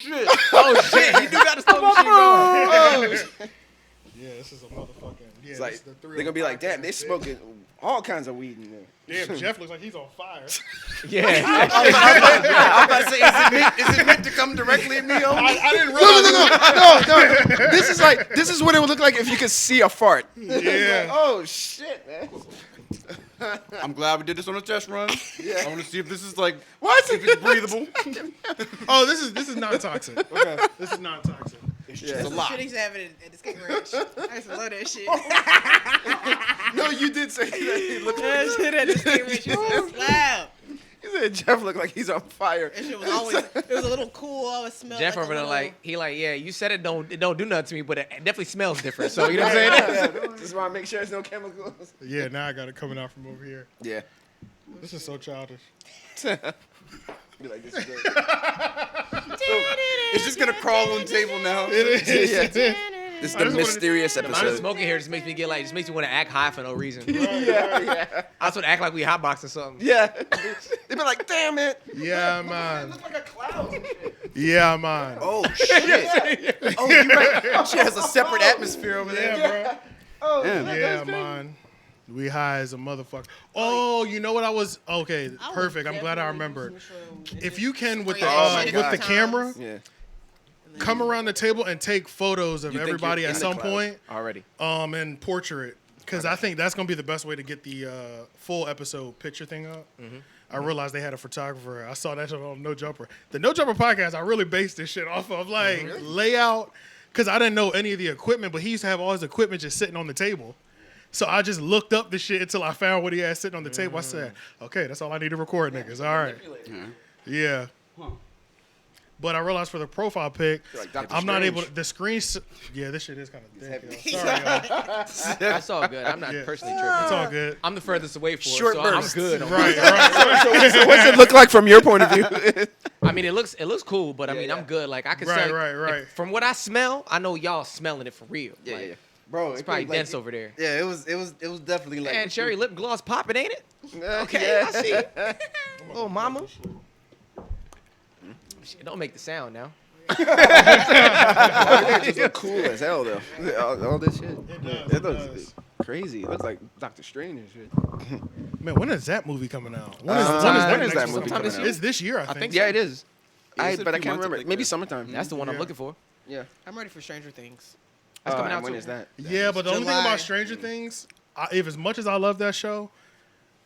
shit. Oh shit. He do got the smoke machine going. Oh, shit. Yeah, this is a motherfucking. Yeah, It's like, this is the they're gonna be like, damn, they smoking all kinds of weed in there. Damn, Jeff looks like he's on fire. Yeah. I'm about to say, is it meant to come directly at me? I didn't realize. No. This is what it would look like if you could see a fart. Yeah. Oh shit, man. I'm glad we did this on a test run. Yeah. I want to see if this is like, What? if it's breathable. Oh, this is non-toxic. Okay. This is non-toxic. It's Yeah. just a Shit lot. he used to have it at the skate ranch. I used to love that shit. No, you did say that. He looked That shit at the skate ranch used to slap. You said Jeff looked like he's on fire. That shit was always, it was a little cool, always smelled Jeff like over a there little, yeah, you said it don't do nothing to me, but it definitely smells different. So you know what I'm saying? Yeah, just want to make sure there's no chemicals. Yeah, now I got it coming out from over here. Yeah. This is so childish. Be like, this is good. It's just gonna crawl on the table now. It is. Yeah. This is the mysterious I'm episode. smoking here just makes me makes me want to act high for no reason. Yeah. I just want to act like we hotboxing something. Yeah. They be like, damn it. Yeah, man. Look like a cloud. Yeah, man. Oh shit! Oh, you're right. She has a separate atmosphere over there. Yeah, Oh, Yeah. Yeah, man. We high as a motherfucker. Oh, you know what I was? Okay, I would perfect. I'm glad I definitely remembered. use mushroom and If you can with spray the that shit with a the couple camera, times. Yeah. come around the table and take photos of You think everybody you're at in some the cloud? point, Already. and portrait. Because I think that's gonna be the best way to get the full episode picture thing up. I realized they had a photographer. I saw that shit on No Jumper. The No Jumper podcast, I really based this shit off of like layout, because I didn't know any of the equipment, but he used to have all his equipment just sitting on the table. So I just looked up the shit until I found what he had sitting on the table. I said, okay, that's all I need to record, niggas. All right. Yeah. But I realized for the profile pic, Like Dr. I'm not able Strange. to, the screen, yeah, this shit is kind of thick. heavy. Yo. Sorry, y'all. That's all good. I'm not Yeah. personally tripping. It's all good. I'm the furthest away for Short it, so bursts. I'm good. Right. So what's it look like from your point of view? I mean, it looks cool, but I mean, yeah. I'm good. Like I can Right, say, right. from what I smell, I know y'all smelling it for real. Yeah, Like, yeah. Bro, It's probably dense over there. Yeah, it was definitely like. Man, cherry lip gloss popping, ain't it? Okay, Yeah. I see. Little mama. Shit, don't make the sound now. It just look cool as hell, though. All this shit. It looks does. crazy. It looks like Doctor Strange and shit. Man, when is that movie coming out? When is When is next that one movie coming coming out? out? It's this year, I think. think Yeah, it is. Yeah, it's a But I few can't months, I remember. think, Maybe yeah. summertime. That's the one I'm Yeah. looking for. Yeah. I'm ready for Stranger Things. That's coming out When too. is that? Yeah, but the only thing July. about Stranger Things, if as much as I love that show,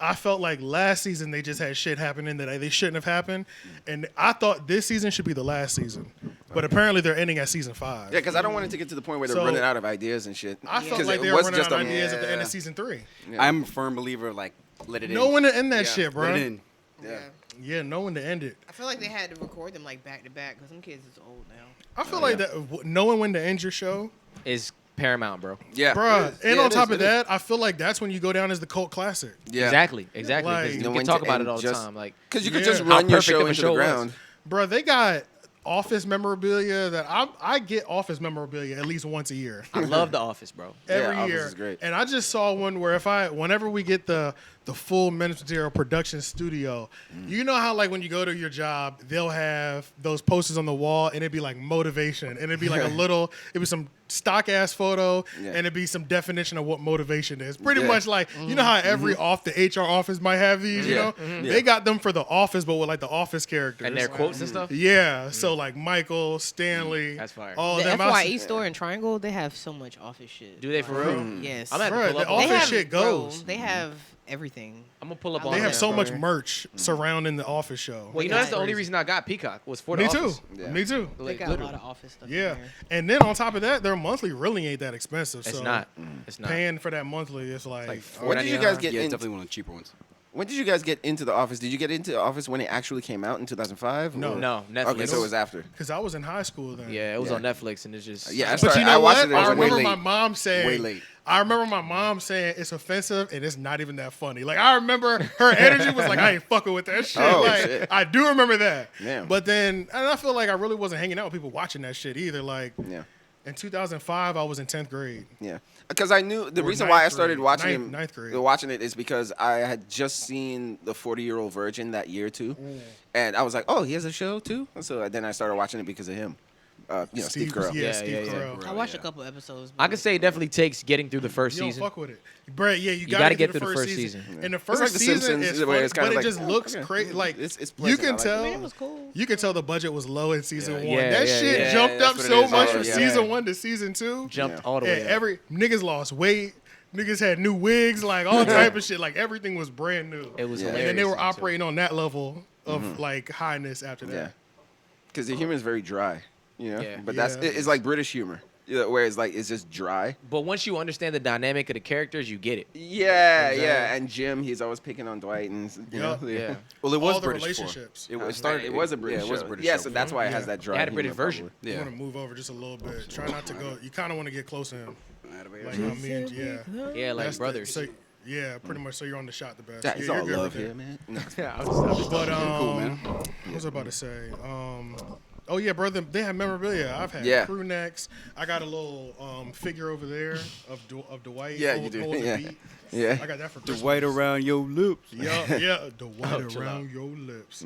I felt like last season they just had shit happening that they shouldn't have happened, and I thought this season should be the last season, but apparently they're ending at season 5. Yeah, because I don't want it to get to the point where they're So- running out of ideas and shit. I felt 'Cause like it they were was running out just of a- ideas at the end Yeah. of season 3. I'm a firm believer. Like, let it in. Know when to end that Yeah, shit, bro. Let it in. Yeah. Yeah, know when to end it. I feel like they had to record them like back to back because some kids is old now. I feel like that knowing when to end your show, Is paramount, bro. Yeah. bruh. It is. And Yeah, on it top is. of that, I feel like that's when you go down as the cult classic. Yeah. Exactly. Like- Because Know we when can talk to about end it all the just- time. Like, Because you could Yeah. just How run your perfect show of a into show the was. ground. Bruh, they got office memorabilia that I get office memorabilia at least once a year. I love The Office, bro. Every Office year. is great. And I just saw one where whenever we get the full Menace Material production studio, you know how like when you go to your job, they'll have those posters on the wall and it'd be like motivation. And it'd be like it'd be some stock ass photo Yeah. and it'd be some definition of what motivation is. Pretty Yeah. much like, you know how every the HR office might have these, you Yeah. know? Yeah. They got them for the office, but with like the office characters. And their quotes and stuff. Yeah. So like Michael, Stanley. That's fire. All The them. FYE store in Triangle, they have so much office shit. Do they for real? Yes. I'm gonna Bruh, pull the up. on office they that. have, shit bro, goes. they have everything. I'm gonna pull up They on. They Oh, have that. so much bro. merch surrounding the office show. Well, you know They that's the got- only reason I got Peacock was for the Me too. Office. Yeah. Me too. They Like, got a literally. lot of office stuff. Yeah. In there. And then on top of that, their monthly really ain't that expensive. It's so not. It's not. paying for that monthly is like, Like When did you guys get Yeah, in? definitely one of the cheaper ones. When did you guys get into the Office? Did you get into the Office when it actually came out in 2005? No. No, Netflix. Okay, so it was after. because I was in high school then. Yeah, it was Yeah. on Netflix, and it's just. Yeah, I But started- you know watched what? it. It was I way remember late. my mom saying. Way late. I remember my mom saying it's offensive and it's not even that funny. Like I remember her energy was like I ain't fucking with that shit. Oh, like shit. I do remember that. Damn. But then and I feel like I really wasn't hanging out with people watching that shit either. Like Yeah. In 2005, I was in 10th grade. Yeah, because I knew the Or reason why I ninth started grade. watching Ninth grade. watching it is because I had just seen the 40-Year-Old Virgin that year too, and I was like, oh, he has a show too. And so then I started watching it because of him. Steve Carell. Yeah, Yeah, Steve yeah, yeah. Carell. I watched a couple episodes. I could say it definitely takes getting through the first You don't season. fuck with it, Brett. Yeah, you gotta gotta get through the first season. And the first like The season Simpsons, is where funny, it's kinda but like, it just oh, looks okay. crazy. Like It's you pleasant. can I like tell. it. I mean, it was cool. You can tell the budget was low in season one. Yeah, That yeah, shit yeah. jumped That's up what it so is. much Oh, from yeah. season 1 to season 2. Jumped Yeah. all the way And up. niggas lost weight. Niggas had new wigs, like all type of shit. Like everything was brand new. It was Yeah. hilarious. And then they were too. operating on that level of like highness after Yeah, that. because the humor is very dry, Yeah. But Yeah. it's like British humor, where it's like it's just dry. But once you understand the dynamic of the characters, you get it. Yeah, Exactly. yeah. And Jim, he's always picking on Dwight, and Yup. Yeah. Well, it was All the British relationships. before. It started. It was a British. Yeah, it was show. a British Yeah, show so that's why it has Yeah. that dry. They had a British humor, version. probably. You Yeah. want to move over just a little bit. Try not to go. You kind of want to get close to him. Like, Mm-hmm. I mean, yeah. Yeah, like That's the- brothers. so, yeah, pretty much. So you're on the shot the best. Yeah, it's you're all good love with here, that. man. No. Yeah, I was But cool, man. what was I about to say? Oh yeah, brother, they have memorabilia. I've had Yeah. crew necks. I got a little figure over there of Dwight. Yeah, you do. holding the Yeah. beat. Yeah. I got that for The Christmas. white around your lips. Yeah, the white chill around your lips.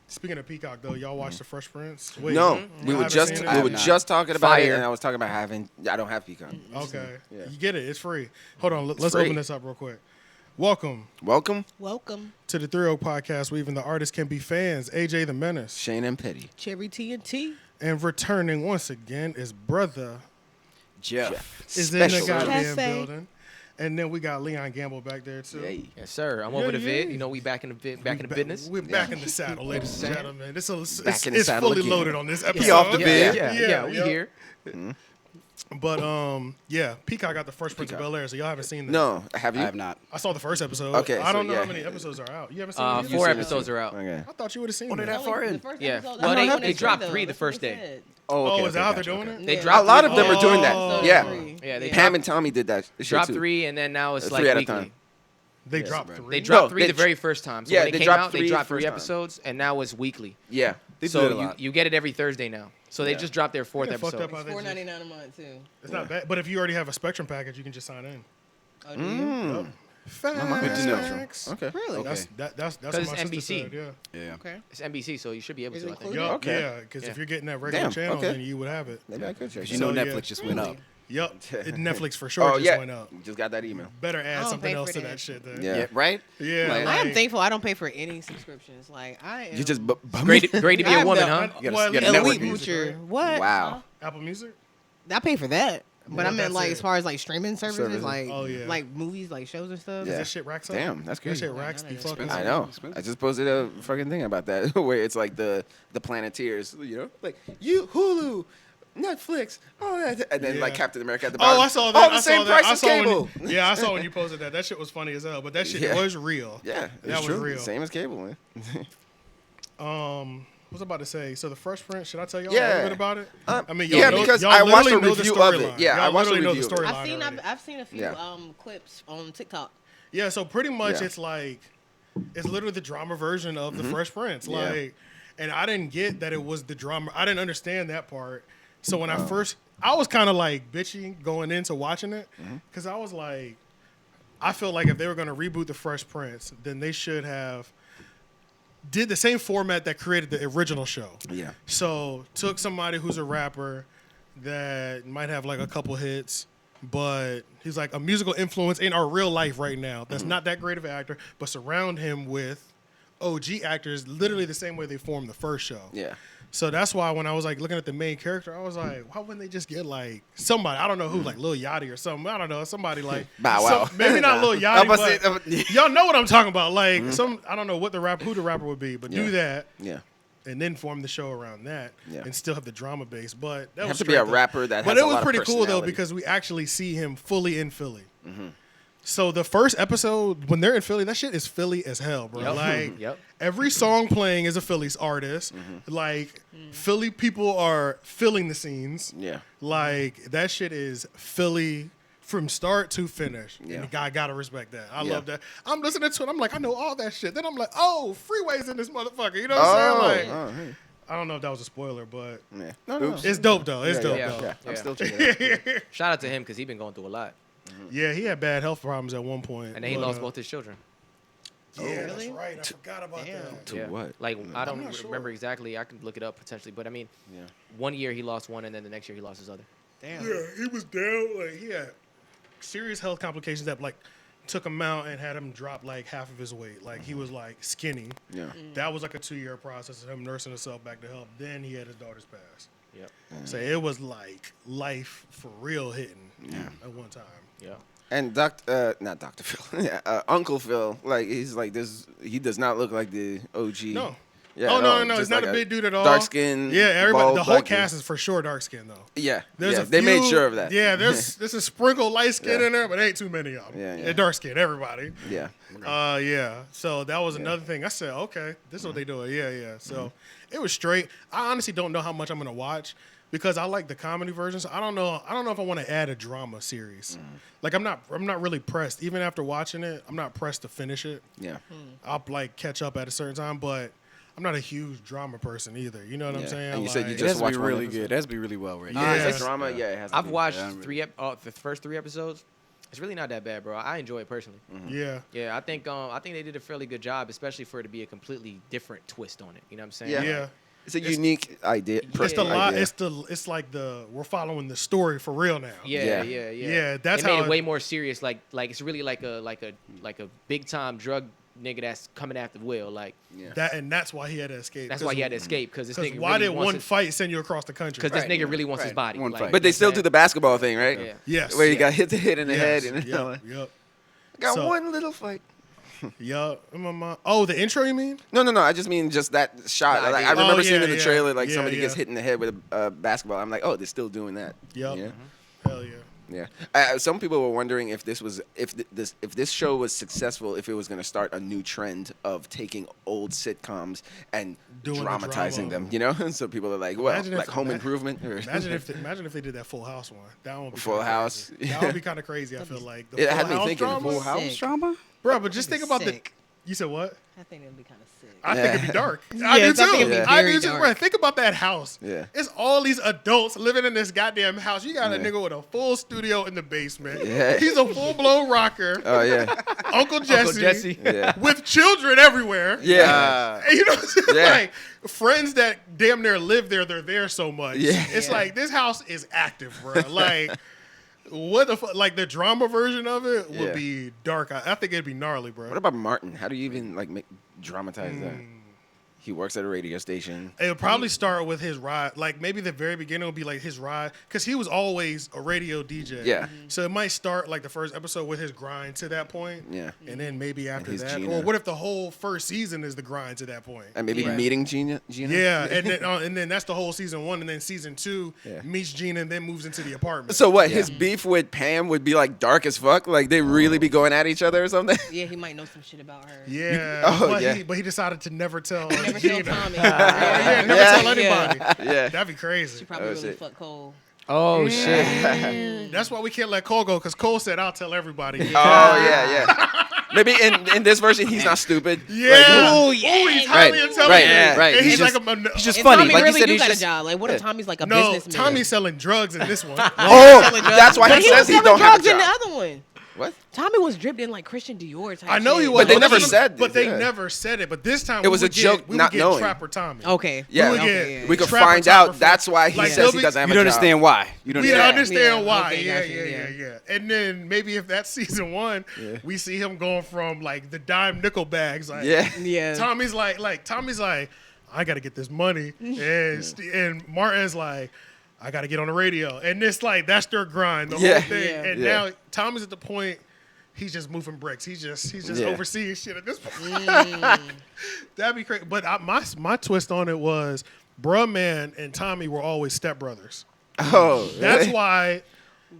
Speaking of Peacock, though, y'all watch The Fresh Prince? Wait, No, y'all we were haven't just seen we it? were just talking about it, Fire. and I was talking about having. I don't have Peacock. Okay, Yeah. you get it. It's free. Hold on, let's free. open this up real quick. Welcome Welcome, Welcome, to the 3 Podcast, where even the artists can be fans. AJ the Menace, Shane and Petty. Cherry TNT. and returning once again is brother Jeff. is in the Special. goddamn Cafe. building, and then we got Leon Gamble back there too. Yay. Yes, sir. I'm Yeah, over the yeah. vid. You know, we back in the business. We're back in the saddle, ladies and gentlemen. It's Back in the it's saddle fully again. loaded on this episode. He off the Yeah, vid. yeah, we yeah. here. But yeah, Peacock got the Fresh Prince of Bel-Air, so y'all haven't seen that. No, have you? I have not. I saw the first episode. Okay, I don't so know how yeah. many episodes are out. You haven't seen it either? 4 seen it episodes too. are out. Okay. I thought you would have seen Oh, they're that. that far in. Yeah. Episode, Well, I they- know when they dropped said, 3 though. the first That's what day. they said. Oh, okay. Oh, is that okay, how they're gotcha, doing okay. it? They Yeah. dropped A lot of three- them are doing that. Oh. Yeah. Yeah, they Pam and Tommy did that. shit dropped too. 3, and then now it's 3 like at a weekly. time. They dropped right. 3. They dropped No, 3 they the dr- very first time. So Yeah, when they they came dropped out, they 3 dropped first 3 time. episodes, and now it's weekly. Yeah. They So did a lot. you get it every Thursday now. So they Yeah. just dropped their 4th They fucked episode. up how It's they just- $4.99 a month too. It's not bad. But if you already have a Spectrum package, you can just sign in. Oh, do you? Good to know. Facts. Okay. Really? That's that's Because what it's my sister NBC. said, yeah. Yeah. Okay. It's NBC, so you should be able Is to. it I think. included? Yup, Okay. yeah, because Yeah. if you're getting that regular Damn, channel, okay. then you would have it. Maybe I could check. Because you it know out. So, yeah. Netflix just went up. Yup, Netflix for sure Oh just yeah. went up. Just got that email. Better add don't something pay else for to that. that shit then. Yeah. Yeah, right? Yeah, Like- I am like- thankful I don't pay for any subscriptions. Like I am. You just Great to be a I'm woman, the- huh? You gotta- Well, you gotta at network least Elite music, moocher. right? What? Wow. Apple Music? I pay for that. But Well, I meant that's like it. as far as like streaming services, Services. like Oh, yeah. like movies, like shows and stuff. Yeah. That shit racks up. Damn, that's That crazy. shit racks the fuck I up. know. Expensive. I just posted a fucking thing about that where it's like the Planeteers, you know, like you Hulu, Netflix, all that, and then like Yeah. Captain America at the bottom. Oh, I saw that. All the I same saw that. price I as saw when cable. you- yeah, I saw when you posted that. That shit was funny as hell, but that shit Yeah. was real. Yeah, That it's was true. real. Same as cable, man. What was I about to say? So the Fresh Prince, should I tell y'all a Yeah. little bit about it? I mean, yeah, y'all know, because y'all I watched literally a know the review of it. storyline. Yeah, I Y'all watched a literally know review of the it. storyline. I've seen a few Yeah. clips on TikTok. Yeah, so pretty much Yeah. it's like it's literally the drama version of the Fresh Prince. Yeah. Like, and I didn't get that it was the drama. I didn't understand that part. So when I was kind of like bitchy going into watching it because I was like, I feel like if they were going to reboot the Fresh Prince, then they should have did the same format that created the original show. Yeah. So took somebody who's a rapper that might have like a couple hits, but he's like a musical influence in our real life right now. That's not that great of an actor, but surround him with OG actors, literally the same way they formed the first show. Yeah. So that's why when I was like looking at the main character, I was like, why wouldn't they just get like somebody? I don't know who, like Lil Yachty or something. I don't know, somebody like Bow Wow. maybe not Lil I'm about Yachty, to but say- y'all know what I'm talking about. Like some, I don't know what who the rapper would be, but Yeah. do that Yeah. and then form the show around that, Yeah. and still have the drama base. But that Have was to be a straight up- rapper that But has it a was lot of pretty cool though personality. because we actually see him fully in Philly. So the first episode when they're in Philly, that shit is Philly as hell, bro. Yep. Like Yep. every song playing is a Philly's artist. Like Philly people are filling the scenes. Yeah. Like that shit is Philly from start to finish. Yeah. And I gotta respect that. I Yeah. love that. I'm listening to it. I'm like, I know all that shit. Then I'm like, oh, Freeway's in this motherfucker. You know what I'm saying? Like, hey. I don't know if that was a spoiler, but Yeah. No. it's dope though. It's dope yeah. though. Yeah, I'm Yeah. still checking it out. Shout out to him because he's been going through a lot, Yeah, he had bad health problems at one point. and then he but, lost both his children. Yeah, Really? that's right. I forgot about Damn. that. To what? Like I don't not sure. remember exactly. I can look it up potentially, but I mean, Yeah. 1 year he lost one, and then the next year he lost his other. Damn. Yeah, he was down. Like he had serious health complications that like took him out and had him drop like half of his weight. Like he was like skinny. Yeah. That was like a 2-year process of him nursing himself back to health. Then he had his daughter's pass. Yep. So it was like life for real hitting at one time. Yeah. And not Dr. Phil, yeah, Uncle Phil, like he's like this. He does not look like the OG. No. Yeah, Oh at no, all. no, no! Just It's not like a big dude at all. Dark skin. Yeah, everybody. bald The whole black dude. cast is for sure dark skin though. Yeah, There's yeah. a They made few- sure of that. Yeah, there's a sprinkle light skin Yeah. in there, but ain't too many of them. Yeah, yeah. They're dark skin, everybody. Yeah. Yeah. So that was another thing. I said, okay, this is what they doing. Yeah, yeah. So it was straight. I honestly don't know how much I'm gonna watch because I like the comedy versions. I don't know if I want to add a drama series. Like I'm not really pressed. Even after watching it, I'm not pressed to finish it. Yeah. I'll like catch up at a certain time, but I'm not a huge drama person either. You know what I'm Yeah. saying? And you said you Like- It just has to watch be one really episode. good. It has to be really well written. Yeah. Is it drama? Yeah, it has to I've be. watched Yeah, the first 3 episodes. It's really not that bad, bro. I enjoy it personally. Yeah. Yeah, I think they did a fairly good job, especially for it to be a completely different twist on it. You know what I'm saying? Yeah. Yeah. It's a unique idea. It's the Yeah. lot. idea. It's like we're following the story for real now. Yeah, Yeah. Yeah, that's they made how it way more serious. Like it's really like a big time drug nigga that's coming after Will. Like Yeah. That's why he had to escape. that's why he had to escape because this nigga why really did wants one his, fight send you across the country? because this Right. nigga really wants his Right. body. One Like, fight. But they you still know do the basketball thing, right? Yeah. Yes. Where you got hit in the head. And Yep. Yep. got So- one little fight. Yup. Oh, the intro, you mean? No. I just mean just that shot. Nah, Like, yeah. I remember Oh, seeing yeah, in the yeah. trailer, like Yeah, somebody gets yeah. hit in the head with a basketball. I'm like, oh, they're still doing that. Yep. Yeah. Hell yeah. Yeah. Some people were wondering if this show was successful, if it was going to start a new trend of taking old sitcoms and Doing the dramatizing drama. them. You know, so people are like, well, Imagine if- like Home ima- Improvement. Or Imagine if they did that Full House one. That one would be Full kinda House. crazy. That would be kind of crazy. I feel like the It Full had me House thinking, drama? Full House Sick. drama? Bro, but just think about Sick. You said what? I think it'd be kind of sick. I think it'd be dark. I do Yes, I think too. it'd be I very do too. dark. Bro, think about that house. Yeah. It's all these adults living in this goddamn house. You got a Yeah. nigga with a full studio in the basement. Yeah. He's a full blown rocker. Oh yeah. Uncle Jesse. Jesse. Yeah. With children everywhere. Yeah. And you know what I'm saying? Yeah. Like friends that damn near live there, they're there so much. Yeah. It's Yeah. like this house is active, bro. Like what the fuck? Like the drama version of it would Yeah. be dark. I think it'd be gnarly, bro. What about Martin? How do you even like dramatize that? He works at a radio station. It would probably start with his ride. Like maybe the very beginning would be like his ride, because he was always a radio DJ. Yeah. So it might start like the first episode with his grind to that point. Yeah. And then maybe after his that, Gina. or what if the whole first season is the grind to that point? And maybe Right. meeting Gina. Yeah, and then that's the whole season 1, and then season 2 Yeah. meets Gina and then moves into the apartment. So what? His beef with Pam would be like dark as fuck. Like they really be going at each other or something. Yeah, he might know some shit about her. Yeah, Oh, but, yeah. He decided to never tell. Never Gina. tell Tommy. Yeah, never Yeah. tell anybody. Yeah. That'd be She crazy. probably Oh, really shit. fuck Cole. Oh shit. That's why we can't let Cole go, because Cole said, "I'll tell everybody." Oh yeah. Maybe in this version he's not stupid. Yeah. Oh, yeah. He's highly Right, intelligent. right, Yeah. right. And he's, He's like just- a He's just And funny. Tommy Like you really said, do he's got just a job. Like, what if Tommy's like a no. businessman? Tommy's selling drugs in this one. Oh, selling drugs. that's why But he he says was he selling don't have a drugs in the job. other one. What? Tommy was dripped in like Christian Dior type I know he shit. was, But they never this- said But this, they yeah. never said it. But this time It was we a would joke, Get, we not would get knowing. Trapper Tommy. Okay. Yeah. We would Okay, get We could Trapper find Tommy out for- that's why he like, says they'll he be- doesn't have you a don't job. understand why. You don't We understand. understand Yeah, why. okay, Yeah, gotcha, yeah. yeah. And then maybe if that's season 1, we see him going from like the dime nickel bags. Like, Yeah. Yeah. Tommy's like, I got to get this money, and Martin's like, I got to get on the radio, and it's like that's their grind, the Yeah. whole thing. Yeah. And Yeah. now Tommy's at the point. He's just moving bricks. He's just Yeah. overseeing shit at this point. That'd be crazy. But my twist on it was, bruh man and Tommy were always stepbrothers. Oh, That's really? why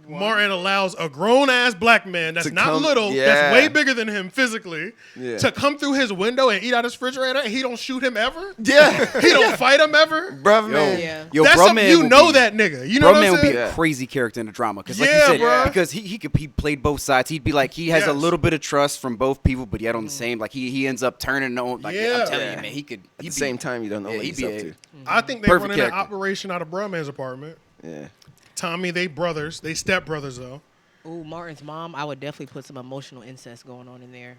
Martin allows a grown ass black man that's To not come- little, yeah. that's way bigger than him physically, Yeah. to come through his window and eat out his refrigerator, and he don't shoot him ever. Yeah. He don't fight him ever. Bruh, man. Yeah. Yo, That's bro something man you will know be- that nigga. You know Bro what man I'm would be saying? a crazy character in the drama because, like Yeah, you said, bruh. because he played both sides. He'd be like he has a Yes. little bit of trust from both people, but yet on the same like he ends up turning on. Like Yeah. I'm telling Yeah. you, man, he could. At the same time, you don't know Yeah, what he'd he's be up a- to. I think they Perfect running an character. operation out of Bruh Man's apartment. Yeah. Tommy, they brothers. They step brothers though. Ooh, Martin's mom. I would definitely put some emotional incest going on in there.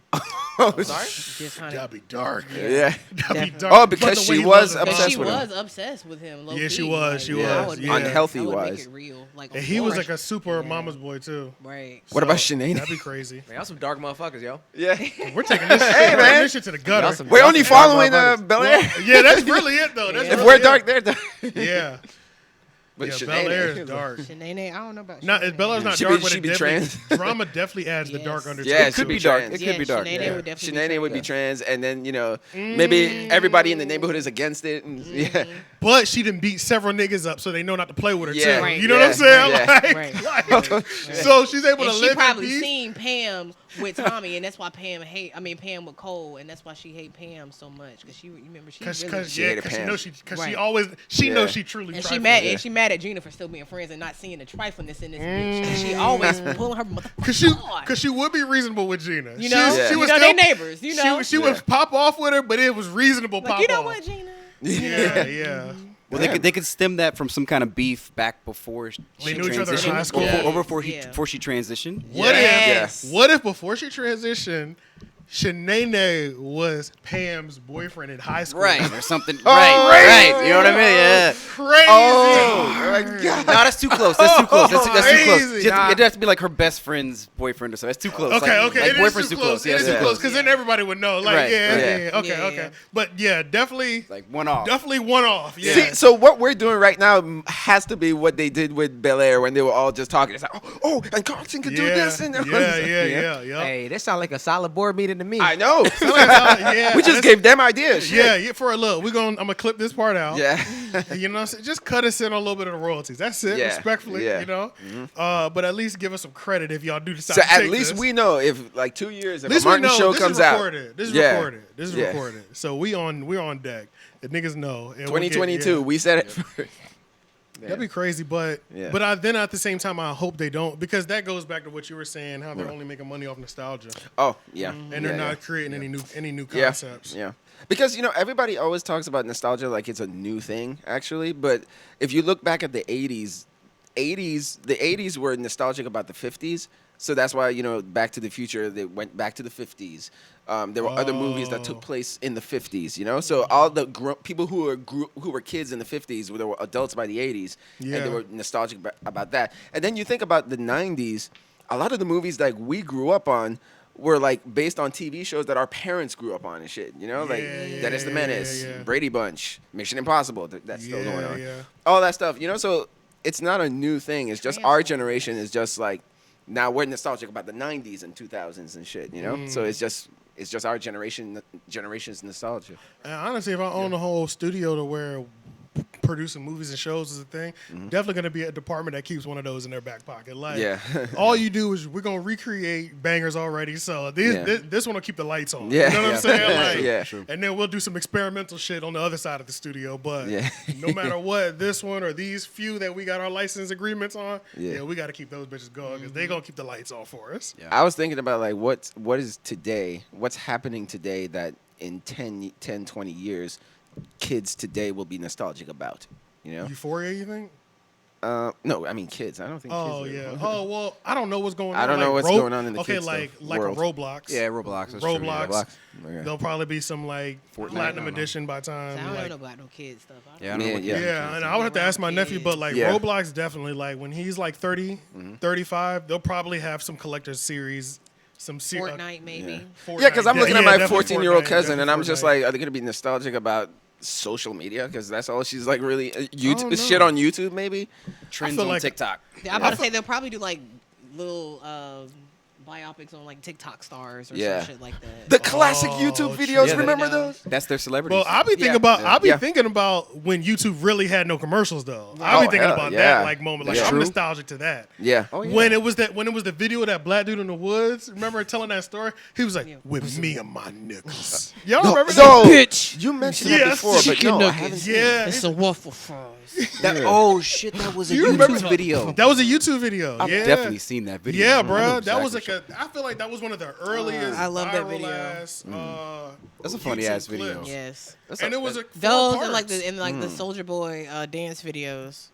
Sorry. Just kind That'd of. be dark. Yeah. That'd be Definitely. dark. Oh, But because the she way he was loves her Because obsessed she with him. was obsessed with him. Yeah, she low-key, was, like, she I was, would yeah. make- Unhealthy I would wise. Make it real. Like, And of he was course. like a super Yeah. mama's boy too. Right. What about So, Sinead? That'd be crazy. Man, y'all some dark motherfuckers, yo. Yeah. We're taking this, Hey, we're man. taking this shit to the gutter. Y'all some- We're only y'all some dark following motherfuckers. Bel Air. Yeah, that's really it though. That's If If really we're it. dark, they're dark. Yeah. But Yeah, Sinead- Bel Air is dark. Shanae, I don't know about. No, Bel Air's not She dark, be- but she it be definitely, trans. drama definitely adds the dark Yes. undertone. Yeah, It she could be be dark. trans. It could be dark. Shanae Yeah. would definitely. Sinead would be trans. trans, and then maybe everybody in the neighborhood is against it. And, yeah, But she done beat several niggas up, so they know not to play with her Yeah. too. Right. You know what I'm saying? Yeah. Like, so she's able And to she live in probably peace. seen Pam with Tommy, and that's why Pam Pam with Cole, and that's why she hate Pam so much because she remember she Cause, really, cause, She yeah, hated cause she Pam. knows she Right. always Yeah. knows she truly and she trifling. mad Yeah. and she mad at Gina for still being friends and not seeing the triflingness in this bitch. And she always pulling her motherfucker. Cause she would be reasonable with Gina. You know, Yeah. she you was know still, they neighbors. You know, she would pop off with her, but it was reasonable like pop you know off. what, Gina? Yeah. Well, they could stem that from some kind of beef back before she They knew each other in transitioned, high school. or Yeah. before Yeah. before she transitioned. What Yes. if? What if before she transitioned, Shanae was Pam's boyfriend in high school? Right, or something. Right. You know what I mean? Yeah. Crazy. Oh my God. No, that's too close. That's too close. That's too close. Crazy. It has to be like her best friend's boyfriend or something. That's too close. Okay, Like, okay. Like It is boyfriend's too close. It Yeah, is it's too too close close. because then everybody would know. Like, Right, yeah, right. yeah. Okay, Yeah, okay. yeah. But yeah, definitely, Like one off. definitely one off. Yeah. See, so what we're doing right now has to be what they did with Bel Air when they were all just talking. It's like, oh, and Carlton could do this. And yeah. Hey, that sound like a solid board meeting to me. I know. Yeah, We just gave them ideas. Shit. Yeah, for a look. I'm gonna clip this part out. Yeah. You know what I'm saying? Just cut us in on a little bit of the royalties. That's it, Yeah, respectfully, yeah. you know? But at least give us some credit if y'all do decide So to at take least this. we know if like 2 years, if At least a Martin we know show this comes is out. recorded. This is Yeah. recorded. This is Yeah. recorded. So we're on deck. The niggas know. And we'll get- 2022, yeah. we said it first. That'd be crazy, but Yeah. then at the same time, I hope they don't, because that goes back to what you were saying, how they're only making money off nostalgia, Oh, yeah. and they're not creating any new Yeah. concepts. Yeah. Because, everybody always talks about nostalgia like it's a new thing, actually. But if you look back at the 80s, the 80s were nostalgic about the 50s. So that's why, Back to the Future, they went back to the 50s. There were other movies that took place in the 50s, So all the people who were kids in the 50s, they were adults by the 80s, Yeah. and they were nostalgic about that. And then you think about the 90s, a lot of the movies like we grew up on were like based on TV shows that our parents grew up on and shit, like Dennis the Menace, yeah. Brady Bunch, Mission Impossible, that's still going on. Yeah. All that stuff, so it's not a new thing. It's just our generation is just like, now we're nostalgic about the 90s and 2000s and shit, So it's just our generation's nostalgia. And honestly, if I own a whole studio to where producing movies and shows is a thing, definitely going to be a department that keeps one of those in their back pocket. Like, Yeah. all you do is we're going to recreate bangers already, so this one will keep the lights on. Yeah. You know what I'm saying? Like, Yeah. and then we'll do some experimental shit on the other side of the studio. But Yeah. no matter what, this one or these few that we got our license agreements on, Yeah. we got to keep those bitches going because they going to keep the lights on for us. I was thinking about like what is today, what's happening today that in 10, 20 years, kids today will be nostalgic about, Euphoria, you think? No, I mean kids. I don't think Oh kids. yeah. Oh well, I don't know what's going on. I don't know what's going on in the okay, kids like stuff like world. a Roblox. Yeah, Roblox. That's true, yeah. Roblox. Okay. There'll probably be some like Fortnite, I platinum don't know. edition by I time. don't Like, know about no kids stuff. I don't Yeah, I don't know what Yeah, yeah, and I would have to ask my nephew, but like Yeah. Roblox definitely, like when he's like 30, 35, they'll probably have some collector's series, some Fortnite maybe. Yeah, because I'm looking at my definitely 14-year-old Fortnite, cousin, and I'm definitely just Fortnite. like, are they gonna be nostalgic about social media? Because that's all she's like really YouTube know. shit on YouTube, maybe. Trends feel on like- TikTok. I'm about to say they'll probably do like little biopics on like TikTok stars or Yeah. some shit like that. The classic YouTube videos. true. Remember Yeah. those? That's their celebrities. Well, I'll be thinking Yeah. about I'll be Yeah. thinking about when YouTube really had no commercials though. I'll be Oh, thinking hell, about yeah. that like moment. Like Yeah. I'm True. nostalgic to that. Yeah. Oh, yeah. When it was the video of that black dude in the woods. Remember telling that story? He was like, Yeah. "With me and my niggas." Y'all remember that? So, Bitch. you mentioned Yeah, that before, but chicken no, I nuggets. haven't seen it. Yeah, It's a waffle fries. Oh shit, that was a You YouTube remember- video. that was a YouTube video. I've yeah. definitely seen that video. Yeah, I know bro. That was exactly like I feel like that was one of the earliest. I love that viral video. ass, That's a funny YouTube ass video. clips. Yes. And it was a Those four and like parts. the Soldier Boy dance videos.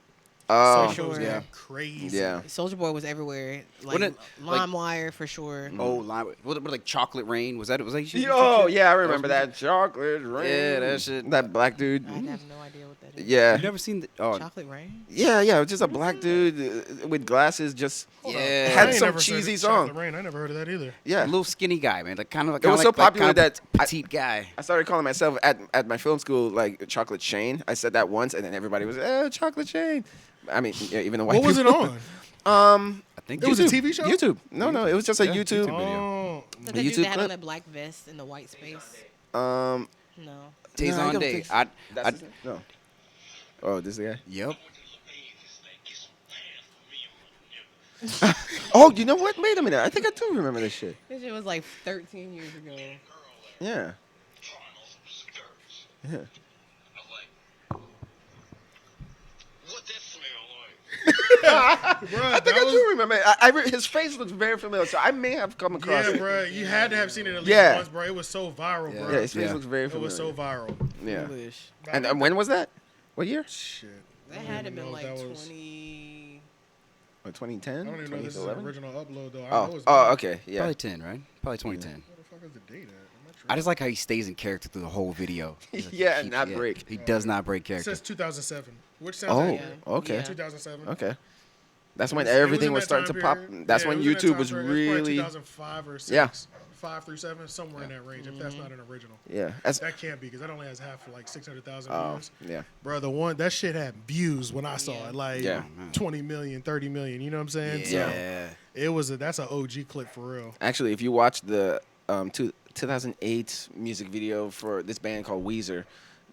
Oh, For sure. yeah. Crazy. Yeah. Soldier Boy was everywhere. Like Wasn't it, like- LimeWire for sure. Oh, what like Chocolate Rain? Was that shit? Oh, yeah, I remember that. Chocolate rain. Yeah, that shit. That black dude. I have no idea what that is. Yeah. You've never seen the? Oh, Chocolate Rain? Yeah, it was just a black dude with glasses. Just Hold up. Yeah. I had ain't some never heard cheesy of Chocolate song. Rain. I never heard of that either. Yeah. a little skinny guy, man. Like kind of like. It was so popular that I- petite guy. I started calling myself at my film school like Chocolate Shane. I said that once, and then everybody was Chocolate Shane. I mean, yeah, even the white What was it people. on? I think It was a YouTube. TV show? YouTube. No, it was just a Yeah, YouTube. YouTube video. Oh, The The dude YouTube that had clip? on that black vest in the white space? Um, No. Days No, I on don't Day. think so. I that's his name? No. Oh, this is the guy. Yep. Oh, you know what? Wait a minute. I think I do remember this shit. This shit was like 13 years ago. Yeah. Yeah. Bruh, I think I do remember. His face looks very familiar, so I may have come across Yeah, it. bro. You had to have seen it at least Yeah. once, bro. It was so viral, Yeah. bro. Yeah, his face Yeah. looks very It familiar. was so viral. Yeah. Foolish. And when was that? What year? Shit. That I don't had to even been know like if that was- 20. What, 2010? I don't even know if this is an 2011? original upload though. I know Oh, it's okay. Yeah. Probably 10, right? Probably 2010. Where the fuck is the date at? I'm not I just like how he stays in character through the whole video. He's like, Yeah, he not keeps- break. He does not break It character. says 2007. Which sounds Oh, like Yeah. okay. Yeah. 2007. Okay. That's It when was- it everything in was that starting to time pop. period. That's Yeah, when it in that YouTube time was period. It was probably really. 2005 or 6. Yeah. 5 through 7, somewhere in that range. If that's not an original. Yeah. That can't be because that only has half for like 600,000 Oh, views. yeah. Bro, that shit had views when I saw Yeah. it, like Yeah. 20 million, 30 million. You know what I'm saying? So Yeah. that's an OG clip for real. Actually, if you watch the 2008 music video for this band called Weezer,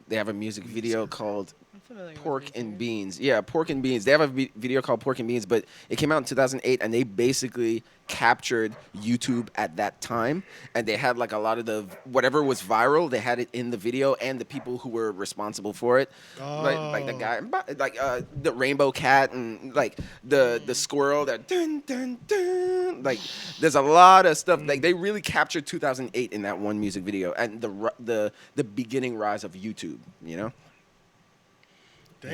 they have a music video called I'm familiar with Pork this and one. Beans. Yeah, Pork and Beans. They have a video called Pork and Beans, but it came out in 2008, and they basically captured YouTube at that time, and they had like a lot of the whatever was viral. They had it in the video, and the people who were responsible for it, like the guy, like the rainbow cat, and like the squirrel that dun dun dun. Like there's a lot of stuff. Like they really captured 2008 in that one music video, and the beginning rise of YouTube. You know. Damn.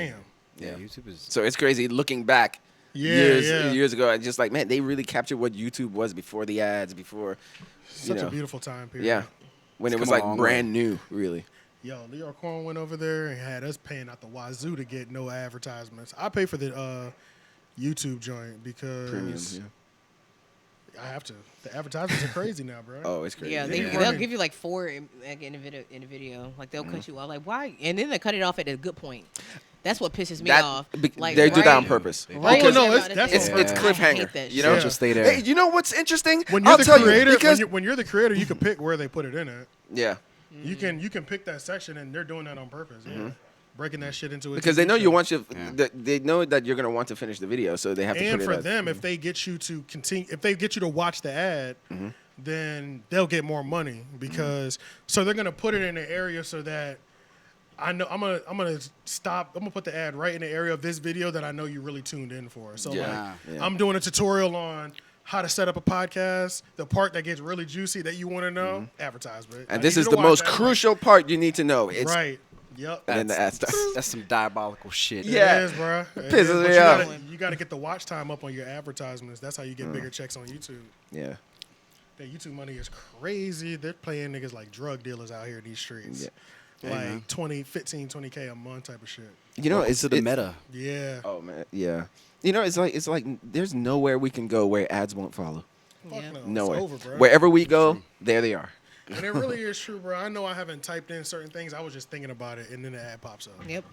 Yeah, Yeah. YouTube is. So it's crazy looking back Yeah, yeah. years ago. I just like, man, they really captured what YouTube was before the ads, before Such know. a beautiful time period. yeah, when It's it was come a like long brand new, really. Yo, Leo Corn went over there and had us paying out the wazoo to get no advertisements. I pay for the YouTube joint because Premiums. Yeah. I have to. The advertisements are crazy now, bro. Oh, it's crazy. Yeah, They they'll running- give you like 4 in a video. Like they'll cut you off. Like why? And then they cut it off at a good point. That's what pisses me off. Like they do that on right- purpose. They do. Right Oh, when no, they're it's- about to that's finish on It's it. purpose. I hate cliffhanger, that you shit. know? Yeah. Just stay there. Hey, you know what's interesting? When you're I'll the tell creator, you because when you're the creator, you can pick where they put it in it. yeah, You can pick that section, and they're doing that on purpose. Yeah, breaking that shit into a because TV they know you show. want you. Yeah. They know that you're gonna want to finish the video, so they have to And put it for at- them, if they get you to continue, if they get you to watch the ad, then they'll get more money because so they're gonna put it in an area so that I know I'm gonna put the ad right in the area of this video that I know you really tuned in for. So Yeah. like Yeah. I'm doing a tutorial on how to set up a podcast, the part that gets really juicy that you want to know, advertisement. I And this need is you the to watch most that. crucial part you need to know. It's Right. Yep. and then the ad starts. That's some diabolical shit. Yeah. It is, bro. It Pisses is, but me you off. You gotta get the watch time up on your advertisements. That's how you get bigger checks on YouTube. Yeah. That YouTube money is crazy. They're playing niggas like drug dealers out here in these streets. Yeah. Like 20K a month type of shit. You know, it's to the meta. Yeah. Oh man, yeah. You know, it's like there's nowhere we can go where ads won't follow. Fuck Yeah. no. Nowhere. It's over, bro. Wherever we go, there they are. And it really is true, bro. I know I haven't typed in certain things. I was just thinking about it, and then the ad pops up. Yep.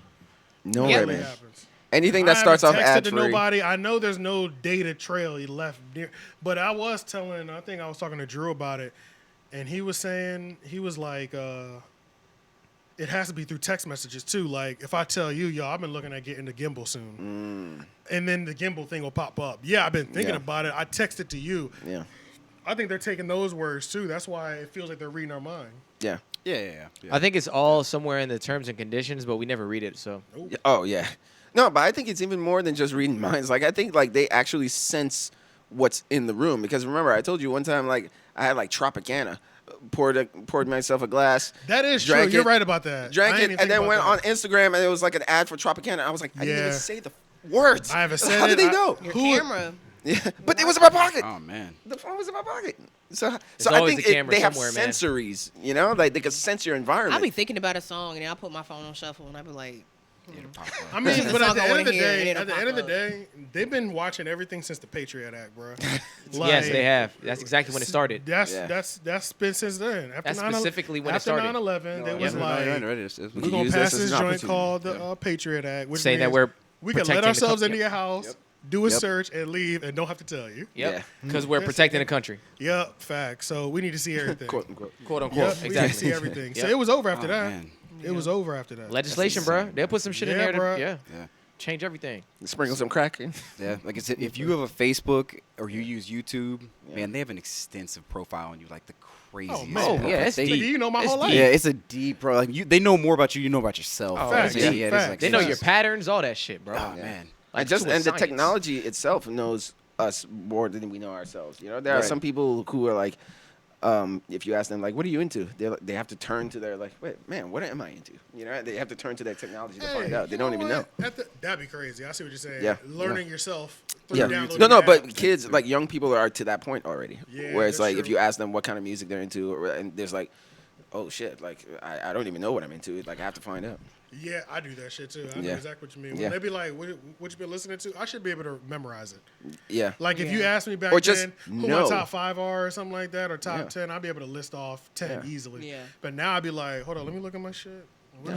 Nowhere, Yeah. It really man. happens. Anything that starts off I ad haven't texted to free. nobody. I know there's no data trail he left near, but I was telling. I think I was talking to Drew about it, and he was saying he was like, it has to be through text messages too. Like if I tell you, yo, I've been looking at getting the gimbal soon, and then the gimbal thing will pop up. Yeah, I've been thinking about it. I texted to you. Yeah. I think they're taking those words too. That's why it feels like they're reading our mind. Yeah. Yeah. I think it's all somewhere in the terms and conditions, but we never read it. So Oh yeah. No, but I think it's even more than just reading minds. Like I think like they actually sense what's in the room because remember I told you one time like I had like Tropicana, poured myself a glass. That is true. drank You're it, right about that. Drank I it ain't even and think then about went that. on Instagram and it was like an ad for Tropicana. I was like, I didn't even Yeah. say the words. I haven't said How it. did they know? Your Who- camera. Yeah, but it was in my pocket. Oh man. The phone was in my pocket. So I always think the camera they have somewhere, man. sensories, you know, like they can sense your I'll environment. be thinking about a song and then I'll put my phone on shuffle and I'll be like, It'll pop up. I mean, This is but the at song the I end wanna of the hear, and day, it'll at the pop end of the up. day, they've been watching everything since the Patriot Act, bro. yes, they have. That's exactly when it started. That's been since then. After That's 9/11 specifically when it after started. 9/11, they was yeah. like, We we're can gonna use pass this as this an joint opportunity. called the Patriot Act, which Saying that means we're we can let protecting the ourselves country. into your house, do a Yep. search, and leave, and don't have to tell you. Yep. Because we're protecting the country, Yep, fact. So we need to see everything. Quote unquote. quote unquote. Yep, we need to exactly. see everything. So Yep. it was over after Oh, that. man. It was over after that. Legislation, bro. They'll put some shit in Yeah, there. bro. Yeah. Yeah. Change everything. Sprinkle some crack in. Yeah, like I said, if you have a Facebook or you use YouTube, man, they have an extensive profile on you, like the craziest. man. Oh, stuff. yeah, Like, it's they, Nigga, you know my It's whole life. deep. yeah, it's a deep, bro. Like they know more about you. You know about yourself. Oh, Facts, yeah, yeah, it is like facts. They know your Yes. patterns, all that shit, bro. Oh man. And just to a and the science. technology itself knows us more than we know ourselves. You know, there are Right. some people who are like, if you ask them like, "What are you into?" They have to turn to their like, "Wait, man, what am I into?" You know, they have to turn to their technology to find out. They don't even know. That'd be crazy. I see what you're saying. Yeah. Learning yourself through Yeah, downloading no, apps. but kids, like young people, are to that point already. Yeah, where it's that's like if true. you ask them what kind of music they're into, and there's like, oh shit, like I don't even know what I'm into. Like I have to find out. Yeah, I do that shit too. I know Yeah. exactly what you mean. When Yeah. they be like, what you been listening to? I should be able to memorize it. Yeah. Like if you asked me back Or just then who know. my top 5 are or something like that, or top Yeah. 10, I'd be able to list off 10 Yeah. easily. Yeah. But now I'd be like, hold on, let me look at my shit. What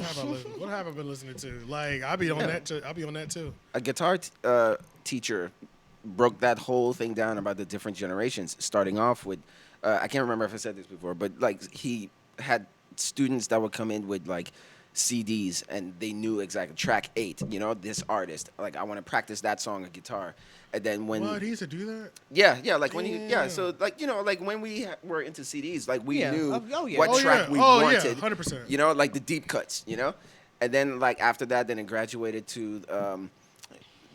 have I been listening to? Like I'll be on that too. I'll be on that too. A guitar teacher broke that whole thing down about the different generations, starting off with, I can't remember if I said this before, but like he had students that would come in with like CDs and they knew exactly track 8, you know, this artist, like I want to practice that song on guitar. And then when What, he used to do that? yeah, like when you Damn. so like you know, like when we were into CDs, like we Yeah. knew Oh, yeah. what Oh, track yeah. we Oh, yeah. wanted, 100%. you know, like the deep cuts, you know. And then like after that, then it graduated to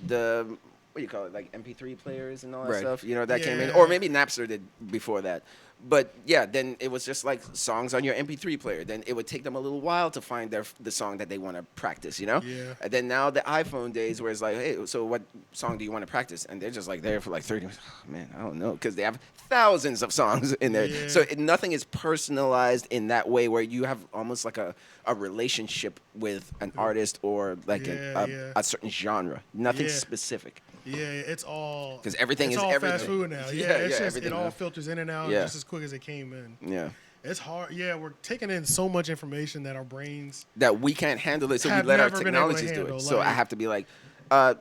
the what do you call it, like MP3 players and all that Right. stuff, you know, that came in, Yeah. or maybe Napster did before that. But yeah, then it was just like songs on your MP3 player. Then it would take them a little while to find the song that they want to practice, you know? Yeah. And then now the iPhone days where it's like, hey, so what song do you want to practice? And they're just like there for like 30 minutes. Oh, man, I don't know. Because they have thousands of songs in there. Yeah. So nothing is personalized in that way where you have almost like a relationship with an artist or like Yeah. a certain genre. Nothing Yeah. specific. Yeah, it's all 'Cause everything it's is all everything. fast food now. Yeah, Yeah, yeah, it's just everything it all now. filters in and out Yeah. just as quick as it came in. Yeah. It's hard. Yeah, we're taking in so much information that our brains. That we can't handle it, so we Have let our never been able to technologies do handle, it. So I like- have to be like,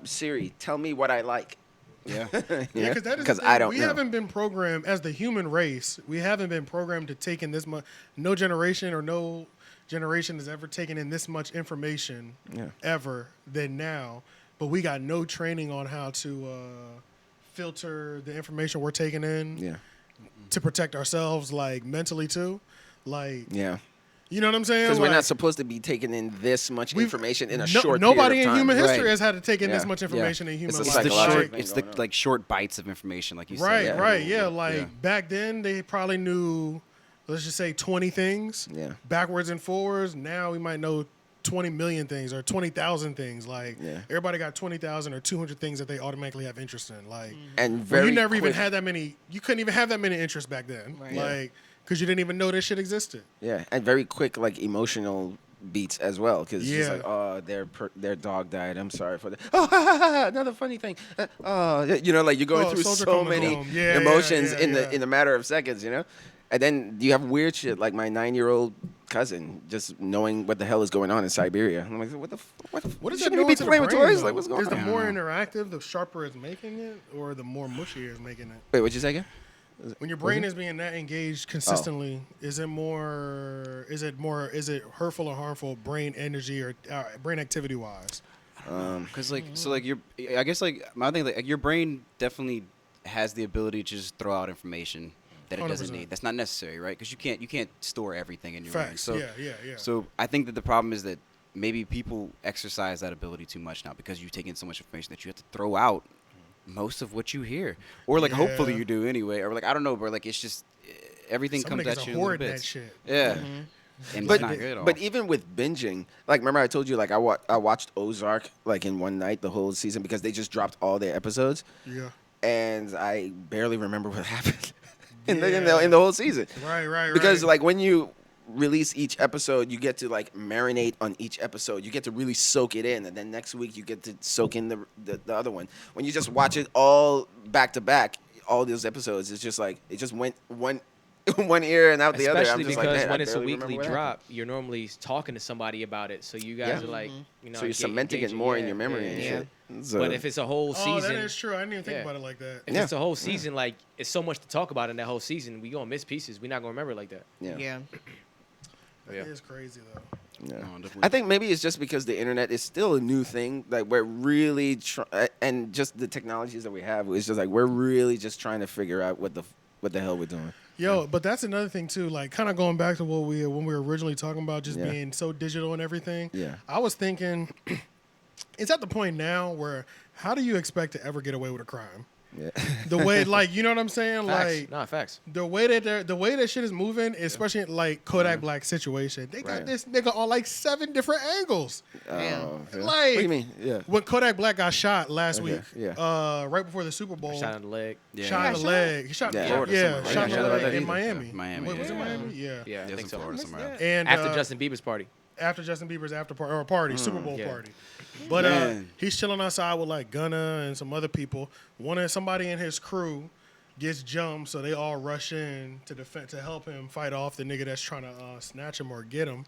Siri, tell me what I like. Yeah. Yeah, because that is because the I thing. don't We know. haven't been programmed as the human race. We haven't been programmed to take in this much. No generation or no generation has ever taken in this much information ever than now. But we got no training on how to filter the information we're taking in Yeah. to protect ourselves, like mentally too. Like, Yeah. you know what I'm saying? Because we're Like, not supposed to be taking in this much we've- information in a no- short Nobody period of in time. human history Right. has had to take in this Yeah. much information in human It's a life. It's the psychological short. thing It's the going on. like short bites of information, like you Right, said. right, yeah. Like Yeah. back then, they probably knew, let's just say 20 things. Yeah. Backwards and forwards. Now we might know 20 million things or 20,000 things. Like Yeah. everybody got 20,000 or 200 things that they automatically have interest in. Like And well, very you never even quick- had that many. You couldn't even have that many interests back then. Right. Like because you didn't even know this shit existed. Yeah, and very quick, like emotional beats as well. Because it's Yeah. like, oh, their dog died. I'm sorry for that. Oh, ha, ha, ha, another funny thing. Oh, you know, like you're going Oh, through soldier so coming many home. Yeah, emotions yeah, in yeah. a matter of seconds. You know, and then you have weird shit like my 9-year-old cousin, just knowing what the hell is going on in Siberia. I'm like, what What is that shouldn't you doing be to the playing with brain, toys? though? Like, what's going Is the on? more interactive, the sharper it's making it, or the more mushier it's making it? Wait, what'd you say again? When your brain is being that engaged consistently, is it hurtful or harmful brain energy or brain activity wise? Because I guess my thing, like your brain definitely has the ability to just throw out information that it doesn't 100%. need. That's not necessary, right? Because you can't store everything in your Facts. brain. So Yeah. So I think that the problem is that maybe people exercise that ability too much now because you take in so much information that you have to throw out most of what you hear, or like hopefully you do anyway, or like I don't know, bro. Like it's just everything Some comes niggas at are you in little hoarding that bits. shit. Yeah. And But it's not good at all. but even with binging, like remember I told you like I watched Ozark like in one night the whole season because they just dropped all their episodes, Yeah. and I barely remember what happened in the whole season. Right. Because like when you release each episode, you get to like marinate on each episode. You get to really soak it in, and then next week you get to soak in the other one. When you just watch it all back to back, all those episodes, it's just like it just went one ear and out the other. I'm Especially just because like, man, when I it's a barely weekly remember what drop, you're normally talking to somebody about it, so you guys are like, So you're cementing it more in your memory and shit. So, But if it's a whole Oh, season, that is true. I didn't even think Yeah. about it like that. if it's a whole season, like it's so much to talk about in that whole season, we gonna miss pieces. We're not gonna remember it like that. Yeah. That Yeah. is crazy though. yeah. Definitely. I think maybe it's just because the internet is still a new thing. Like we're really and just the technologies that we have. It's just like we're really just trying to figure out what the hell we're doing. Yo, but that's another thing too. Like, kind of going back to when we were originally talking about just Yeah. being so digital and everything. Yeah. I was thinking, it's at the point now where how do you expect to ever get away with a crime? Yeah. The way, like, you know what I'm saying? Facts. Like, Nah, facts. the way that shit is moving, especially like Kodak Black situation, they got Right. this nigga on like 7 different angles. Oh, Yeah. yeah. Like, what do you mean? Yeah. When Kodak Black got shot last Okay, week, yeah. right before the Super Bowl, Shot in the leg. Yeah. shot in the leg. He shot, Yeah. Florida yeah, somewhere, shot right? in Yeah, the about leg that in either. Miami. Miami, Wait, was it yeah. Miami? Yeah. Yeah, I Yeah, think it's so. in Florida somewhere. And After Justin Bieber's party. after Justin Bieber's party, Super Bowl Yeah. party. But Man. he's chilling outside with like Gunna and some other people. Somebody in his crew gets jumped, so they all rush in to help him fight off the nigga that's trying to snatch him or get him.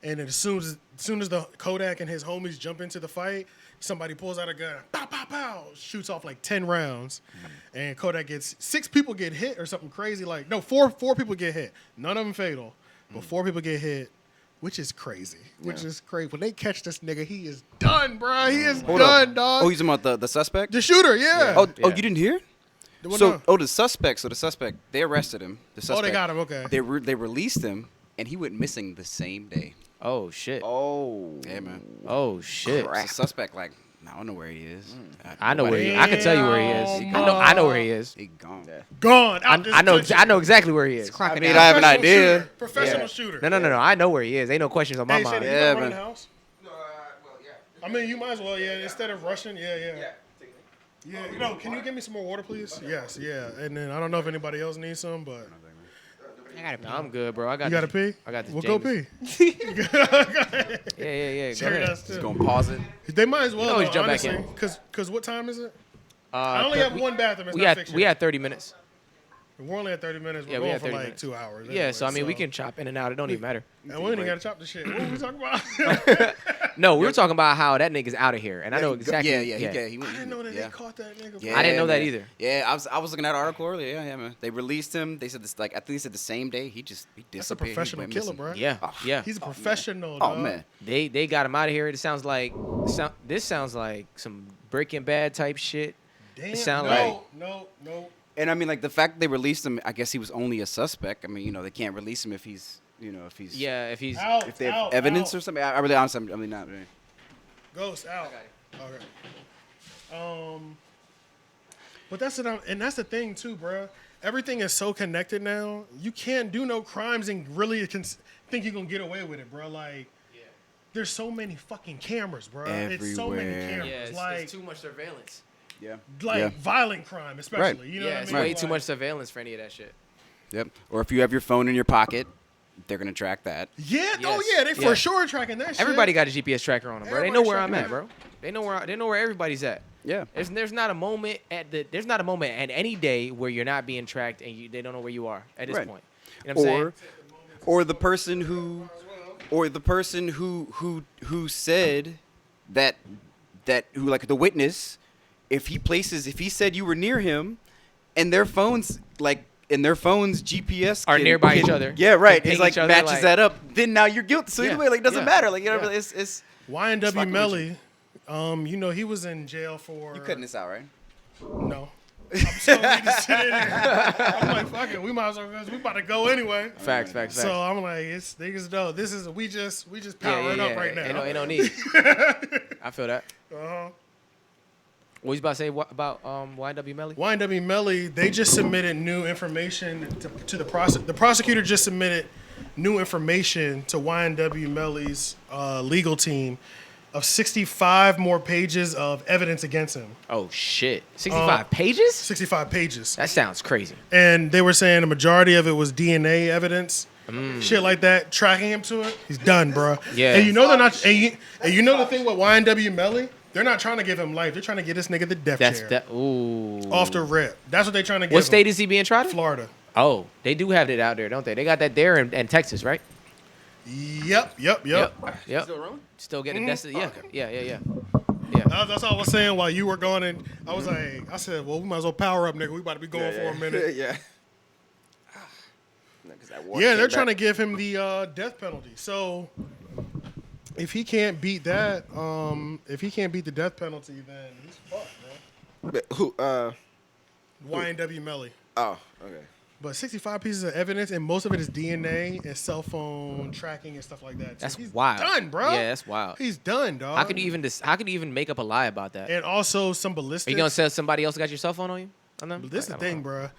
And then as soon as the Kodak and his homies jump into the fight, somebody pulls out a gun, pow pow pow, shoots off like 10 rounds, and Kodak gets 6 people get hit or something crazy. Like no, four people get hit. None of them fatal, but 4 people get hit. Which is crazy. Which is crazy. When they catch this nigga, he is done, bro. He is done, dog. Oh, he's talking about the suspect? The shooter, yeah. Oh, Yeah. you didn't hear? Well, So, no. the suspect. They arrested him. The suspect. Oh, they got him. Okay. They released him, and he went missing the same day. Oh shit. Oh. Yeah, man. Oh shit. So the suspect, like, I don't know where he is. I know where he is. I can tell you where he is. Damn. I know where he is. He gone. Gone. Out this I know country. exactly where he is. Crocodile. I have an Professional idea. shooter. Professional shooter. No. I know where he is. Ain't no questions on my Hey, mind. Shady, you Yeah, want to run man. the house? I mean, you might as well, yeah. Instead of rushing, yeah. You know, can you give me some more water, please? Yes, yeah. And then I don't know if anybody else needs some, but I gotta pee. Nah, I'm good, bro. I got. you got to this- pee? I got this. Well, go James. pee. Yeah. Go Sherry ahead. does too. Just gonna pause it. They might as well, always though, jump back honestly. in. Because what time is it? I only have one bathroom. It's We not had fiction. we had 30 minutes. We're only at 30 minutes. We're Yeah, we going had for 30 like minutes. 2 hours. Yeah, anyway, so I mean, we can chop in and out. It don't even matter. And we ain't even got to chop the shit. What were we talking about? No, we were talking about how that nigga's out of here, and I know exactly. Yeah. I didn't know that they caught that nigga. Yeah, I didn't know that man. either. Yeah, I was looking at an article earlier. Yeah, man. They released him. They said this I think they said the same day. He disappeared. That's a He professional went killer, missing. bro. Yeah. He's a professional, Oh dog. man. They got him out of here. It sounds like this sounds like some Breaking Bad type shit. Damn. sound no. And I mean, like the fact they released him, I guess he was only a suspect. I mean, they can't release him if he's. Yeah, if he's Out, If they have out, evidence out. or something. I really honestly, I mean, not. Really. Ghost out. Okay. But that's the thing too, bro. Everything is so connected now. You can't do no crimes and really think you're gonna get away with it, bro. Like, there's so many fucking cameras, bro. It's so many Everywhere. cameras. yeah, it's like too much surveillance. Yeah. violent crime, especially. Right. You know Yeah, what it's I mean? way too Like- much surveillance for any of that shit. Yep. Or if you have your phone in your pocket, they're gonna track that. Yeah. Oh Yes. yeah. They Yeah. for sure tracking that shit. Everybody got a GPS tracker on them, bro. They know Everybody's where I'm tracking at, bro. They know where everybody's at. Yeah. There's not a moment at any day where you're not being tracked and they don't know where you are at this Right. point. You know what I'm saying? or the person who said that who like the witness, if he said you were near him, and their phones GPS Are can- nearby can- each other. Yeah, right. Can It's ping like each other, matches like- that up. Then now you're guilty. So Yeah, anyway, like it doesn't yeah, matter. Like you know, yeah. it's YNW fucking with Melly, you know he was in jail for. you cutting this out, right? No. I'm so need to sit in there. I'm like, fuck it, we might as well, cause we about to go anyway. Facts. So I'm like, it's niggas know. This is we just powering up right now. Ain't no need. I feel that. Uh-huh. What you about to say about YW Melly? YNW Melly, they just submitted new information to the prosecutor. The prosecutor just submitted new information to YNW Melly's legal team of 65 more pages of evidence against him. Oh shit, 65 pages? 65 pages. That sounds crazy. And they were saying the majority of it was DNA evidence. Shit like that, tracking him to it. He's done, bro. Yeah. And you know they're not. And you know the thing with YNW Melly, they're not trying to give him life. They're trying to get this nigga the death That's chair that. Ooh. off the rip. That's what they're trying to give What him. state is he being tried in? Florida. Oh, they do have it out there, don't they? They got that there in Texas, right? Yep. Yep. Still rolling? Still getting destiny. Yeah. Okay. Yeah. That's all I was saying while you were going. And I was like, I said, well, we might as well power up, nigga. We about to be going for a minute. Yeah. Yeah, they're trying to give him the death penalty. So if he can't beat that, if he can't beat the death penalty, then he's fucked, man. But who? YNW Melly. Oh, okay. But 65 pieces of evidence, and most of it is DNA and cell phone tracking and stuff like that. So That's he's wild. done, bro. Yeah, that's wild. He's done, dog. How could you even make up a lie about that? And also some Are ballistics. you gonna say somebody else got your cell phone on you? On them? But this is the Like, I don't thing, know. bro.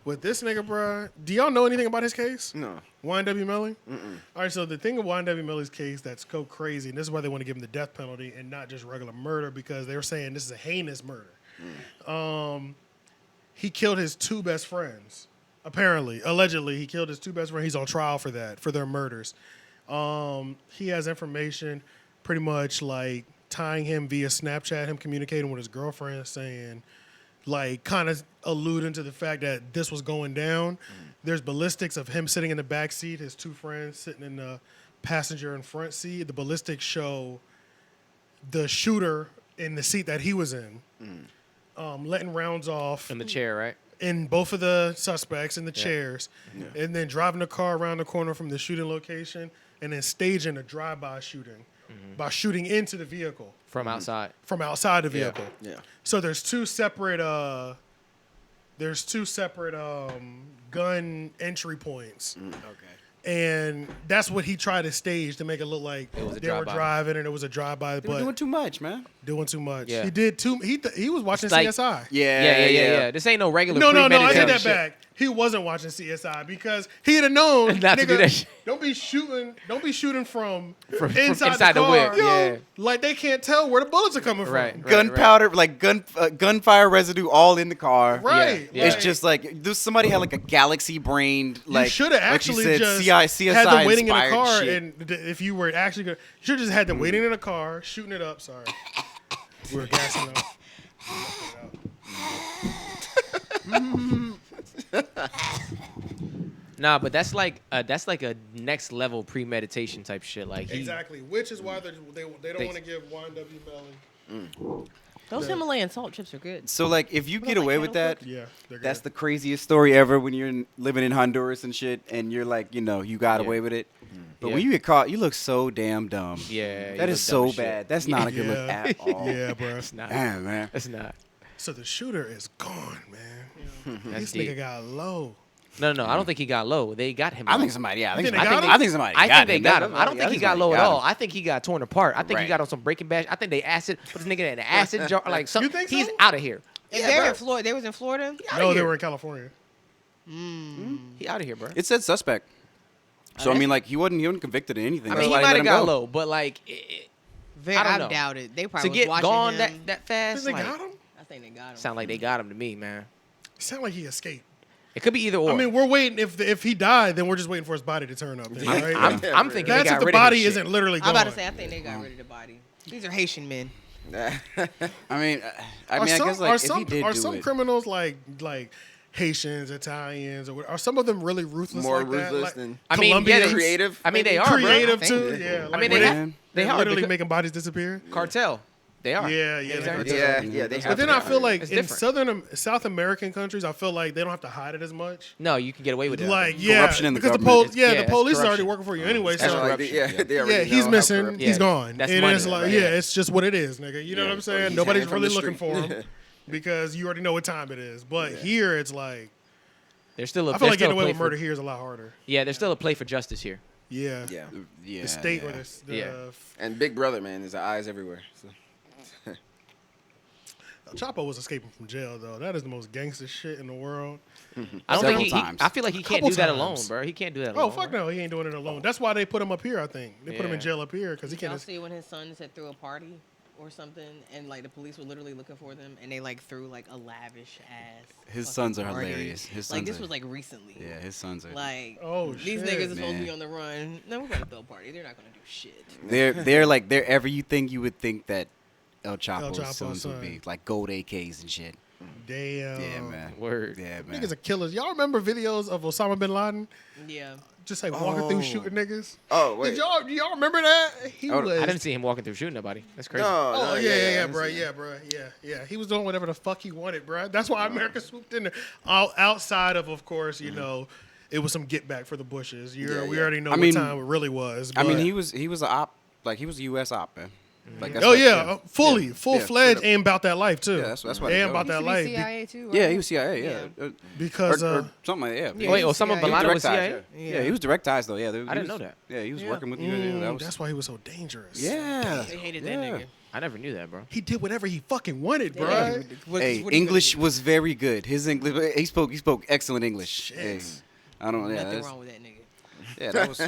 With this nigga, bro, do y'all know anything about his case? No. YNW Melly? All right, so the thing of YNW Melly's case that's so crazy, and this is why they want to give him the death penalty and not just regular murder, because they were saying this is a heinous murder. He killed his two best friends. Apparently, allegedly, he killed his two best friends. He's on trial for that, for their murders. He has information pretty much like tying him via Snapchat, him communicating with his girlfriend, saying, like, kind of alluding to the fact that this was going down. There's ballistics of him sitting in the back seat, his two friends sitting in the passenger and front seat. The ballistics show the shooter in the seat that he was in, letting rounds off In the chair, right? in both of the suspects in the chairs, and then driving the car around the corner from the shooting location, and then staging a drive-by shooting by shooting into the vehicle From outside. from outside the vehicle. Yeah. So there's two separate gun entry points. And that's what he tried to stage to make it look like It was a they were drive-by. driving and it was a drive-by, They were but doing too much, man. doing too much. Yeah. He did too. He was watching It's like- CSI. Yeah. This ain't no regular. No, I take premeditated that shit. back. He wasn't watching CSI because he'd have known. Not to nigga, do that shit. Don't be shooting from From inside inside the the car. whip, yeah. Like they can't tell where the bullets are coming Right. from. Gunpowder, like gunfire residue, all in the car. Right. Yeah. It's just like somebody had like a galaxy brained, like you should have actually like you said, just CSI had them waiting in a inspired car, shit. and if you were actually gonna, you should have just had them waiting in a car, shooting it up. Sorry, we were gassing up. Nah, but that's like a next level premeditation type shit. Like he, Exactly, which is why they don't want to give YNW Melly. Those Himalayan salt chips are good. So like, if you get like away with kettle that, Yeah, they're good. that's the craziest story ever. When you're living in Honduras and shit, and you're like, you got Yeah. away with it. But Yeah. when you get caught, you look so damn dumb. Yeah, That you is look dumb so as shit. bad. That's not a good look Yeah. at all. Yeah, bro. It's not. Damn, man. It's not. So the shooter is gone, man. That's This deep. nigga got low. No, I don't think he got low. They got him. I low. think somebody. Yeah, I think You think somebody. they got him? I think somebody. I think they got him. That's- I don't think he got somebody low at all. him. I think he got torn apart. I think he Right. got on some Breaking Bad. I think they put this nigga in an acid jar. Like You think so? He's out of here. And they're in Florida. They was in Florida. No, they here. were in California. He out of here, bro. It said suspect. So I mean, like he wasn't convicted of anything. I That's mean, he why they might let have him got go. low, but like I don't know. doubt it. They to probably get was watching gone him. that fast. They Like, got him. I think they got him. sound like they got him to me, man. Sound like he escaped. It could be either or. I mean, we're waiting. If he died, then we're just waiting for his body to turn up. Then, right? I'm thinking they That's got if the rid body of his shit. isn't literally I'm gone. about to say I think they got rid of the body. These are Haitian men. I mean, I Are guess like if he did are do some it, criminals like Haitians, Italians, or some of them really ruthless More like that? ruthless Like, than I mean, yeah, Colombians, they- creative. I mean, they are creative bro. too. Yeah, I mean, where they are literally because- making bodies disappear. Cartel. They are. Yeah, Exactly. Yeah, they have. But then to I feel like It's in different. South American countries, I feel like they don't have to hide it as much. No, you can get away with that. Like, yeah, Corruption in the because government. the It's police is already corruption. working for you anyway. That's So corruption. They already know he's how missing, corrupt- he's Yeah, gone, that's and money. it's like, Yeah. it's just what it is, nigga. You know Yeah, what I'm or saying? he's Nobody's hanging from really the looking for street. him because you already know what time it is. But here, it's like There's still a. I feel like there's still getting a away play with for- murder here is a lot harder. Yeah, there's still a play for justice here. Yeah, Yeah, Yeah, the state yeah. or the Yeah. and Big Brother, man, there's eyes everywhere. So. Chapo was escaping from jail though. That is the most gangster shit in the world. I don't think Several he. times. I feel like he can't Couple do that alone, times. bro. He can't do that Oh alone. fuck no, he ain't doing it alone. That's why they put him up here. I think they put him in Yeah. jail up here because he Did y'all can't. see when his sons had threw a party or something, and like the police were literally looking for them, and they like threw like a lavish ass. His fucking sons are party. hilarious. His Like sons this are- was like recently. Yeah, his sons are. Like Oh, these shit. niggas are supposed to Man. be on the run. No, we're gonna throw a party. They're not gonna do shit. They're everything you would think that El Chapo's Chapo's sons son. would be, like gold AKs and shit. Damn. Yeah, man. Word. Yeah, man. Niggas are killers. Y'all remember videos of Osama bin Laden Yeah. just like walking through shooting niggas? Oh wait, Did y'all remember that? He Oh, was. I didn't see him walking through shooting nobody. That's crazy. no, Oh no, yeah, I bro, see that. yeah. He was doing whatever the fuck he wanted, bro. That's why America swooped in there. Outside of course, you know, it was some get back for the Bushes. We Yeah. already know I what mean- time it really was. I mean, but- he was a op, like he was a U.S. op, man. Like that's Oh what- yeah, full straight fledged up. aim about that life too. Yeah, that's why Aim they about go. that Used to be life CIA too. Right? Yeah, he was CIA. Yeah, because or something like that. Yeah, Yeah, Wait, he was Osama CIA. bin Laden was direct ties, CIA? Yeah, he was direct ties though. Yeah, I didn't know that. Yeah, he was Yeah. working with you. Yeah, that was, that's why he was so dangerous. yeah. They hated yeah. that nigga. I never knew that, bro. He did whatever he fucking wanted, bro. Yeah. Hey, What are you English gonna do? was very good. His English, he spoke excellent English. Hey, I don't. Yeah, Nothing that's, wrong with that nigga. yeah, that was.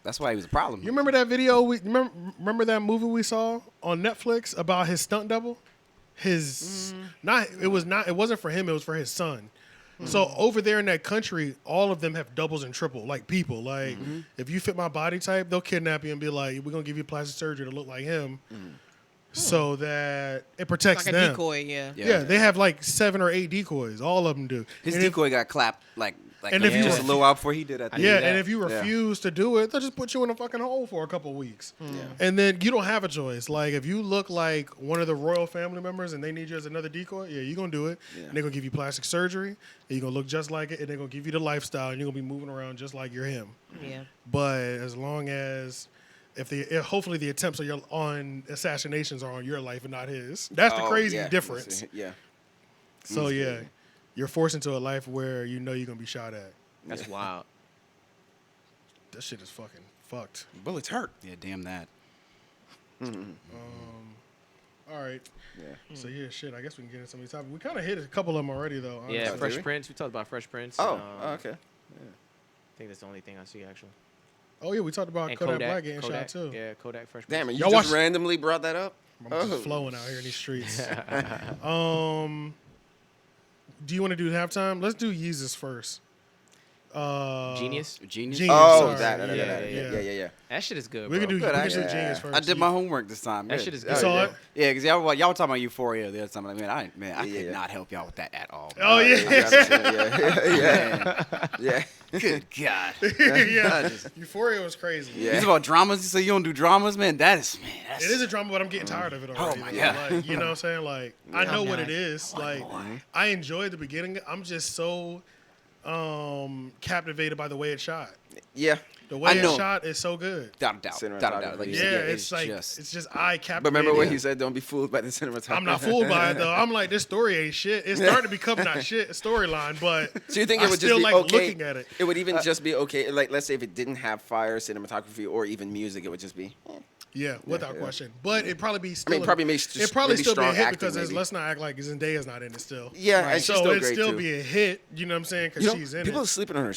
That's why he was a problem. You remember that video? Remember that movie we saw on Netflix about his stunt double? His It wasn't for him. It was for his son. So over there in that country, all of them have doubles and triple, like people. Like if you fit my body type, they'll kidnap you and be like, "We're gonna give you plastic surgery to look like him," so that it protects Like a them. decoy, yeah. Yeah, they have like 7 or 8 decoys. All of them do. His And if- decoy got clapped like And if you just a ref- little while before he did that. Yeah, that. and if you Yeah. refuse to do it, they'll just put you in a fucking hole for a couple weeks. And then you don't have a choice. Like if you look like one of the royal family members and they need you as another decoy, yeah, you're gonna do it. And they're gonna give you plastic surgery, and you're gonna look just like it, and they're gonna give you the lifestyle, and you're gonna be moving around just like you're him. Yeah. But as long as hopefully the attempts on assassinations are on your life and not his. That's the Oh, crazy yeah. difference. Yeah. So yeah, you're forced into a life where you know you're gonna be shot at. That's wild. That shit is fucking fucked. Bullets hurt. Yeah, damn that. All right. Yeah. So yeah, shit. I guess we can get into some of these topics. We kind of hit a couple of them already, though. Yeah, honestly. Fresh we? Prince. We talked about Fresh Prince. Oh, okay. I think that's the only thing I see actually. Oh yeah, we talked about And Kodak Black getting Kodak, shot too. Yeah, Kodak Fresh Prince. Damn, and you Y'all just watch- randomly brought that up? I'm just flowing out here in these streets. Do you want to do halftime? Let's do Yeezus first. Genius. Genius. Genius. Oh, Sorry. that. Yeah. Yeah. That shit is good. We can bro. do Good, Genius yeah. first. I did my homework this time. That Good. shit is You good. saw it? Yeah, because y'all were talking about Euphoria the other time. Like, man, I Yeah, could yeah. not help y'all with that at all. Oh yeah. Yeah. Good God. yeah. Euphoria was crazy. Yeah. It's about dramas. So you don't do dramas, man. That's It is a drama, but I'm getting tired of it already. my though. God. Like, you know what I'm saying? Like, I know what it not. is. Like, I enjoyed the beginning. I'm just so captivated by the way it's shot. Yeah. The way I know. it's shot is so good. Without a doubt. Without a doubt. Like you Yeah, said, it's like just, it's just eye captivating. But remember what he said, don't be fooled by the cinematography. I'm not fooled by it though. I'm like, this story ain't shit. It's starting to become not shit storyline, but So you think I it would still just be like okay? looking at it. It would even just be okay. Like, let's say if it didn't have fire, cinematography, or even music, it would just be. Yeah, without yeah. question. But it'd probably be still. I mean, probably makes it just probably maybe still be a strong hit acting, because maybe. let's not act like Zendaya's not in it still. Yeah, and she's So still it'd great still too. be a hit. You know what I'm saying? Because You know, she's in people it. are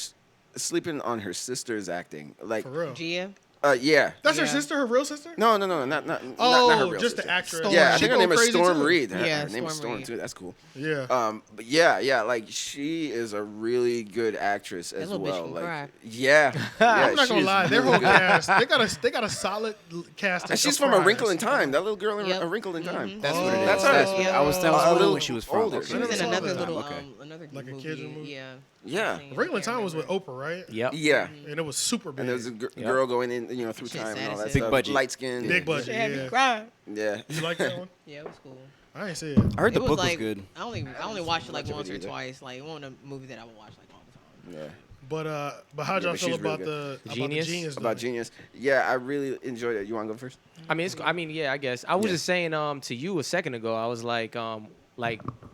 sleeping on her sister's acting. Like, For real. Gia. Yeah. That's her Yeah. sister, her real sister? No, not her real just sister. the actress. Storm. Yeah, I She think her go name is crazy, Storm too? Reed. Her Yeah, name is Storm Storm Reed. too. That's cool. Yeah. But yeah, like she is a really good actress as little bitch well. can Like, cry. yeah, I'm not she gonna is lie, their really whole good. cast, they got a solid cast. And she's from A Wrinkle in Time. That little girl in Yep. A Wrinkle in Time. That's what it is. That's her. That's what, I was A wondering little when she was from. older. Okay. She was in Never saw another that. little, Okay. another Like a movie. kid's movie? Yeah. Yeah. I've seen it. Wrinkle in I can't Time was with remember. Oprah, right? Yep. Yeah. And it was super big. And there was a Yep. girl going in, through Shit time and sad all as that hell. stuff. Big budget. Light skin. Big budget. She had me Yeah. cry. Yeah. You like that one? Yeah, it was cool. I ain't see it. I heard the It was book like, was good. I only watched it like Watch it once or either. twice. Like one of the movies that I would watch like all the time. Yeah. But how'd Yeah, y'all but feel she's really about the Genius? Genius? About doing? Genius. Yeah, I really enjoyed it. You want to go first? I mean, yeah, I guess. I was Yeah. just saying to you a second ago, I was like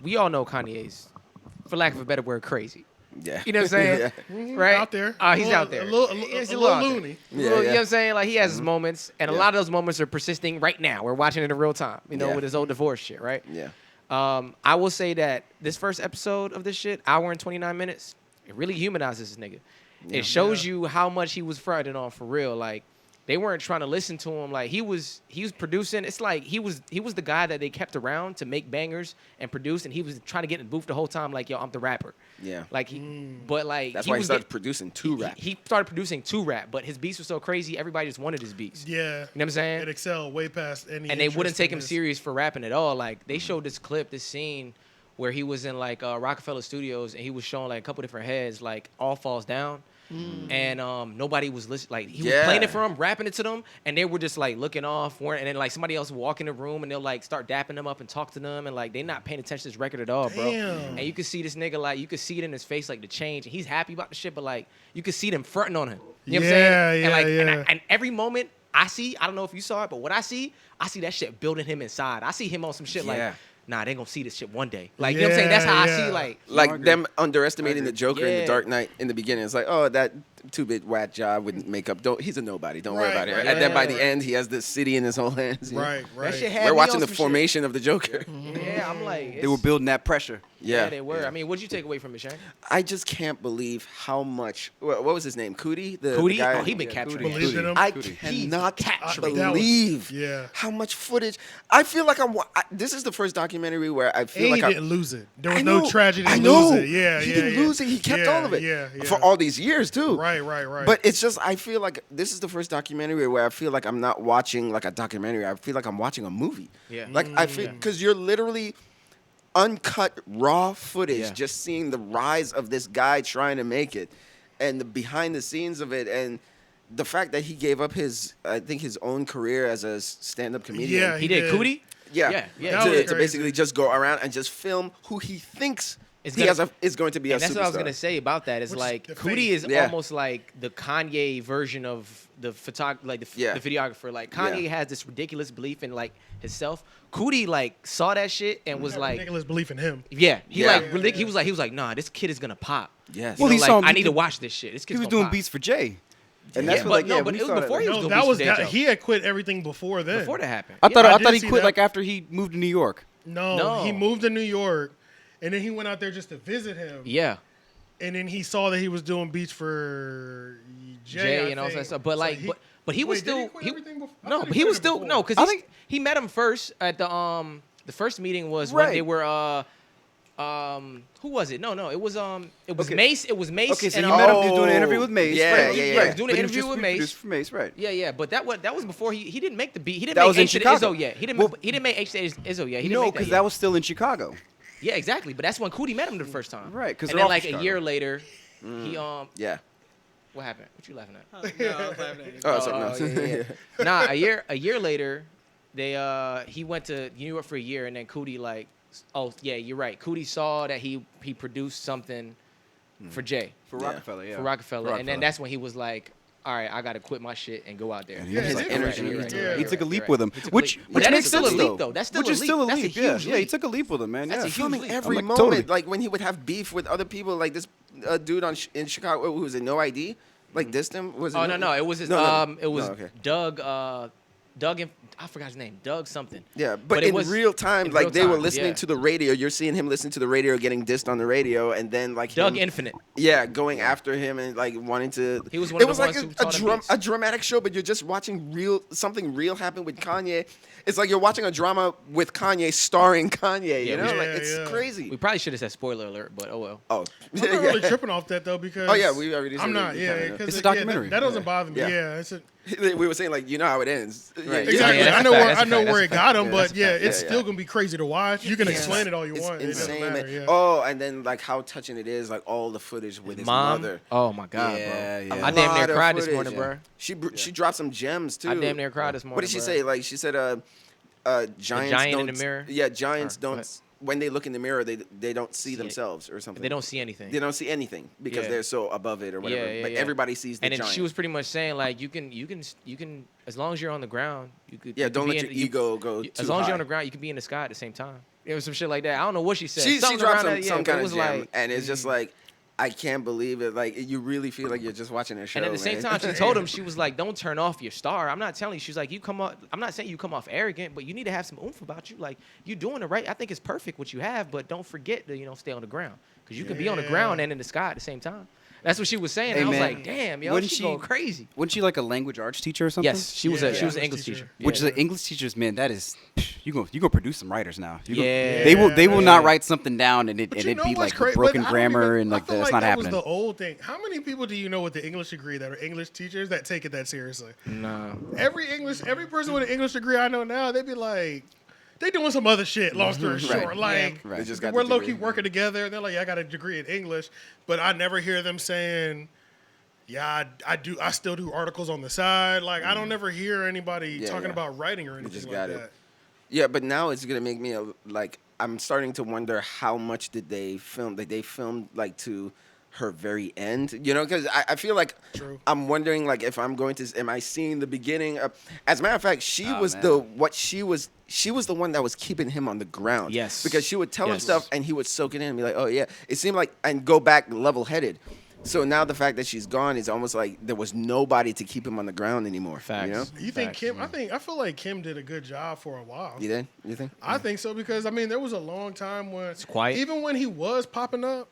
we all know Kanye's, for lack of a better word, crazy. Yeah. You know what I'm saying? Yeah. Right? Out there. He's out there. A little He's a little out there. loony. Yeah, You know yeah. what I'm saying? Like he has his moments, and a Yeah. lot of those moments are persisting right now. We're watching it in real time, Yeah. with his old divorce shit, right? Yeah. I will say that this first episode of this shit, hour and 29 minutes, it really humanizes this nigga. Yeah. It shows you how much he was fronting on for real. Like they weren't trying to listen to him. Like he was producing. It's like he was the guy that they kept around to make bangers and produce, and he was trying to get in the booth the whole time. Like, yo, I'm the rapper. Yeah. Like but like That's he why he was started get- producing two rap. He started producing two rap, but his beats were so crazy, everybody just wanted his beats. Yeah. You know what I'm saying? It excelled way past any. And they wouldn't interest take in him this. serious for rapping at all. Like they showed this clip, this scene where he was in like Rockefeller Studios and he was showing like a couple different heads, like All Falls Down. And nobody was listening. Like he was playing it for them, rapping it to them, and they were just like looking off. And then like somebody else would walk in the room and they'll like start dapping them up and talk to them, and like they're not paying attention to this record at all, bro. Damn. And you could see this nigga, like you could see it in his face, like the change, and he's happy about the shit, but like you could see them fronting on him. You know what I'm Yeah, saying? And like yeah. and every moment I don't know if you saw it, but what I see that shit building him inside. I see him on some shit Yeah. like, nah, they gonna see this shit one day. Like, you know what I'm saying? That's how I Yeah, see, yeah. like Them underestimating the Joker in Yeah. the Dark Knight in the beginning. It's like, oh, that 2-bit whack job with makeup. He's a nobody. Don't worry Right, about it. right, And then by right, the right. end, he has this city in his whole hands. you know? Right. Right. that shit had We're me watching on the some shit. formation of the Joker. Yeah, I'm like, They were building that pressure. Yeah, they were. I mean, what'd you take away from it, Shane? I just can't believe how much. What was his name? Cootie? The Cootie? guy? Oh, he been capturing Cootie. that Believed shit. in him. I Cootie. cannot capturing. believe Yeah. how much footage. I feel like this is the first documentary where I feel And like he didn't lose it. There was I no know, tragedy to I know. lose it. Yeah, he yeah, didn't yeah. lose it. He kept Yeah, all of it yeah, yeah. for all these years too. Right. But it's just I feel like this is the first documentary where I feel like I'm not watching like a documentary. I feel like I'm watching a movie. Yeah. Like I feel because you're literally uncut raw footage, Yeah. just seeing the rise of this guy trying to make it, and the behind the scenes of it, and the fact that he gave up his own career as a stand-up comedian. Yeah, He did Cootie? Yeah, Yeah, yeah. That was to crazy. basically just go around and just film who he thinks Is he gonna- is going to be a And that's superstar. what I was gonna say about that. Is Which is like the Cootie face. is Yeah. almost like the Kanye version of the Yeah. the videographer. Like Kanye Yeah. has this ridiculous belief in like himself. Cootie like saw that shit and was Had like, ridiculous belief in him. yeah, he Yeah. like he was like, nah, this kid is gonna pop. Yes. You Well, know, he like, saw him I do need to the- watch this shit. This He kid's was gonna doing pop. beats for Jay. And Yeah, that's but what, like, no, yeah, but we it was saw that, before like- he was No, doing that beats was for Jay, that. though. He had quit everything before then. Before that happened. I thought Yeah, I I did thought he see quit that. like after he moved to New York. No, No. he moved to New York, and then he went out there just to visit him. Yeah. And then he saw that he was doing beats for Jay and all that stuff. But So like, but he was wait, did still he quit everything before? I no, thought but he quit was it still before. no, I because think- he met him first at the first meeting was when Right. they were who was it? No, it was Okay. Mace. It was Mace. Okay, so and, you met him. He was doing an interview with Mace. Yeah, right? yeah, yeah. Right. He was doing an But he interview just with Mace. produced for Mace, right? Yeah, but that was before he didn't make the beat. He didn't That make was in H to the Chicago. Izzo yet. He didn't Well- he didn't make H to the Izzo yet. He didn't No, make because that that yet. was still in Chicago. Yeah, exactly. But that's when Cootie met him the first time. Right, 'cause and they're then all like from a Chicago. year later, he Yeah. what happened? What you laughing at? Oh, sorry, no. yeah. Nah, a year later, he went to New York for a year, and then Cootie like, oh yeah, you're right. Cootie saw that he produced something for Jay, For Yeah. Rockefeller, yeah. for Rockefeller, and then Rockefeller. that's when he was like, all right, I gotta quit my shit and go out there. And he Yeah, was he like did energy. quit. You're right, Yeah. you're right, He you're took a right, leap you're with right. him, He took a which leap. But which that makes is still sense a leap, though. though. That's still which a is still a leap. That's a leap. huge Yeah, he leap. took a leap with him, man. That's Yeah. a filming leap. every I'm like, moment. totally. Like when he would have beef with other people, like this dude in Chicago who was it No ID, like dissed him. Was it Oh no, it was his, No, no. it was No, okay. Doug I forgot his name, Doug something. Yeah, but it in was real time, in like real they were time, listening yeah. to the radio. You're seeing him listen to the radio, getting dissed on the radio, and then like Doug him, Infinite. yeah, going after him and like wanting to. He was one it of the was ones like who taught him beats. a dramatic show, but you're just watching something real happen with Kanye. It's like you're watching a drama with Kanye starring Kanye. You Yeah, know, yeah, like it's yeah. crazy. We probably should have said spoiler alert, but oh well. Oh, I'm not really tripping off that though because Oh, yeah, we already said I'm that not. we Yeah, kinda know. because It's a documentary. that doesn't bother me. Yeah. Yeah, it's a, we were saying like you know how it ends. Right. exactly. Yeah, that's I know a fact, where that's a I know fact, where that's it a got him, Yeah, but that's a yeah, fact. it's Yeah, still yeah. gonna be crazy to watch. You can Yeah. explain it all you It's want. It doesn't insane, matter. man. Yeah. Oh, and then like how touching it is, like all the footage with his Mom. mother. Oh my god, Yeah, bro. yeah. I damn Lot near of cried this footage, morning, bro. She dropped some gems too. I damn near cried this morning. What did she bro. say? Like she said, giants giant in don't. the mirror? Yeah, giants Or- go don't. ahead. When they look in the mirror, they don't see See it. themselves or something. They don't see anything. They don't see anything because Yeah. they're so above it or whatever. Yeah, yeah, but yeah. everybody sees the And then giant. she was pretty much saying like you can as long as you're on the ground, you could. yeah, you could don't be let in- your ego go too As long as you're on high. the ground, you can be in the sky at the same time. It was some shit like that. I don't know what she said. She Something dropped around that, yeah, some but it kind of was gem, like, and it's just like I can't believe it. Like you really feel like you're just watching a show. and at the same man. time, she told him, she was like, "Don't turn off your star." I'm not telling you. She's like, "You come off." I'm not saying you come off arrogant, but you need to have some oomph about you. Like you doing it right. I think it's perfect what you have, but don't forget to stay on the ground because you can be on the ground and in the sky at the same time. That's what she was saying. Hey, and I was man, like, "Damn, yo, wouldn't she's she- going crazy." Wasn't she like a language arts teacher or something? Yes, she was Yeah, she was an English English teacher. teacher. Which Yeah. is the English teachers, man. That is you gonna produce some writers now. Yeah. They will not Yeah. writ something down and it But and you it know be what's like crazy? broken But I don't grammar even- and like I feel that's like not that happening. was the old thing. How many people do you know with the English degree that are English teachers that take it that seriously? Nah. Every person with an English degree I know now, they be like, they doing some other shit. Long story short, like Right. They just got we're the low key degree. working together. And they're like, yeah, I got a degree in English, but I never hear them saying, yeah, I still do articles on the side. Like I don't ever hear anybody Yeah, talking yeah. about writing or They anything just like got that. it. Yeah, but now it's gonna make me like I'm starting to wonder how much did they film? Did they film like to her very end? You know, because I feel like True. I'm wondering like if I'm going to am I seeing the beginning of? As a matter of fact, she Oh, was man. she was the one that was keeping him on the ground. Yes. because she would tell him Yes. stuff and he would soak it in and be like, oh yeah. It seemed like and go back level headed. So now the fact that she's gone is almost like there was nobody to keep him on the ground anymore. Facts. You know? You think Facts, Kim? I feel like Kim did a good job for a while. You did? You think? I think so because I mean there was a long time when quiet. even when he was popping up,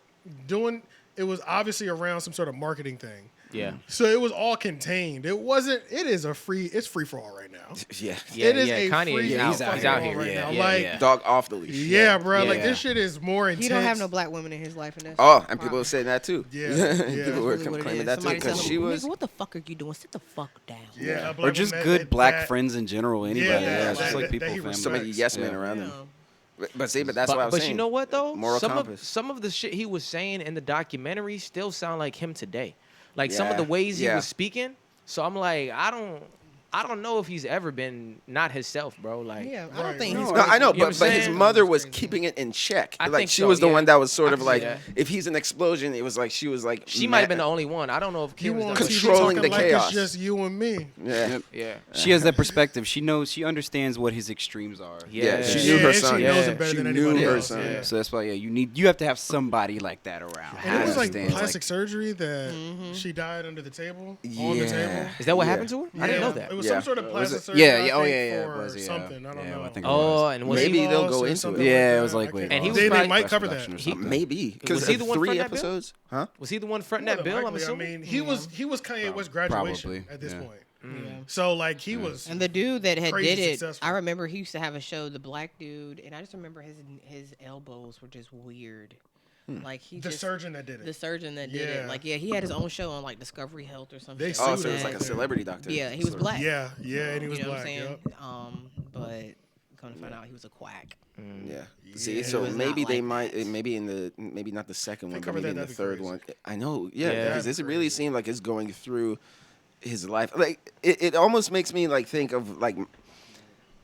doing it was obviously around some sort of marketing thing. Yeah. So it was all contained. It wasn't. It is it's free for all right now. Yeah. Yeah, it is yeah. a Kanye free is for out. all He's out right here. now. Yeah, like yeah. Dog off the leash. yeah, bro. Yeah. Like this shit is more intense. He don't have no black women in his life, and that's Oh, the and people problem. were saying that too. Yeah, people yeah. were That's really what it claiming is. that too Somebody because tell she him, was. "Nigga, what the fuck are you doing? Sit the fuck down." Yeah, a or black just woman good that- black that- friends in general. Anybody, Yeah, yeah, like just like that people, he family. So many yes men Yeah. around Yeah. him. But see, but that's what I was But saying. you know what though? Moral some compass. of the shit he was saying in the documentary still sound like him today. Like some of the Yeah, ways he yeah. was speaking. So I'm like, I don't know if he's ever been not himself, bro. Like Yeah, I Right. don't think No, he's. No, I know, You know what but I'm his saying? mother was keeping it in check. I Like think she so, was the yeah. one that was sort of I like, see that. if he's an explosion, it was like she was like. she might have been the only one. I don't know if You Kim was want the TV Controlling talking the like chaos. It's just you and me. Yeah. Yep. Yeah. She has that perspective. She knows. She understands what his extremes are. Yeah, she Yeah, knew her and son. she knows Yeah. it better She than knew anybody her else. son. Yeah. So that's why you have to have somebody like that around. And it was like Understands, plastic surgery that she died under the table, on the table. Is that what Yeah. happened to her? I didn't know that. It was Yeah. some sort of Was plastic it? surgery. Yeah, I yeah, oh, think, yeah, yeah, it for was, yeah. something. I don't Yeah, know. I think it Oh, and was Maybe he, they'll Loss go or into something it. Yeah, like it was that. like I weight can't- And he loss. was they probably- might cover Breast reduction that. or something. Maybe because Was he the one 3 fronting that bill? episodes, huh? was he the one fronting More that than bill? I'm likely. assuming. I mean, he was Kanye West's graduation Probably, at this yeah. point. Yeah. So like he was. And the dude that had Crazy did it, successful. I remember he used to have a show, the black dude, and I just remember his elbows were just weird. Like he The just, surgeon that did it. the surgeon that did Yeah. it. Like he had his own show on like Discovery Health or something. They Oh, sued so it was him. like a celebrity doctor. Yeah, he was sort of. black. Yeah, yeah, and he was you know black. what I'm saying? Yep. But come to find out, he was a quack. Yeah. Yeah. See, It so was maybe not they like might, that. maybe maybe not the second one, but cover maybe that, in the that'd be third crazy. one. I know, yeah, Yeah. because That'd it be really crazy. seemed like it's going through his life. Like it almost makes me like think of like,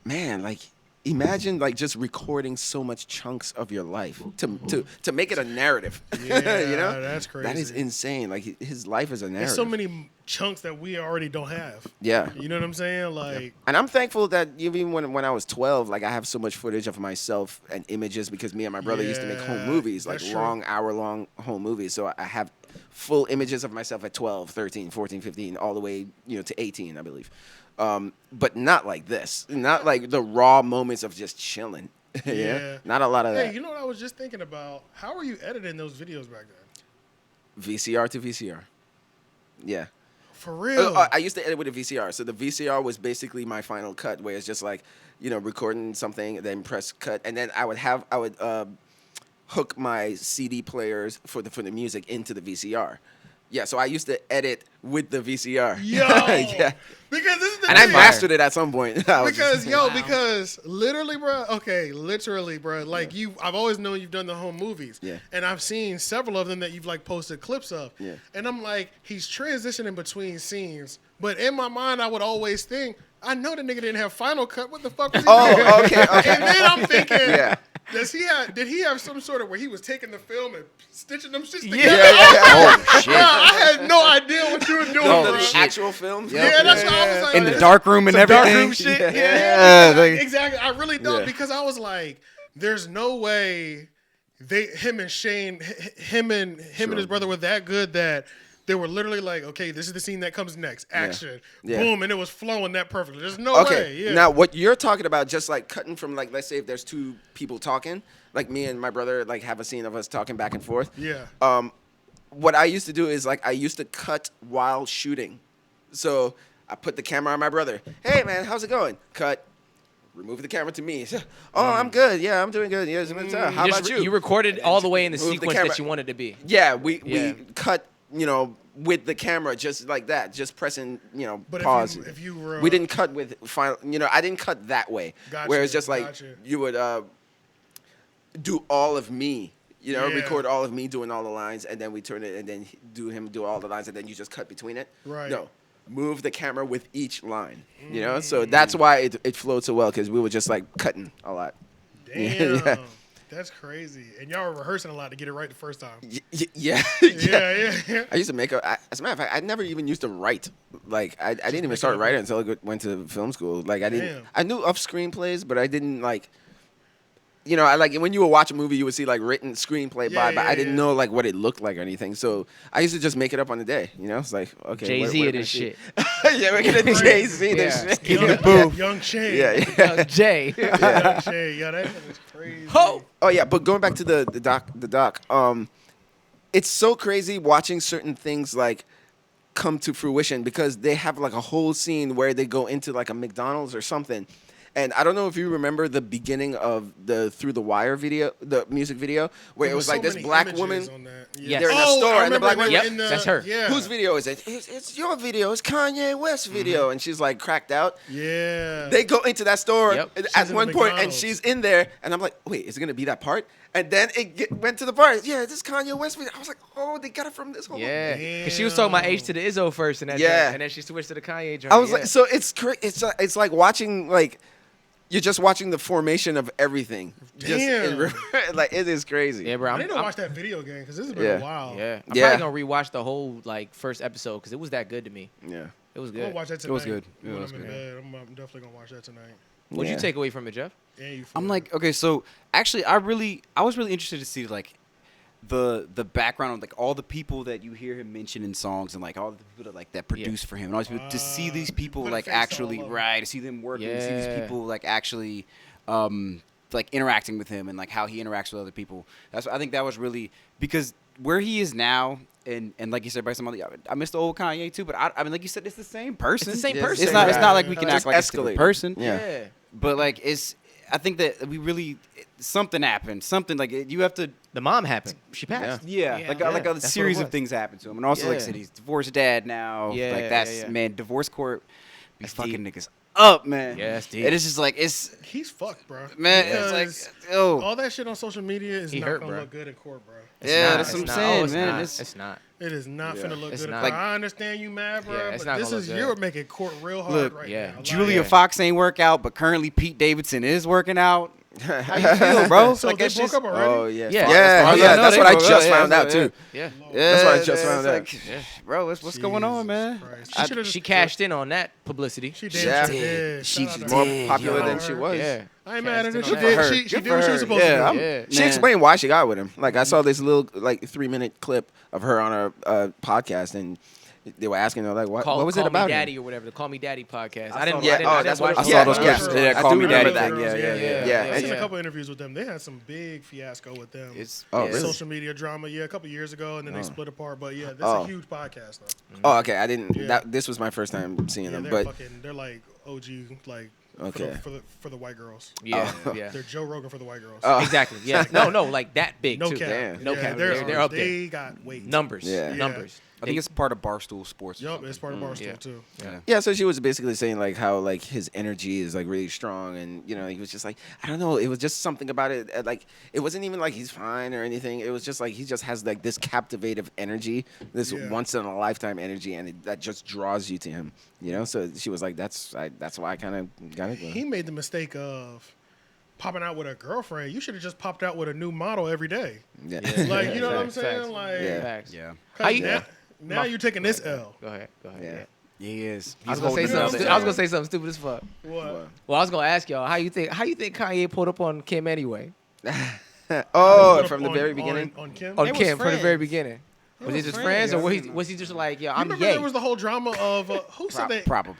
man, like imagine like just recording so much chunks of your life to make it a narrative. Yeah, you know, that's That is crazy. insane. Like his life is a narrative. There's so many chunks that we already don't have. Yeah. You know what I'm saying? Like, And I'm thankful that even when I was 12, like I have so much footage of myself and images because me and my brother used to make home Yeah, movies, like that's true. long, hour-long home movies. So I have full images of myself at 12, 13, 14, 15, all the way, to 18, I believe. but not like this. Not like the raw moments of just chilling. Yeah. Not a lot of that. Hey, you know what I was just thinking about? How were you editing those videos back then? VCR to VCR. Yeah. For real? I used to edit with a VCR. So the VCR was basically my final cut, where it's just like, recording something, then press cut, and then I would hook my CD players for the music into the VCR. Yeah, so I used to edit with the VCR. Yo, yeah. Because this is the And I thing. mastered it at some point. Because literally, bro. Okay, literally, bro. Like I've always known you've done the home movies. Yeah. And I've seen several of them that you've like posted clips of. Yeah. And I'm like, he's transitioning between scenes, but in my mind, I would always think, I know the nigga didn't have Final Cut. What the fuck was he doing? Okay. And then I'm thinking, Yeah. did he have some sort of where he was taking the film and stitching them shits together? Oh shit! Bro, I had no idea what you were doing, bro. The actual films. Yeah, that's what I was like. In the dark room and everything. darkroom shit. Yeah, like- exactly. I really don't Yeah. because I was like, there's no way him and his brother were that good that they were literally like, okay, this is the scene that comes next. Action. Yeah. Boom, and it was flowing that perfectly. There's no way. Yeah. Now, what you're talking about, just like cutting from, like, let's say if there's two people talking, like me and my brother, like, have a scene of us talking back and forth. Yeah. What I used to do is, like, I used to cut while shooting. So I put the camera on my brother. Hey, man, how's it going? Cut. Remove the camera to me. Oh, I'm good. Yeah, I'm doing good. Yeah, how about you? You recorded all the way in the Move the sequence camera. that you wanted to be. Yeah, we Yeah. cut, with the camera just like that, just pressing, But pause. if you were, We didn't cut with final, I didn't cut that way. Gotcha, where it's just like gotcha. you would do all of me, Yeah. record all of me doing all the lines, and then we turn it and then do all the lines, and then you just cut between it. Right. No, move the camera with each line, So that's why it flowed so well, because we were just like cutting a lot. damn, Yeah. that's crazy. And y'all were rehearsing a lot to get it right the first time. Yeah. Yeah. I used to make as a matter of fact, I never even used to write. Like, I didn't even start writing until I went to film school. Like, Damn. I knew of screenplays, but I didn't, like, I like, when you would watch a movie, you would see, like, written screenplay but I didn't know, like, what it looked like or anything. So I used to just make it up on the day, It's like, okay. Jay-Z what it am I is seeing? shit. Yeah, we're going to Jay-Z this Yeah. shit. Young Shane. Yeah. Jay. Young Shane. Yo, that shit is crazy. Ho! Oh yeah, but going back to the doc, it's so crazy watching certain things like come to fruition, because they have like a whole scene where they go into like a McDonald's or something. And I don't know if you remember the beginning of the Through the Wire video, the music video, where it was like this black woman. Yes. They're in a store, and the black woman. Yep, that's her. Yeah. Whose video is it? It's your video. It's Kanye West's video, and she's like cracked out. Yeah. They go into that store Yep. at in one the point, and McDonald's. she's in there, and I'm like, wait, is it gonna be that part? And then it went to the part. Yeah, this is Kanye West video. I was like, oh, they got it from this whole. Yeah, because she was talking about H to the Izzo first, and that Yeah. joint, and then she switched to the Kanye joint. I was yeah. like, so it's like watching like. You're just watching the formation of everything. Just Damn. like, it is crazy. yeah, bro. I need to I'm- watch that video again because this has been Yeah. a while. Yeah, I'm Yeah. probably gonna rewatch the whole like first episode because it was that good to me. Yeah. It was I'm gonna good. watch that tonight. was good. Yeah, When it was I'm in good. bed, I'm definitely gonna watch that tonight. What'd Yeah. you take away from it, Jeff? And you I'm feel like, okay, so actually, I was really interested to see like the background of like all the people that you hear him mention in songs, and like all the people that like that produce for him, and all these people, to see these people put a like face to all actually of 'em. to see them working, to see these Yeah. people like actually like interacting with him and like how he interacts with other people. I think that was really, because where he is now. And like you said, by somebody, I miss the old Kanye too. But I mean, like you said, it's the same person. It's the same Yeah, person. It's not. It's guy. not like we can Just act like it's a different escalated. person. Yeah. But like, I think that we really something happened. Something like you have to. The mom happened. She passed. Yeah, Yeah. like Yeah, a that's what series it of was. things happened to him, and also like I Yeah. said, he's divorced dad now. Yeah, like that's yeah. man, divorce court be That's fucking deep. niggas up, man. Yeah, that's deep. And it's just like he's fucked, bro. man, Because it's like all that shit on social media is He not hurt, gonna bro. look good in court, bro. It's Yeah, not, that's it's what I'm not. saying, Oh, it's man. Not. It's- It's not. It is not Yeah. finna look It's good. not. Like, Like- I understand you mad, bro, Yeah, it's but not this gonna is look you're good. making court real hard Look, right yeah. now. Like, Julia Yeah. Fox ain't work out, but currently Pete Davidson is working out. How you feel, bro? So like they that's broke just, up already? Oh yeah. Yeah. Yeah. As far as I Yeah. know, That's they what I broke up. just Yeah, found out yeah. too. Yeah. That's what I just it's found out. like, bro, what's going on, man? Christ. She, should've she just- cashed in on that publicity. She did. Yeah. She did. She Shout out to did. her. More popular yo. than she was. Yeah. I ain't mad at her. Cashed She in on did. that. She Good did for what she her. was supposed Yeah, to I'm- do. Yeah. She Man. explained why she got with him. Like, I saw this little like 3-minute clip of her on a podcast, and they were asking her like, what was Call it about? Me Daddy or whatever, the Call Me Daddy podcast. I didn't. Yeah, I didn't that's watch what it. I saw those yeah, clips. yeah. Yeah, I Call do Me remember Daddy that. thing. Yeah. I've And- seen a couple interviews with them. They had some big fiasco with them. It's really? Social media drama, a couple years ago, and then they split apart. But yeah, that's Oh. a huge podcast though. Oh, okay. I didn't. Yeah. This was my first time seeing Yeah, them, they're but they're like OG, like Okay. for the white girls. Yeah, Oh. yeah. They're Joe Rogan for the white girls. Oh. Exactly. Yeah. No, like that big no too. cap. Damn. No Yeah, cap. They're They're up there. They got weight. Numbers. Yeah. Numbers. I think it's part of Barstool Sports. or Yup, something. it's part of Barstool yeah. too. Yeah. yeah. So she was basically saying like how like his energy is like really strong, and he was just like, I don't know. It was just something about it. Like it wasn't even like he's fine or anything. It was just like he just has like this captivative energy, this Yeah. once in a lifetime energy, and that just draws you to him. So she was like, that's why I kind of got it. He made the mistake of popping out with a girlfriend. You should have just popped out with a new model every day. Yeah. Like, you know what I'm Facts, saying? facts. Like, Yeah. Facts. Yeah. 'cause How you- now you're taking this L. Go ahead. Yeah. Yeah. He is. I was He's gonna say holding something. something. it I was up. gonna say something stupid as fuck. What? Well, I was gonna ask y'all how you think Kanye pulled up on Kim anyway? Oh, from the very beginning. On Kim? On They was Kim from the very friends. beginning. Was he was just friends. friends, or was he just like, yeah, You I'm remember Ye? there was the whole drama of who said that? Probably.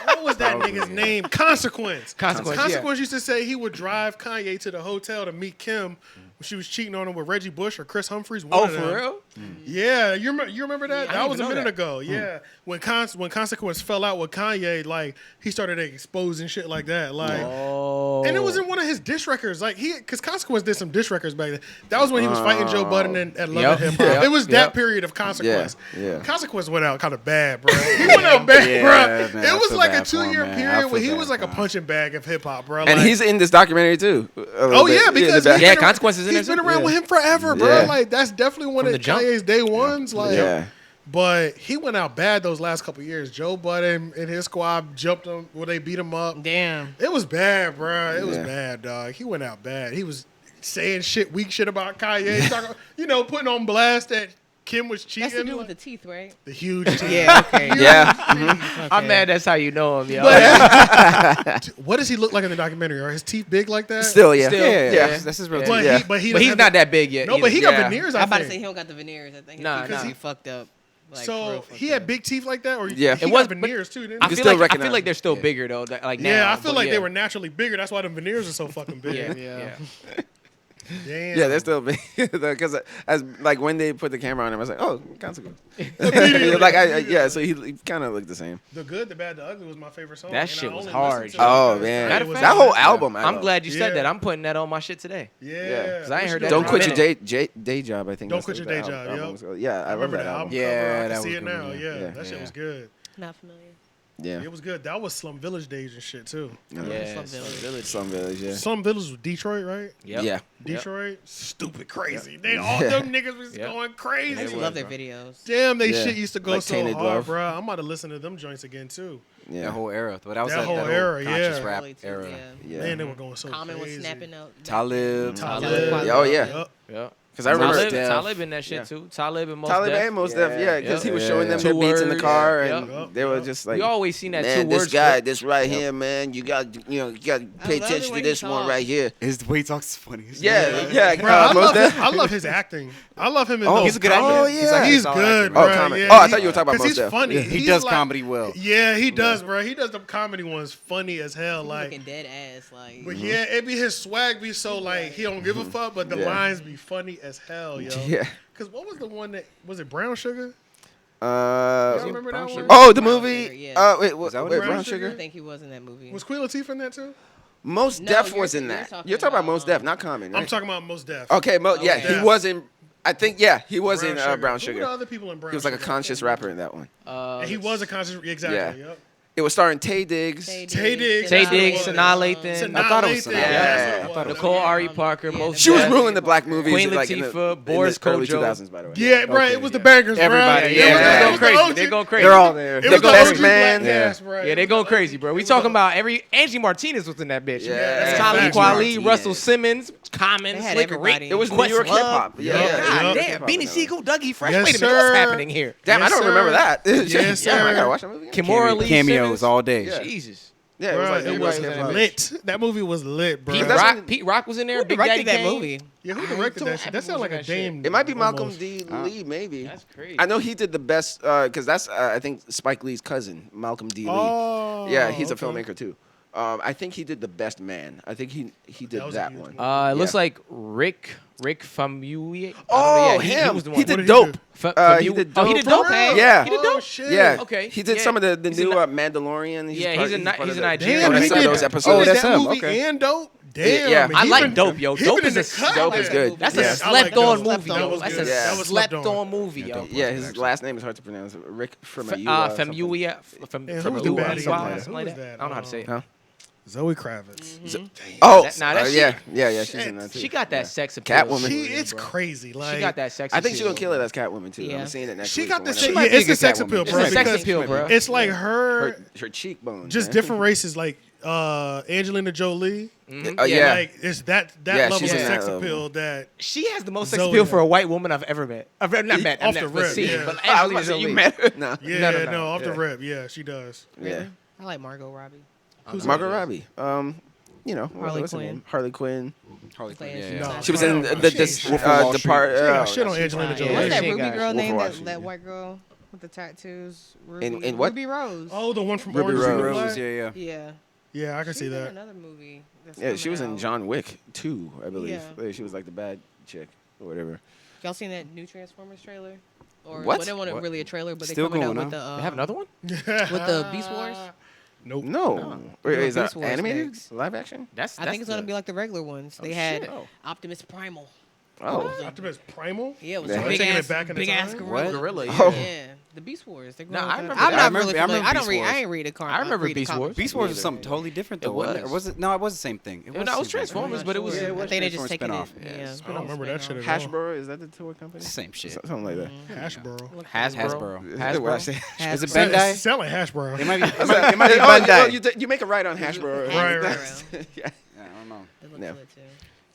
What was that Probably, nigga's yeah. name? Consequence. Consequence, yeah. Consequence used to say he would drive Kanye to the hotel to meet Kim when she was cheating on him with Reggie Bush or Chris Humphries. One Oh, of for them. real? Yeah, you remember that? I That didn't was a even know minute that. ago. Yeah, when Consequence fell out with Kanye, like he started exposing shit like that, like. Oh. And it was in one of his diss records, like because Consequence did some diss records back then. That was when he was fighting Joe Budden at Love Yep. and Hip Hop. Yep. It was that Yep. period of Consequence. Yeah. Consequence went out kind of bad, bro. He went out bad, Yeah, bro. man, I It was feel like a bad for him, 2-year man. I period feel where he bad was like for a him. punching bag of hip hop, bro. And Like- he's in this documentary too. Oh yeah, because yeah, he's been- Consequences in He's there been too. around Yeah. with him forever, bro. Yeah. Like that's definitely one From of the jump. Kanye's day ones. Like, Yeah. but he went out bad those last couple years. Joe Budden and his squad jumped him where they beat him up. Damn. It was bad, bro. It was Yeah. bad, dog. He went out bad. He was saying weak shit about Kanye. Talking, putting on blast that Kim was cheating. That's to do with the teeth, right? the huge teeth. Yeah. Okay. Yeah. I'm mad that's how you know him, yo. What does he look like in the documentary? Are his teeth big like that? Still, yeah. Still, Yeah, yeah. That's his real Yeah. teeth. But Yeah. he But doesn't he's have not that big yet. No, but he either. got Yeah. veneers. I'm I about to say think. he don't got the veneers. I think Nah, because nah. he fucked up. Like, So for real he fucked had up. big teeth like that, or Yeah. he It was- got veneers too. Didn't I he? can feel still like recognize they're him. still Yeah. bigger though. Like now. Yeah, I feel but like yeah. they were naturally bigger. That's why the veneers are so fucking big. Yeah, Yeah. yeah. Damn. Yeah, they're still big because as like when they put the camera on him, I was like, oh, Consequence. So he kind of looked the same. The Good, the Bad, the Ugly was my favorite song. That and shit I was only hard, listened to yo. it Oh because man, Matter of Kanye was fact, that whole on it. album. I'm glad you Yeah. said that. I'm putting that on my shit today. Yeah, 'Cause I ain't heard that What you Don't in a quit your minute. day job. I think. Don't that's Quit what Your the Day Job, album yep. was called. Yeah, I love remember that the album. album Yeah, cover. I that can was see a it good now. one. Yeah, Yeah. that shit was good. Not familiar. Yeah, It was good. That was Slum Village days and shit too. Yeah, Slum Slum Village. Village. Slum Village. Yeah. Slum Village was Detroit, right? Yep. Yeah. Detroit, stupid crazy. They all them niggas was Yep. going I crazy. used to was, love their bro. videos. Damn, they Yeah. shit used to go Like so Tainted hard, Love. bro. I'm about to listen to them joints again too. Yeah. That whole era. But that was That like whole that era, conscious yeah. rap Early too, era. yeah. Yeah. Man, they were going so Common was crazy. snapping out. Talib. Talib. Talib. Oh yeah. Yup. Yeah. Because I remember Talib, Def. Talib in that shit Yeah. too. Talib and Mos Talib Def. and Mos Def, yeah, because he was Yeah. showing them Two their beats in the words, car, yeah. and Yep. they were Yep. just like, We always seen that man, two this words. guy, this right here, man, you got to pay I love attention the to way this he one talks. right here. His the way he talks is funny. Yeah. Bro, I, Mos love Def. I love his acting. I love him in Oh, those He's a good comedy- actor. Oh, He's yeah. like a He's solid good, actor. bro. Oh, comedy. Yeah, Oh, I thought you were talking about 'cause Mos he's Def. funny. Yeah. He He's does like- comedy well. Yeah, he does, bro. He does the comedy ones funny as hell. He Like, looking dead ass. Like, but yeah, it be his swag be so like he don't give a fuck, but the Yeah. lines be funny as hell, yo. Yeah. Cause what was the one that was it Brown Sugar? Y'all Uh, remember that one? oh, the Brown movie. Sugar, yeah. Wait, Was that what wait, Brown Brown Sugar? I Sugar? think he was in that movie. Was Queen Latifah in that too? Most No, Def you're- was in you're that. talking You're talking about about, Most Def, not Common, right? I'm talking about Mos Def. Okay, yeah, Okay. he was in. I think he was Brown in Sugar. Brown Who were Sugar. the other people in Brown He was like a Sugar? conscious rapper in that one. And he was a conscious, exactly. Yeah. Yep. It was starring Tay Diggs. Tay Diggs, Tay Diggs, Sanaa Sanaa Lathan. Lathan. I thought it was Sanaa Sanaa. Lathan, Yeah. that's what it I thought it was. was Nicole Yeah, Ari Parker, yeah, Mos She was Def. ruling the black movies Queen like in the, Latifah, Boris in the early Kojo. 2000s, by the way. Yeah, bro, it was the bangers, bro. Everybody, It yeah. was the- They're it going was the crazy. OG They're going crazy. They're all there. It The was the best OG man. Black cast, bro. Yeah, they going crazy, bro. We talking about Angie Martinez was in that bitch. Yeah, that's Talib facts. Kweli, Martinez. Russell Simmons, Common, They had Slick everybody. Rick. It was New Questlove. York hip hop. Yeah, Yup, yeah. yup. God New York damn, hip-hop Beanie in that Siegel, Dougie Fresh. Yes, Wait a minute, what's sir. happening here? Damn, I Yes, don't sir. remember that. Yes, Yeah, I sir. gotta watch that movie again. Kimora Lee Cameos Simmons. all day. Yeah. Jesus. Yeah, it was Bruh, like it it was was hip-hop. lit. That movie was lit, bro. Pete Rock was in there. Who Big Daddy directed that Kane. movie? Yeah, who directed that shit? That sounds like a Dame. It might be Malcolm almost. D. Lee, maybe. That's crazy. I know he did the best because that's I think Spike Lee's cousin, Malcolm D. Lee. Oh, Yeah, he's a okay. filmmaker too. I think he did The Best Man. I think he did That was a that huge one. one. It looks like Rick Famuyiwa. Oh, He him. was the He one. did What did he Dope. do? He did Oh, he Dope. did dope. For real? Yeah. He did Oh, dope. shit. Yeah. Okay. He did Yeah. some of the He's new a- Mandalorian. Yeah, part he's a part of the- Nigerian. Damn, I he saw did, those he episodes. did that's that him, movie okay. and Dope. Damn, Yeah. man, I he like been- Dope, yo. he Dope been is in a the cut, Dope man. is good. That's Yeah. a I like slept on Dope. movie, That yo. was That's good. a That was slept slept on. on movie, yo. Yeah, his last name is hard to pronounce. Rick Famuyiwa. Famuyiwa. And who was the baddie? Something Who like was that. that? I don't know how to say it. Huh? Zoe Kravitz. Oh, That yeah, she's in that too. She got that Yeah. sex appeal. Catwoman. It's crazy. Like She got that sex I think she's appeal. gonna kill it as Catwoman too. Yeah. I'm seeing it next She week. got or the whenever. shit. might Yeah, be a it's the good sex Catwoman. appeal, It's bro. a sex because appeal, bro. It's like her, Her cheekbones. just man. different races, like Angelina Jolie. Oh yeah. Like it's that Yeah, level of she's in that sex level. appeal that She has the most sex Zoe appeal has. for a white woman I've ever met. I've not met. Off I've the never rip, seen. yeah. But I was Angelina about to say, Jolie. you met her? No. yeah, no, no, off the Yeah. rip, yeah, she does. Yeah. I like Margot Robbie. Who's Margot Robbie. You know, Harley what's her Quinn. name? Harley Quinn. Harley Quinn, Playing yeah, shit yeah. on She was I in don't know. the She this ain't Wolf of Wall the Street. part. She got shit on Angelina fine. Jolie. What's that she Ruby got- girl Wolf name? of Wall That Street. white girl with the tattoos. In what? Ruby Rose. Oh, the one from Ruby Orange is the New Rose. Black? Yeah. Yeah. Yeah, I can She's see in that. another movie. That's Yeah, she was coming in out. John Wick 2, I believe. Yeah. She was like the bad chick or whatever. Y'all seen that new Transformers trailer? Or What? well, they wasn't What? really a trailer, but Still they coming out going with the They have another one? with the Beast Wars. Nope. No. They're doing Is that Beast Wars animated? next. Live action? That's I think it's gonna be like the regular ones. They had shit. Optimus Primal. Oh. Optimus Primal? Yeah, it was Yeah. a They're big taking it ass, back in the big ass time? gorilla. Gorilla. Yeah. Oh. Yeah, the Beast Wars. They're Nah, going I with remember I'm that. not I really remember familiar. I don't Beast read. Wars. I ain't read the car. I remember read the Beast comics. Wars. Beast Wars was something totally different though, wasn't it? was. Or was it? No, it was the same thing. No, it was Transformers, but it was. Yeah, I think they just taking it. spin-off. Yeah, I don't remember that shit at all. Hasbro, is that the toy company? Same shit. Something like that. Hashbro. Hasbro. Is that what I say? Is it Sound Bandai? like Hashbro. It might be. It might be oh, Bandai. you make it right on Hasbro. Right, right. Yeah. I don't know. It looks Yeah. good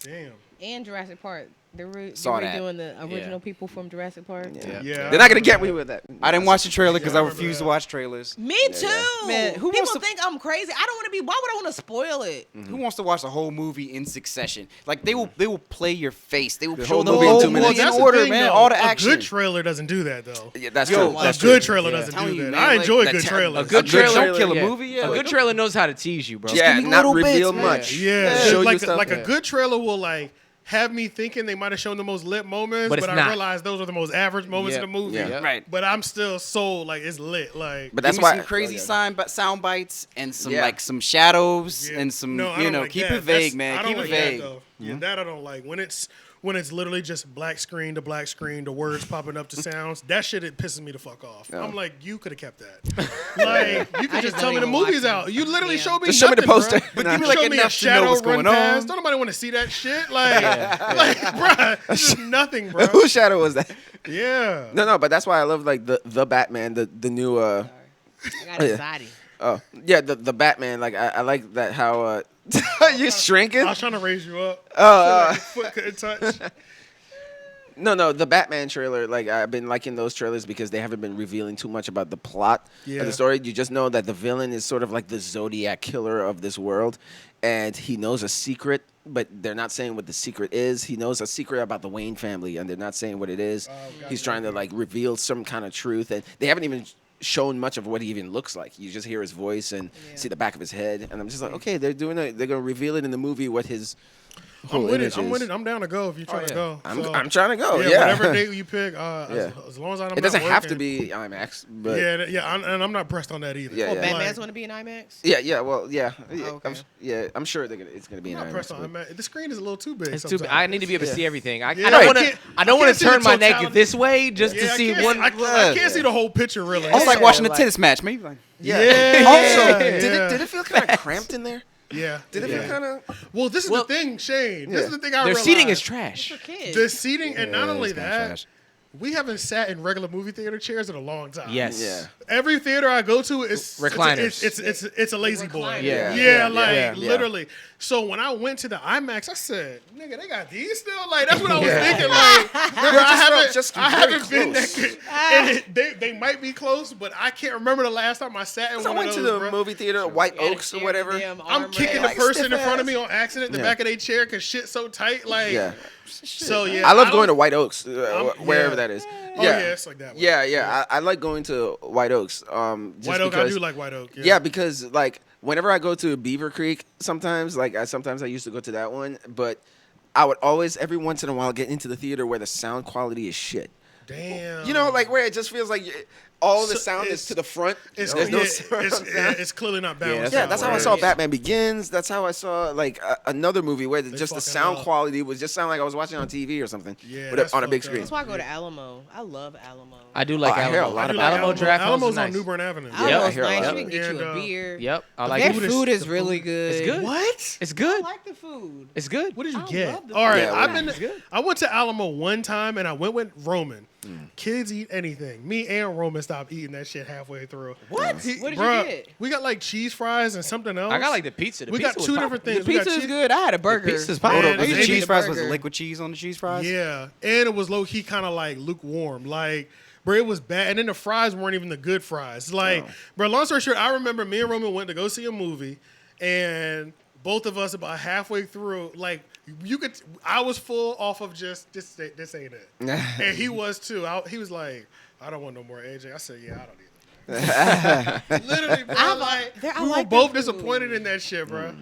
too. Damn. And Jurassic Park. They're Saw that. redoing the original people from Jurassic Park. Yeah. Yeah. They're not gonna get me with that. I didn't watch the trailer because Yeah, I I remember refuse to that. watch trailers. Me too. Man, who People wants to- think I'm crazy. I don't want to be. Why would I want to spoil it? Who wants to watch the whole movie in succession? Like they will play your face. They will The show whole the movie in whole 2 minutes. movie in that's the order, thing, man. though. All the action. A good trailer doesn't do that though. Yeah, that's Yo, true. A That's good true. trailer Yeah. doesn't Telling do you, that. man, I like, enjoy that good ta- trailers. A good trailer Don't kill a yeah. movie. Yeah, A like, good trailer knows how to tease you, bro. Yeah, give me not little reveal bits, much. Yeah, Show you like stuff. like Yeah. a good trailer will like have me thinking they might have shown the most lit moments, But but it's I not. realize those are the most average moments Yep. in the movie. Yeah. right. But I'm still sold. Like it's lit. Like But Give that's me why some crazy sound bites and some Yeah. like some shadows yeah. and some No, I you don't know like keep that. it vague, That's- man. I don't Keep it like vague. That, though. Yeah, that I don't like. When it's literally just black screen to black screen, the words popping up to sounds. That shit it pisses me the fuck off. Yeah. I'm like, you could have kept that. Like you could I just just tell me don't the even movie's watch out. them. You literally Yeah. show me Just show me the nothing, poster. bruh. But Nah. give me like Show me a enough to know shadow what's run going past. on. Don't nobody want to see that shit. Like, like, bruh, it's just nothing, bro. Whose shadow was that? Yeah. No, but that's why I love like the Batman, the new I got anxiety. oh yeah, the Batman. Like I like that how you're shrinking. I was trying to raise you up. Oh, Your foot couldn't touch. No, the Batman trailer, like I've been liking those trailers because they haven't been revealing too much about the plot Yeah. of the story. You just know that the villain is sort of like the Zodiac killer of this world, and he knows a secret, but they're not saying what the secret is. He knows a secret about the Wayne family, and they're not saying what it is. He's trying to like reveal some kind of truth, and they haven't even shown much of what he even looks like. You just hear his voice and see the back of his head, and I'm just like, okay, they're gonna reveal it in the movie what his I'm whole with image it. I'm is. with it. I'm down to go if you're trying to go. So, I'm trying to go. yeah, Yeah, whatever date you pick, Yeah. as long as I'm it doesn't not have to working. be IMAX, but And I'm not pressed on that either. Yeah, Oh, yeah. Batman's Like, want to be in IMAX. yeah. Well, yeah, okay. I'm sure it's gonna be I'm an not pressed IMAX. on that. The screen is a little too big. It's too. sometimes. I need to be able to see everything. I Yeah. don't want I to. can't- I don't I want can't to see turn the my neck totality. this way just Yeah, to I see can't one. I can't see the whole picture really. It's like watching a like- tennis match, maybe. Like, Yeah. Also, yeah. did it feel kind of cramped in there? Yeah. Did it feel kind of? Well, this is Well, the thing, Shane. This is the thing I Their realized. seating is trash. For kids. The seating, and not Yeah, only it's kinda that, trash. we haven't sat in regular movie theater chairs in a long time. Yes. Yeah. Every theater I go to is Recliners. It's a lazy boy. Recliner. Yeah, Yeah. like Yeah. literally. So when I went to the IMAX, I said, "Nigga, they got these still." Like that's what I was thinking. Like, bro, I haven't been that good. And they might be close, but I can't remember the last time I sat in So I one went of to those. the movie theater, White Oaks or whatever. I'm kicking the person in front of me on accident, the back of their chair, cause shit's so tight. Like, so yeah. I love going to White Oaks, wherever that is. Oh yeah, it's like that. Yeah. I like going to White Oaks. White Oak, I do like White Oak. Yeah, because like whenever I go to Beaver Creek, sometimes I used to go to that one, but I would always every once in a while get into the theater where the sound quality is shit. Damn. You know, like where it just feels like all the sound is to the front. It's clearly not balanced. Yeah, that's how I saw Batman Begins. That's how I saw like another movie where just the sound quality was just sound like I was watching on TV or something. Yeah, on a big screen. That's why I go to Alamo. I love Alamo. I do like I hear a Alamo. lot about Alamo Draft House Alamo's is nice. on New Bern Avenue. Alamo's hear a lot nice. of You can get you a beer. Yep, I like Their it. food is really good. It's good. What? It's I good. like the food. It's good. What did you I get? love the All right, food. I went to Alamo one time and I went with Roman. Kids eat anything. Me and Roman stopped eating that shit halfway through. What? What did you get? We got like cheese fries and something else. I got like the pizza. The we pizza got was two poppin'. different The things. We got pizza is cheese- good. I had a burger. pizza's Man, poppin'. they Was the made cheese the fries? Was burger. the liquid cheese on the cheese fries? Yeah, and it was low key kind of like lukewarm. Like, bro, it was bad. And then the fries weren't even the good fries. Like, bro, long story short, I remember me and Roman went to go see a movie, and both of us about halfway through, like, I was full off of just this ain't it, and he was too. He was like, I don't want no more AJ. I said, yeah, I don't either. Literally, bro. We were both disappointed in that shit, bro.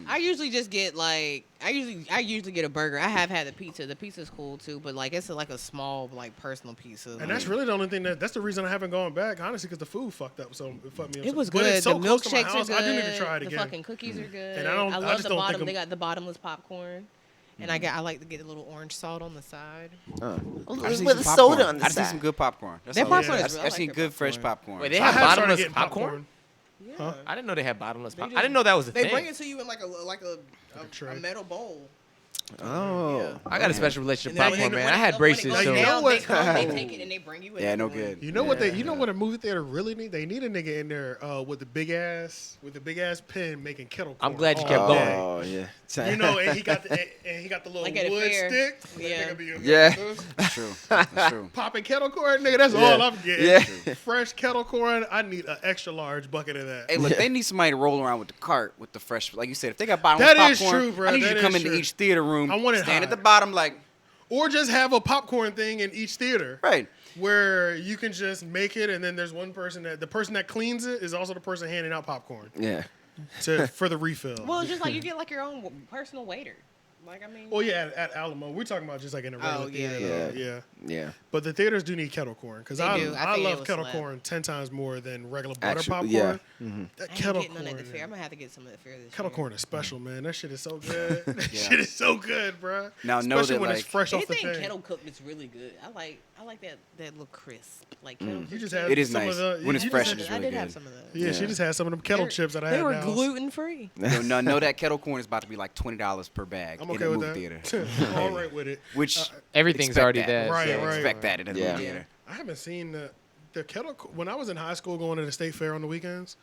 I usually just get like I usually get a burger. I have had the pizza. The pizza's cool too, but like it's like a small like personal pizza. And that's really the only thing that's the reason I haven't gone back, honestly, because the food fucked up. So it fucked me up. It was But good. it's so The close to my milkshakes house, are good. I do need to try it The again. fucking cookies are good. And I love just the don't bottom. think They got the bottomless popcorn. And I like to get a little orange salt on the side. With a soda on the I just need side. some good popcorn. That's Their all it popcorn is. is- I I've like seen their good fresh popcorn. popcorn. Wait, they I have have started bottomless getting popcorn? Yeah. Huh? I didn't know they had bottomless They popcorn. do. I didn't know that was a They thing. bring it to you in like a tray. metal bowl. Oh. I got a special relationship And with then popcorn, man. when I had it- braces, when it so goes down, what? they take it and they bring you in. Yeah, no good. You know what what a movie theater really need? They need a nigga in there with the big ass pen making kettle corn. I'm glad you all kept day. Oh yeah. You know, and he got the little Like at a wood fair. stick. Yeah. That nigga be Yeah. That's true. That's true. popping kettle corn, nigga. That's Yeah. all I'm getting. Yeah. Fresh kettle corn. I need an extra large bucket of that. Hey, look, Yeah. they need somebody to roll around with the cart with the fresh. Like you said, if they got bottomless That is popcorn, true, bro. I need you That to come is into true. each theater room, I want it stand at hot. the bottom, like Or just have a popcorn thing in each theater. right. Where you can just make it, and then there's one person the person that cleans it is also the person handing out popcorn Yeah. for the refill. Well, it's just like you get like your own personal waiter. Like I mean. Oh yeah, at Alamo, we're talking about just like in a regular theater. yeah. Yeah. But the theaters do need kettle corn because They I do. I think it love would kettle slap. corn 10 times more than regular butter Actually, popcorn. yeah. That I ain't kettle getting none at the fair. I'm corn. gonna have to get some at the fair this Kettle year. corn is special, man. That shit is so good. That Yeah. shit is so good, bro. Now, know Especially that, when like, it's fresh off the Anything thing. kettle cooked is really good. I like that little crisp. Like kettle You cooked just chips. had It is some nice. of the, When it's you fresh, just it's had- I really did have good. some of those. Yeah, she just had some of them kettle chips that I had. They were in the house. gluten free. Know that kettle corn is about to be like $20 per bag I'm in okay a with movie that. theater. All right with it. Which everything's expect already that. there. Right, so. right. Expect that in a Yeah. movie theater. I haven't seen the kettle when I was in high school going to the state fair on the weekends.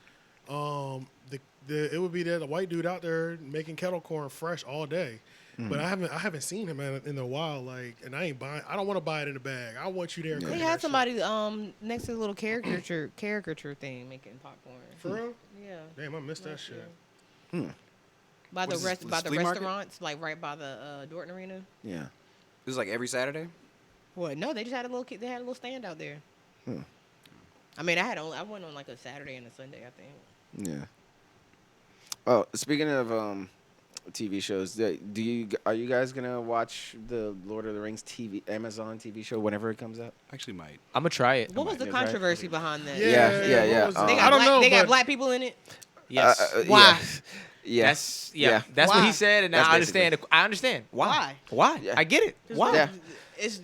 It would be the white dude out there making kettle corn fresh all day. But I haven't seen him in a while. Like, and I ain't buying. I don't want to buy it in a bag. I want you there. They cooking had that somebody next to the little caricature thing making popcorn. shit. For real? Yeah. Damn, I missed that shit. By the Was this by the flea market? restaurants, like right by the Dorton Arena. Yeah. This is like every Saturday. What? No, they just had a little. They had a little stand out there. I mean, I went on like a Saturday and a Sunday, I think. Yeah. Oh, speaking of TV shows, are you guys gonna watch the Lord of the Rings Amazon TV show whenever it comes out? Actually, might. I'm gonna try it. What was the Yeah, right. controversy behind that? Yeah. What was it? They got I don't black, know. They got but black people in it. Yes. Why? Yeah. That's what Why? he said, and That's I understand. I understand why. Why? Yeah. I get it. Why? Yeah. It's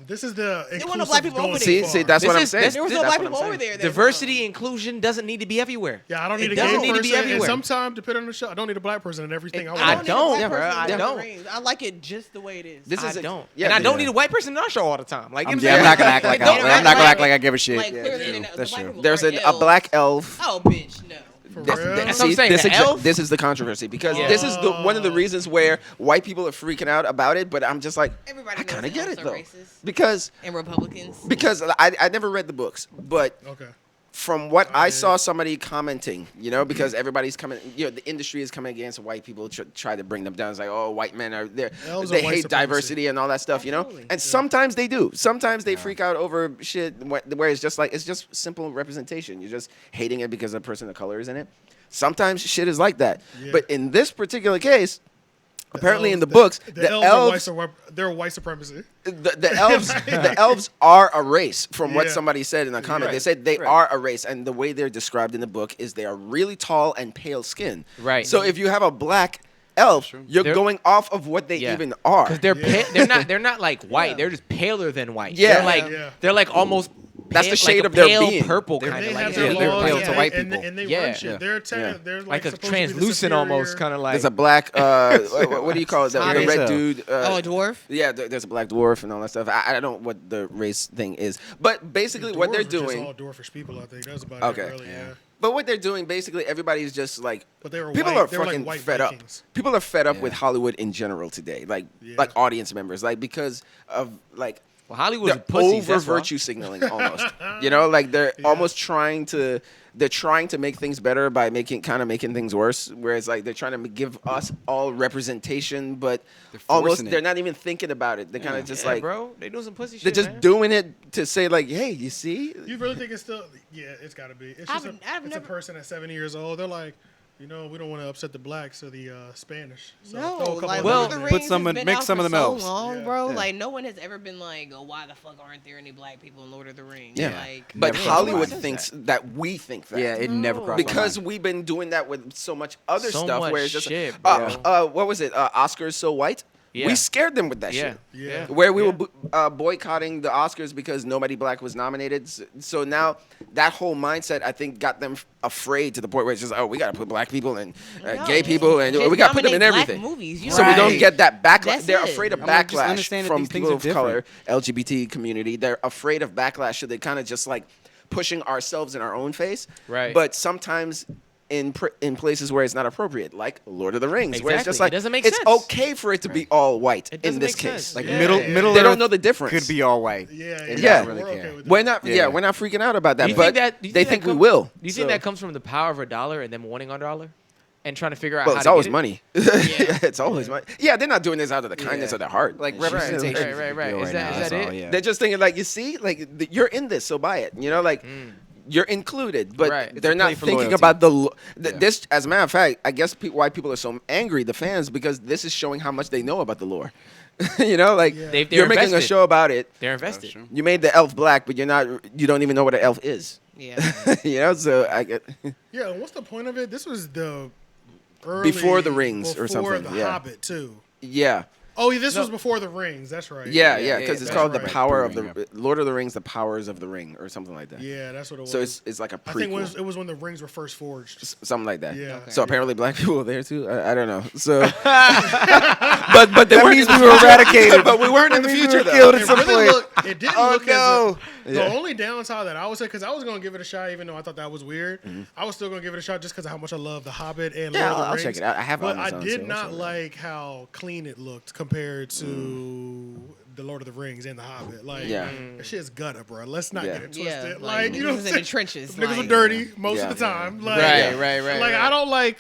This is the There weren't no black people over there. See, that's This what I'm is- saying. there was This- no That's black what I'm people over saying. there. that Diversity, inclusion doesn't need to be everywhere. Yeah, I don't need It a gay doesn't person. need to be And everywhere. sometimes, depending on the show, I don't need a black person in everything I watch. I need a don't, black yeah, person bro, in I Lord of the don't. Rings. I like it just the way it is. This is I don't. Yeah, and I don't yeah. need a white person in our show all the time. Like, you know Yeah, I'm what not gonna act like Don't I'm not gonna like- act like I give a shit. Like, Yeah, clearly true. the That's black true. people There's aren't a elves. black elf. Oh, bitch, no. For This, real? That's what I'm saying, the elf? this is the controversy because Yeah. this is one of the reasons where white people are freaking out about it. But I'm just like, Everybody I knows kind of get elves it are though, racist. because And Republicans. I never read the books, but Okay. from what I did. saw somebody commenting, because everybody's coming, the industry is coming against white people, try to bring them down. It's like, oh, white men are there. Elves are They white hate supremacy. diversity and all that stuff, Absolutely. And sometimes they do. Sometimes they freak out over shit where it's just simple representation. You're just hating it because a person of color is in it. Sometimes shit is like that. Yeah. But in this particular case, apparently in elves- the books, the elves are they're white supremacy. the elves are a race, from what Yeah. somebody said in a comment. They Right. said they are a race, and the way they're described in the book is they are really tall and pale skin. Right. So if you have a black elf, you're They're- going off of what they Yeah. even are. Because they're not like white. They're just paler than white. Yeah. They're like Yeah. they're like almost. That's the pale- shade like a of their pale being. purple They're- kind They of have like their Yeah, they're laws pale and to they- white and people. they Yeah. run shit. Yeah. They're like a supposed to be the translucent almost superior- kind of like. There's a black, what do you call it? The Hobbit. red dude. Oh, a dwarf? Yeah, there's a black dwarf and all that stuff. I don't know what the race thing is, but basically what they're Dwarves are just doing. all dwarfish people, I think. That's about Okay. it, really. Yeah. But what they're doing, basically, everybody's just like, But they were people white. are They were like fucking white fed up. Vikings. People are fed up Yeah. with Hollywood in general today, like Yeah. audience members, like because of like well, Hollywood's they're pussies. over That's why. virtue signaling almost. Like they're almost trying to make things better by making things worse. Whereas like they're trying to give us all representation, but They're almost forcing it. they're not even thinking about it. They're kind of just Yeah, like bro, they doing some pussy they're shit. just man. doing it to say like, hey, you see? You really think it's still? Yeah, it's got to be. It's just I've it's never- a person at 70 years old. They're like, we don't want to upset the blacks or the Spanish. So No, throw a couple like of well, Lord of them the in there. Rings some has of- been make out some for of them so elves. long, Yeah. bro. Yeah. Like no one has ever been like, oh, why the fuck aren't there any black people in Lord of the Rings? Yeah. Like, But Never Hollywood says thinks that we think that. Yeah, it never No. crossed Because my mind. we've been doing that with so much other So stuff much where it's just shit, bro. what was it? Oscars so white? Yeah. We scared them with that Yeah. shit. Yeah. Where we were boycotting the Oscars because nobody black was nominated. So now that whole mindset, I think, got them afraid to the point where it's just, oh, we got to put black people and No. gay people and Just we got to put them in nominate black everything. movies. You So we know? don't Right. get that backlash. That's They're it. afraid of I mean, just backlash understand that from these things people are of color, different. LGBT community. They're afraid of backlash, so they kind of just like pushing ourselves in our own face. Right. But sometimes in places where it's not appropriate, like Lord of the Rings, where it's just Exactly. like It doesn't make it's sense. okay for it to be all white It in doesn't this make case. sense. Like Yeah. middle Yeah. They Earth don't know the difference. could be all white. Yeah, And Yeah. not really We're care. okay with We're that. not. Yeah. Yeah, we're not freaking out about that. Do you but think that? Do you they think think that we will. Do you think So- that comes from the power of a dollar and them wanting a dollar, and trying to figure out? Well, how it's to always get it? money. Yeah. It's always money. Yeah, they're not doing this out of the kindness of their heart. Like Right. representation. Right. Is that it? Yeah. They're just thinking like, you see, like you're in this, so buy it. Like you're included, but Right. It's they're a not play for thinking loyalty. about Yeah. this. As a matter of fact, I guess why people are so angry, the fans, because this is showing how much they know about the lore. Like Yeah. They're you're making a invested. show about it. They're invested. true. You made the elf black, but you don't even know what an elf is. Yeah. So I get Yeah, and what's the point of it? This was the early, Before the Rings or before something, the yeah. Hobbit too. yeah. Oh, yeah, this was before the Rings. That's right. Yeah, yeah, because it's that's called right. the power of The Ring, the Lord of the Rings, the powers of the ring, or something like that. Yeah, that's what it was. So it's like a I think prequel, it was when the rings were first forged. something like that. Yeah. Okay. So apparently black people were there too. I don't know. So, but they That weren't means in we were eradicated. but we weren't in the future though. killed at It some really point. looked. It didn't Oh, look no. as the only downside that I would say, because I was gonna give it a shot, even though I thought that was weird. I was still gonna give it a shot just because of how much I love The Hobbit and Yeah, Lord of the I'll Rings. check it out. I have it but on I Amazon, did so I'll not check it out. like how clean it looked compared to The Lord of the Rings and The Hobbit. Like, Yeah. that shit's gutter, bro. Let's not Yeah. get it Yeah, twisted. like, Like, you know, niggas was in the trenches. niggas are like- dirty most Yeah. of the time. Like, Right. Like I don't like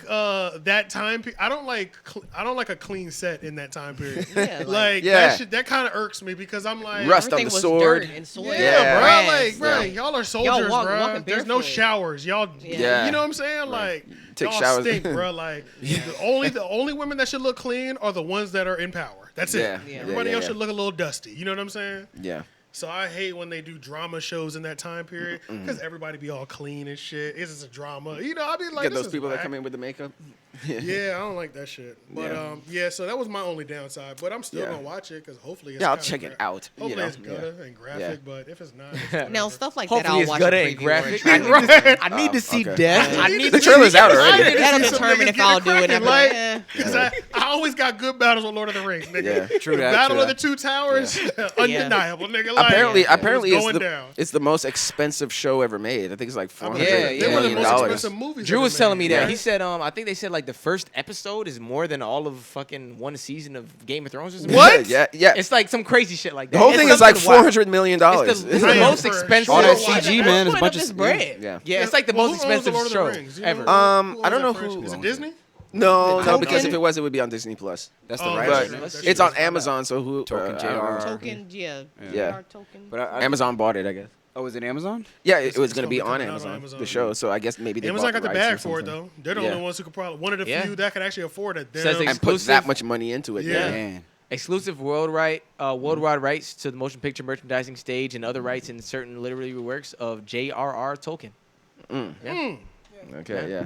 that time. I don't like. I don't like a clean set in that time period. Yeah, like Yeah. that shit. That kind of irks me because I'm like, Rust on Everything the was sword. dirt and soil. yeah, Yeah. bro. grass. Like, bro, Yeah. y'all are soldiers, bro. walking There's no barefoot. showers. Y'all, Yeah. you know what I'm saying? Like, Take y'all showers. stink, bro. Like, the only women that should look clean are the ones that are in power. That's it. Yeah. Yeah. Everybody Yeah, else yeah. should look a little dusty. You know what I'm saying? Yeah. So I hate when they do drama shows in that time period because everybody be all clean and shit. It's just a drama. You know, I be like, Get this those is people that whack. come in with the makeup. Yeah, I don't like that shit. But Yeah. so that was my only downside. But I'm still Yeah. gonna watch it because hopefully it's Yeah, I'll kinda check it out. Hopefully it's Yeah. good and graphic. Yeah. But if it's not, it's Now whatever. stuff like that, Hopefully I'll it's watch good a and preview or a graphic. trailer. I need to see okay. death. I need The to trailer's see out death. already. That'll Some determine niggas if I'll get do it. cracking, I'm like, Because I always got good battles with Lord of the Rings, nigga. Yeah. True The that, Battle true of the that. Two Towers, undeniable, nigga. Like, Apparently, it was apparently, going down. it's the most expensive show ever made. I think it's like $400 Yeah, They were the million most dollars. expensive movies. Drew ever was telling made, me that. right? He said, I think they said like the first episode is more than all of fucking one season of Game of Thrones or something. What? Yeah, yeah. It's like some crazy shit like that. The whole It's thing is like something wild. $400 million. It's the Damn, most for expensive. All that sure. CG, man. There's a bunch of this bread. Yeah. Yeah, it's like the Well, most who owns the expensive Lord of the show Rings? You know ever. who I don't owns know that who franchise? Is it owns Disney? No, Token? because if it was, it would be on Disney Plus. That's the Oh, right. But that's true. it's on Amazon, so who? Token, I don't JR. know. Token, yeah. Yeah. Token. But Amazon bought it, I guess. oh, is it Amazon? Yeah, it was it's going to be gonna on be coming out on Amazon, Amazon, the show. So I guess maybe they Amazon bought got the rights or bag for it something. though. They're the Yeah. only ones who could probably one of the Yeah. few that could actually afford it. Says Them- And put Exclusive. that much money into it. Yeah. Yeah. Man. Exclusive worldwide rights to the motion picture merchandising stage and other rights in certain literary works of J.R.R. Tolkien, Okay. Yeah.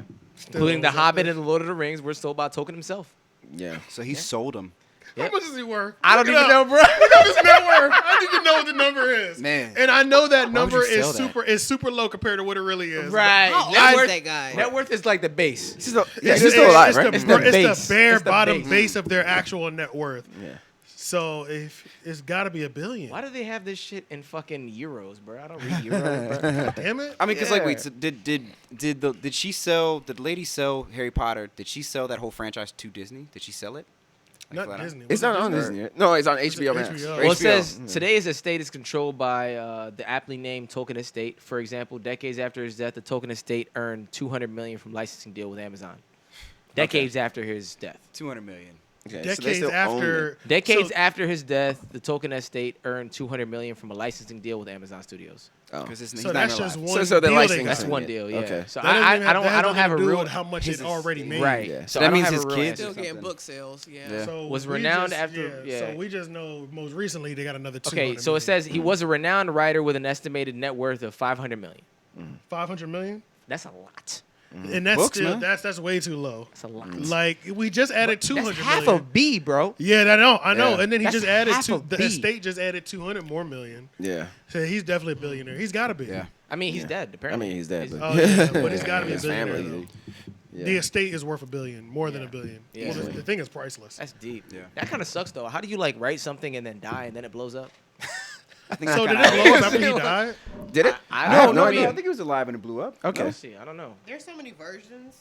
including The owns Hobbit that and The Lord of the Rings, were sold by Tolkien himself. Yeah. So he sold them. How much is he worth? I don't Look even it know, up. bro. Look up his net worth. I need to know what the number is. Man. And I know that would number you is sell that? super low compared to what it really is. Right. How Net old worth- is that guy? Net worth is like the base. She's still alive, right? It's the the base. bare It's the bottom base. base of their actual net worth. Yeah. So if it's got to be $1 billion. Why do they have this shit in fucking euros, bro? I don't read euros, bro. Damn it! I mean, because like, Yeah. wait, so did she sell? Did the lady sell Harry Potter? Did she sell that whole franchise to Disney? Did she sell it? Like, Not flat out? Disney. It's Was it not on Disney? Disney. Right? No, it's on it HBO Max. HBO? Well, it HBO. says today's estate is controlled by the aptly named Tolkien Estate. For example, decades after his death, the Tolkien Estate earned $200 million from licensing deal with Amazon. Decades after his death. 200 million. Okay, so they Decades still own after. it. Decades so- after his death, the Tolkien Estate earned $200 million from a licensing deal with Amazon Studios. Oh. Because he's So not that's even just alive. one. So they're deal they licensing got. That's Yeah. one deal, yeah. Okay. So That doesn't I even have- don't that has have a nothing to do real with how much it already made. right. Yeah. So That I don't means have his a real kids answer. Still or getting something. book sales. Yeah. Yeah. So Was we renowned just- after- yeah. So we just know most recently they got another 200 Okay, so it says he was a renowned writer with an estimated net worth of $500 million. 500 million, That's a lot. and that's Books, still man. that's way too low. That's a lot. Like we just added 200 That's half million. a B, bro. Yeah, I know. Yeah. And then he That's just added half a the B. estate just added 200 more million. Yeah. So he's definitely a billionaire. He's got to be. Yeah. I mean, he's Yeah. dead. I Apparently, mean, he's dead. But Oh yeah, but he's got to be a his billionaire. family. though. Yeah. The estate is worth $1 billion, more than $1 billion. Yeah. Well, the thing is priceless. that's deep. Yeah. That kind of sucks though. How do you like write something and then die and then it blows up? I think So that did kinda it blow up after he died? Did it? I have don't no know. idea. I think it was alive and it blew up. Okay. Let's see. I don't know. There's so many versions.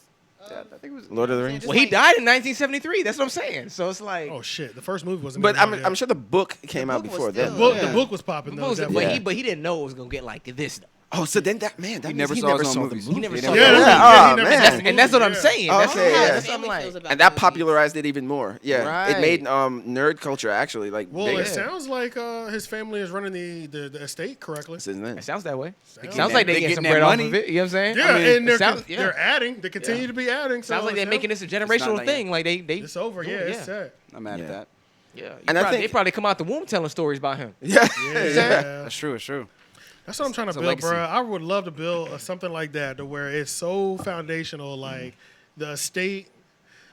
Yeah, I think it was. Lord of the Rings. Just Well, he like- died in 1973. That's what I'm saying. So it's like, Oh shit! The first movie wasn't. But even out I'm yet. sure the book came out book was before still- then. Book, Yeah. the book was popping though. but definitely. he didn't know it was gonna get like this. Though. Oh, so then that man, that He means never he saw never his own saw the movies. movie. He never He saw never- it. Yeah, Yeah. he never Oh, saw man. the And that's what I'm movie, saying. Oh, That's okay, what yeah. that's what I'm like. And that popularized it even more. Yeah, Right. it made nerd culture actually like Well, bigger. it sounds like his family is running the estate correctly. What's his name? It sounds that way. Sounds Sounds like they They get some getting bread that off money. of it. You know what I'm saying? Yeah, I mean, and it sounds- they're adding. They continue to be adding. Sounds so like they're it's- making this a not generational like thing. Like they It's over. Yeah, it's set. I'm mad Yeah. at that. Yeah, And I they think- probably come out the womb telling stories about him. Yeah, Yeah, That's true. It's true. That's what I'm trying to It's a build, legacy. bro. I would love to build something like that to where it's so foundational, like the estate.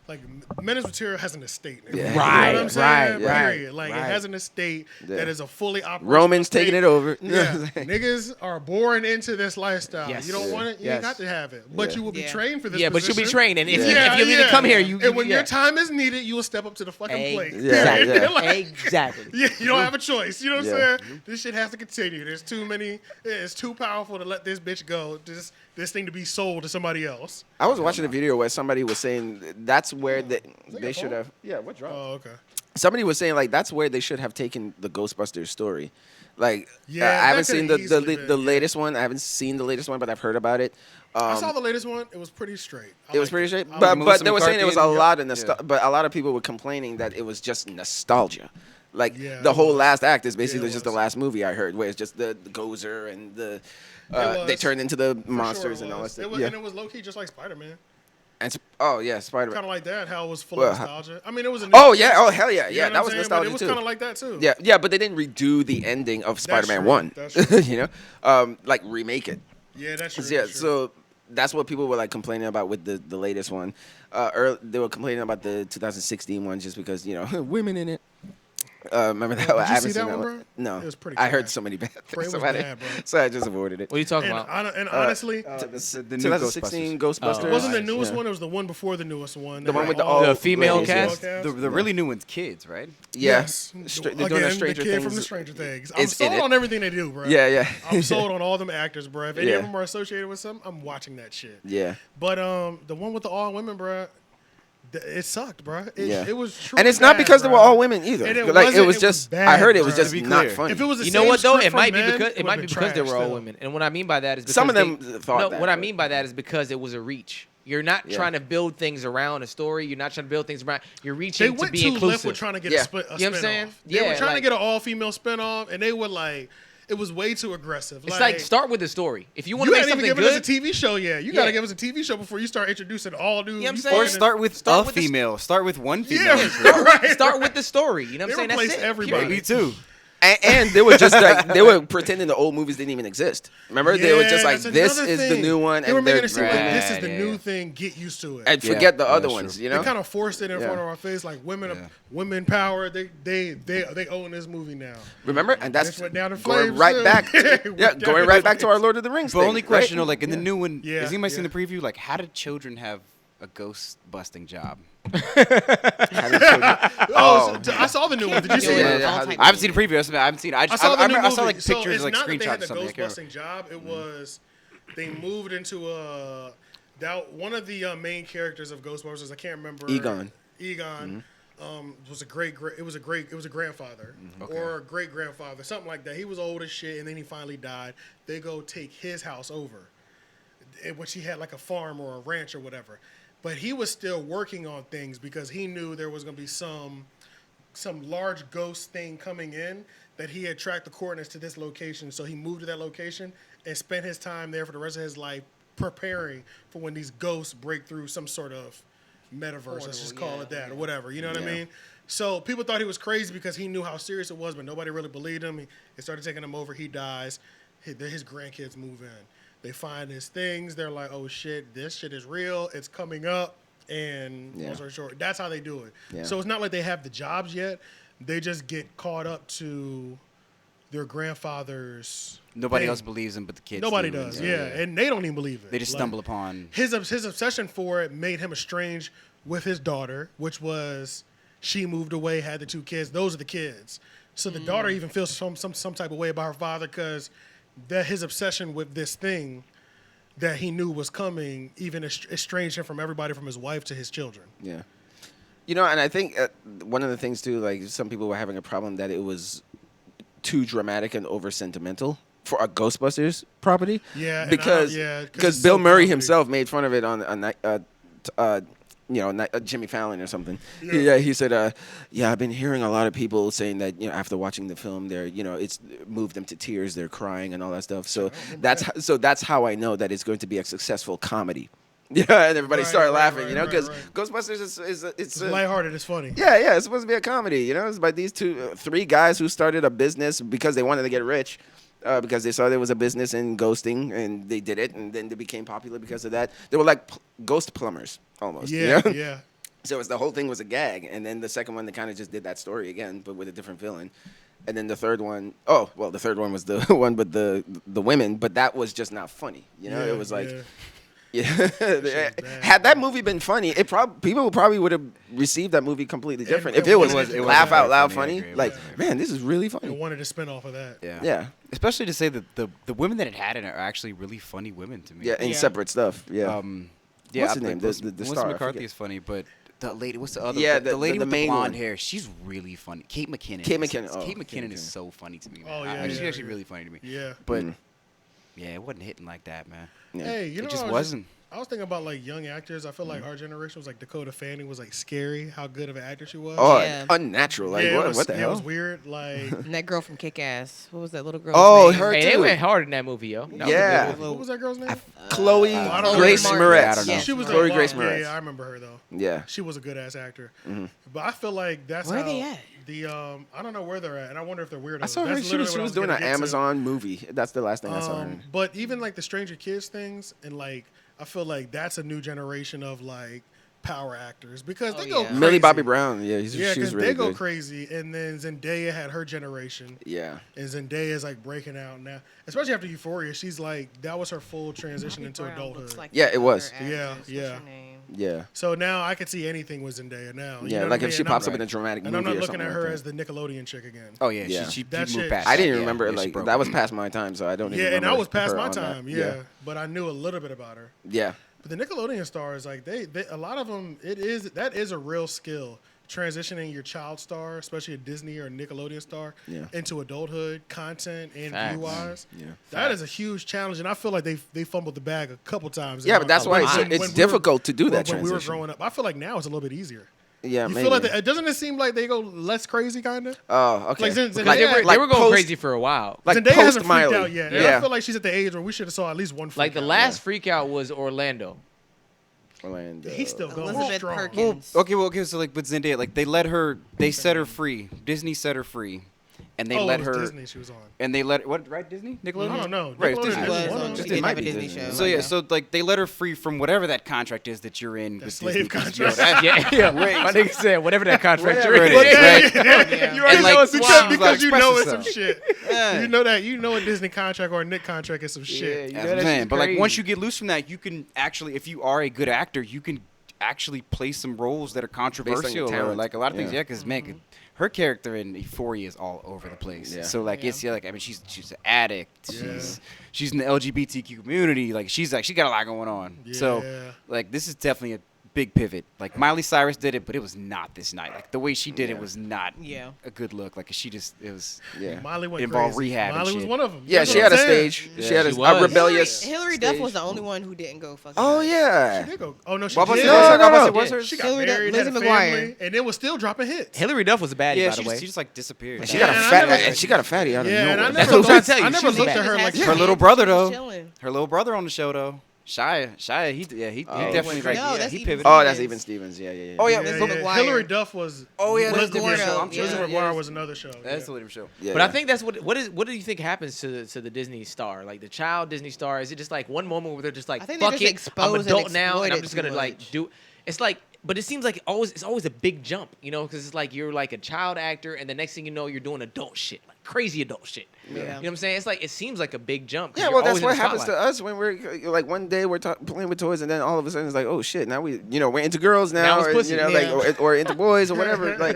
Like Menace material has an estate. Nigga. Yeah. You know Right, what I'm saying? right, right, Period. Like right. it has an estate Yeah. that is a fully operational Roman's estate. taking it over. Yeah, niggas are born into this lifestyle. Yes. You don't Yeah. want it, you Yes. ain't got to have it. But Yeah. you will be Yeah. trained for this. Yeah, but you'll be position. trained, and if Yeah. you need to come here, you and when yeah. your time is needed, you will step up to the fucking plate. Yeah, Period. yeah. Like, exactly. yeah, you don't have a choice. You know what Yeah. I'm saying? This shit has to continue. There's too many. It's too powerful to let this bitch go. This thing to be sold to somebody else. I was watching a video where somebody was saying that's where they your should phone? have. Yeah, what dropped? Oh, okay. Somebody was saying like that's where they should have taken the Ghostbusters story. Like Yeah, I that haven't seen could've easily been, the yeah. latest one. I haven't seen the latest one, but I've heard about it. I saw the latest one. It was pretty straight. I It was liked pretty straight, I but liked they were saying it was a McCarthy, lot of yeah. nostalgia. But a lot of people were complaining that it was just nostalgia. Like Yeah, the it whole was. last act is Yeah, basically it just the was. last movie I heard, where it's just the Gozer and the was. they turned into the For monsters sure it and all that was. stuff. It was, Yeah, and it was low key just like Spider Man. and oh yeah, Spider-Man. Kind of like that. How it was full Well, of nostalgia. I mean, it was. Oh yeah, oh hell yeah, You yeah, know that what was I'm saying? But nostalgia it was too. kind of like that too. Yeah, yeah, but they didn't redo the ending of Spider-Man true. 1. That's true. you know, like remake it. Yeah, that's true. Yeah, that's true. so that's what people were like complaining about with the latest one. They were complaining about the 2016 one just because women in it. Remember that? Did I you haven't see seen that one, bro? No, It was pretty I heard trash. so many bad Bro, it things was about bad, bro. so I just avoided it. What are you talking about? And honestly, The new 2016 Ghostbusters. it wasn't the newest Yeah. one. It was the one before the newest one. The one with The female ladies, cast? yeah. The really new one's kids, right? Yes. Yes. They're doing a Again, Stranger the kid Things. from the Stranger Things. I'm It's in sold it. on everything they do, bro. Yeah. I'm sold on all them actors, bro. If any Yeah. of them are associated with something, I'm watching that shit. Yeah. But the one with the all women, bro, it sucked, bro. It was true. And it's not because they were all women either. And it was just. bad, I heard it was bro. just To be not clear. funny. If it was the You know same what though? script It from might be men, because it it might be would've been because they were trash all still. women. And what I mean by that is because Some of them they, thought no, that, what I but- mean by that is because it was a reach. You're not Yeah. trying to build things around a story. You're not trying to build things around. You're reaching They to went be too left inclusive. with trying to get Yeah. a spin-off. You know what I'm saying? They were Yeah, trying to like- get an all-female spin-off, and they were like, it was way too aggressive. It's like start with the story. If you want You to make haven't even something given us good, a TV show yet. You Yeah. got to give us a TV show before you start introducing all new. You know what I'm you saying? Or fucking- start with Start a with the- female. Start with one female. Yeah, right. start with the story. You know what I'm They saying? That's replace it. everybody. Me too. And they were just like they were pretending the old movies didn't even exist. Remember, they were just like, that's "This another is the thing. new one," They were and making they're it seem like this is the Yeah, new yeah. thing. Get used to it. and Yeah. forget the Yeah, other that's ones. true. You They know, kind of forced it in Yeah. front of our face, like Yeah. women power. They own this movie now. remember, and that's This went down in going flames, right too. back. Went Yeah, down going in right back to our flames. Lord of the Rings. But thing, only question, right? like in the new one, Yeah, has anybody seen yeah. the preview? Like, how did children have a ghost busting job? I saw the new one. Did you see Yeah, it? yeah, I haven't seen the preview. I haven't seen it. I saw the new I movie. saw like So pictures, it's like not that they had screenshots the or something. I can't ghost busting job. It was they moved into one of the main characters of Ghostbusters. I can't remember. Egon. Was a grandfather or a great grandfather, something like that. He was old as shit, and then he finally died. They go take his house over, which he had like a farm or a ranch or whatever. But he was still working on things because he knew there was gonna be some large ghost thing coming in that he had tracked the coordinates to this location. So he moved to that location and spent his time there for the rest of his life preparing for when these ghosts break through some sort of metaverse, let's just call it that, or whatever. You know what I mean? So people thought he was crazy because he knew how serious it was, but nobody really believed him. It started taking him over. He dies. His grandkids move in. They find his things. They're like, oh, shit, this shit is real. It's coming up. And long story short, that's how they do it. Yeah. So it's not like they have the jobs yet. They just get caught up to their grandfather's Nobody thing. else believes him, but the kids. Nobody do. does, yeah. And they don't even believe it. They just Like, stumble upon. his obsession for it made him estranged with his daughter, which was she moved away, had the two kids. Those are the kids. So the daughter even feels some type of way about her father because that his obsession with this thing that he knew was coming even estranged him from everybody, from his wife to his children. Yeah. You know, and I think one of the things too, like some people were having a problem that it was too dramatic and over sentimental for a Ghostbusters property. Yeah, and because it's Bill so Murray comedy. himself made fun of it on Jimmy Fallon or something. Yeah, he said, I've been hearing a lot of people saying that after watching the film, it's moved them to tears, they're crying and all that stuff. So that's how I know that it's going to be a successful comedy. Yeah, and everybody started laughing, because Ghostbusters it's lighthearted. It's funny. Yeah, it's supposed to be a comedy. It's by these three guys who started a business because they wanted to get rich, because they saw there was a business in ghosting, and they did it, and then they became popular because of that. They were like ghost plumbers almost. Yeah. So the whole thing was a gag, and then the second one they kind of just did that story again, but with a different villain. And then the third one, the third one was the one with the women, but that was just not funny. It was like. Yeah, had that movie been funny, people probably would have received that movie completely different. If it was laugh out loud funny, like, man, this is really They funny. wanted to spin off of that. Yeah, Especially to say that the women that it had in it are actually really funny women to me. yeah, in separate stuff. Yeah, what's his name? The Melissa star. I McCarthy forget. is funny, but the lady, what's the other? Yeah, the lady the with the main blonde one. hair, she's really funny. Kate McKinnon. Kate is- McKinnon, oh, Kate Kate McKinnon McKinnon. is so funny to me. Man. Oh, yeah, She's yeah, actually yeah. really funny to me. Yeah. But yeah, it wasn't hitting like that, man. Yeah. Hey, It just wasn't. I was thinking about like young actors. I feel like our generation was like Dakota Fanning was like scary. How good of an actor she was. Oh, Yeah. unnatural. Like, yeah, what the It hell? was weird. Like, And that girl from Kick-Ass. What was that little girl? Oh, her Hey, they too. went hard in that movie, yo. That was a Yeah. good movie. what was that girl's name? Chloe I don't Grace remember. Moretz. I don't know. Yeah. She was Chloe like, Grace wow, Moretz. Yeah, I remember her though. Yeah. She was a good ass actor. But I feel like that's Where how they at? the I don't know where they're at, and I wonder if they're weird. I saw her. That's She was literally what I doing was an gonna get to. Amazon movie. That's the last thing I saw her in. But even like the Stranger Kids things, and like I feel like that's a new generation of like power actors because they Oh, go yeah. crazy. Millie Bobby Brown, yeah, she Yeah, was because really they go good. crazy, and then Zendaya had her generation, Yeah, and Zendaya is like breaking out now, especially after Euphoria. She's like that was her full transition Bobby into Brown adulthood. looks like Yeah, the it was. other Yeah, actress. What's yeah. her name? yeah, So now I could see anything with Zendaya now. You yeah. know what Like I if mean? she And pops I'm, up in a dramatic and movie I'm not or looking something at her like as the Nickelodeon chick again. Oh yeah, Yeah. she That moved shit- past. I didn't that. remember Yeah, she like broke that it. was past my time, so I don't even Yeah, and remember I was past her my on that. time. Yeah, but I knew a little bit about her. Yeah. But the Nickelodeon stars, like they a lot of them, that is a real skill. Transitioning your child star, especially a Disney or a Nickelodeon star, Yeah. into adulthood content and Facts. view wise. Yeah. That is a huge challenge, and I feel like they fumbled the bag a couple times. Yeah, but that's why it's When we were- difficult to do that when we were transition. growing up. I feel like now it's a little bit easier. Yeah, You maybe. feel like doesn't it seem like they go less crazy, kind of? Oh, okay. Like, Zendaya- Like- They were, like they were going post- crazy for a while. Like Zendaya hasn't freaked post-Miley. out yet. And Yeah. I feel like she's at the age where we should have saw at least one freak Like the out. last freak out was Orlando. Orlando. He's still going Elizabeth strong. Perkins. Okay, so like with Zendaya, like they set her free. Disney set her free, and they Oh, let it was her, Disney she was on. and they let what right Disney Nickelodeon. I don't know. Right, Nickelodeon Disney. is was one of on. them. She did might have a be Disney Disney. show. So yeah, so like they let her free from whatever that contract is that you're in. That with slave Disney, 'cause, contract. Yeah. My nigga said whatever that contract you're Whatever in. it is, right? Yeah. You already And, know like, it's because- because, because you express know it's some yourself. shit. Yeah. You know that. You know a Disney contract or a Nick contract is some shit. You That's know what I'm that saying. shit's But like once crazy. you get loose from that, you can actually, if you are a good actor, you can actually play some roles that are controversial or talent. like a lot of things. Yeah. Yeah, because man, her character in Euphoria is all over the place. Yeah. So like Yeah. it's like I mean she's an addict. Yeah. She's in the LGBTQ community. Like she got a lot going on. So Yeah. like this is definitely a big pivot. Like Miley Cyrus did it, but it was not this night. Like the way she did it was not Yeah. a good look. Like she just it was Yeah. Miley went Involved crazy. rehab and Miley was shit. one of them. Yeah, That's she what had a I'm saying. stage. Yeah, She had she a was. rebellious. Hillary Duff stage. was the only one who didn't go fucking. Oh crazy. yeah. She did go. Oh no, she What was did. it? No, no, no. It was her? She got Hillary Duff- married, had a Lizzie family, McGuire. and it was still dropping hits. Hillary Duff was a baddie, Yeah, by the way. she just like disappeared. And she got a and I fat. never- And she got a fatty out of Yeah, and I nowhere. never That's what I'm trying to looked- tell you. I never She was looked bad. at her like Has Her kids, little brother, she's though. chilling. Her little brother on the show though, Shia, he definitely like No, that's he Even pivoted. Oh, that's Stevens. even Stevens. Yeah, yeah, yeah. Oh, yeah, Yeah, Lizzie yeah. McGuire. Hillary Duff was. Oh, yeah, was that's the Gordo. show. Yeah. Lizzie Yeah. McGuire was another show. That's yeah. the William show. Yeah, But yeah. I think that's what do you think happens to the Disney star, like the child Disney star? Is it just like one moment where they're just like, I think they fuck just it, I'm expose and adult now, and exploit I'm it just too gonna like much. do? It's like, but it seems like it's always a big jump, you know, because it's like you're like a child actor, and the next thing you know, you're doing adult shit, like crazy adult shit. Yeah. You know what I'm saying? It's like it seems like a big jump. 'cause Yeah, you're well, that's always in what the happens to spotlight. us when we're like one day we're playing with toys, and then all of a sudden it's like, oh shit, now we're into girls now, Now it's or, pussy. you know, Yeah. like or into boys or whatever, like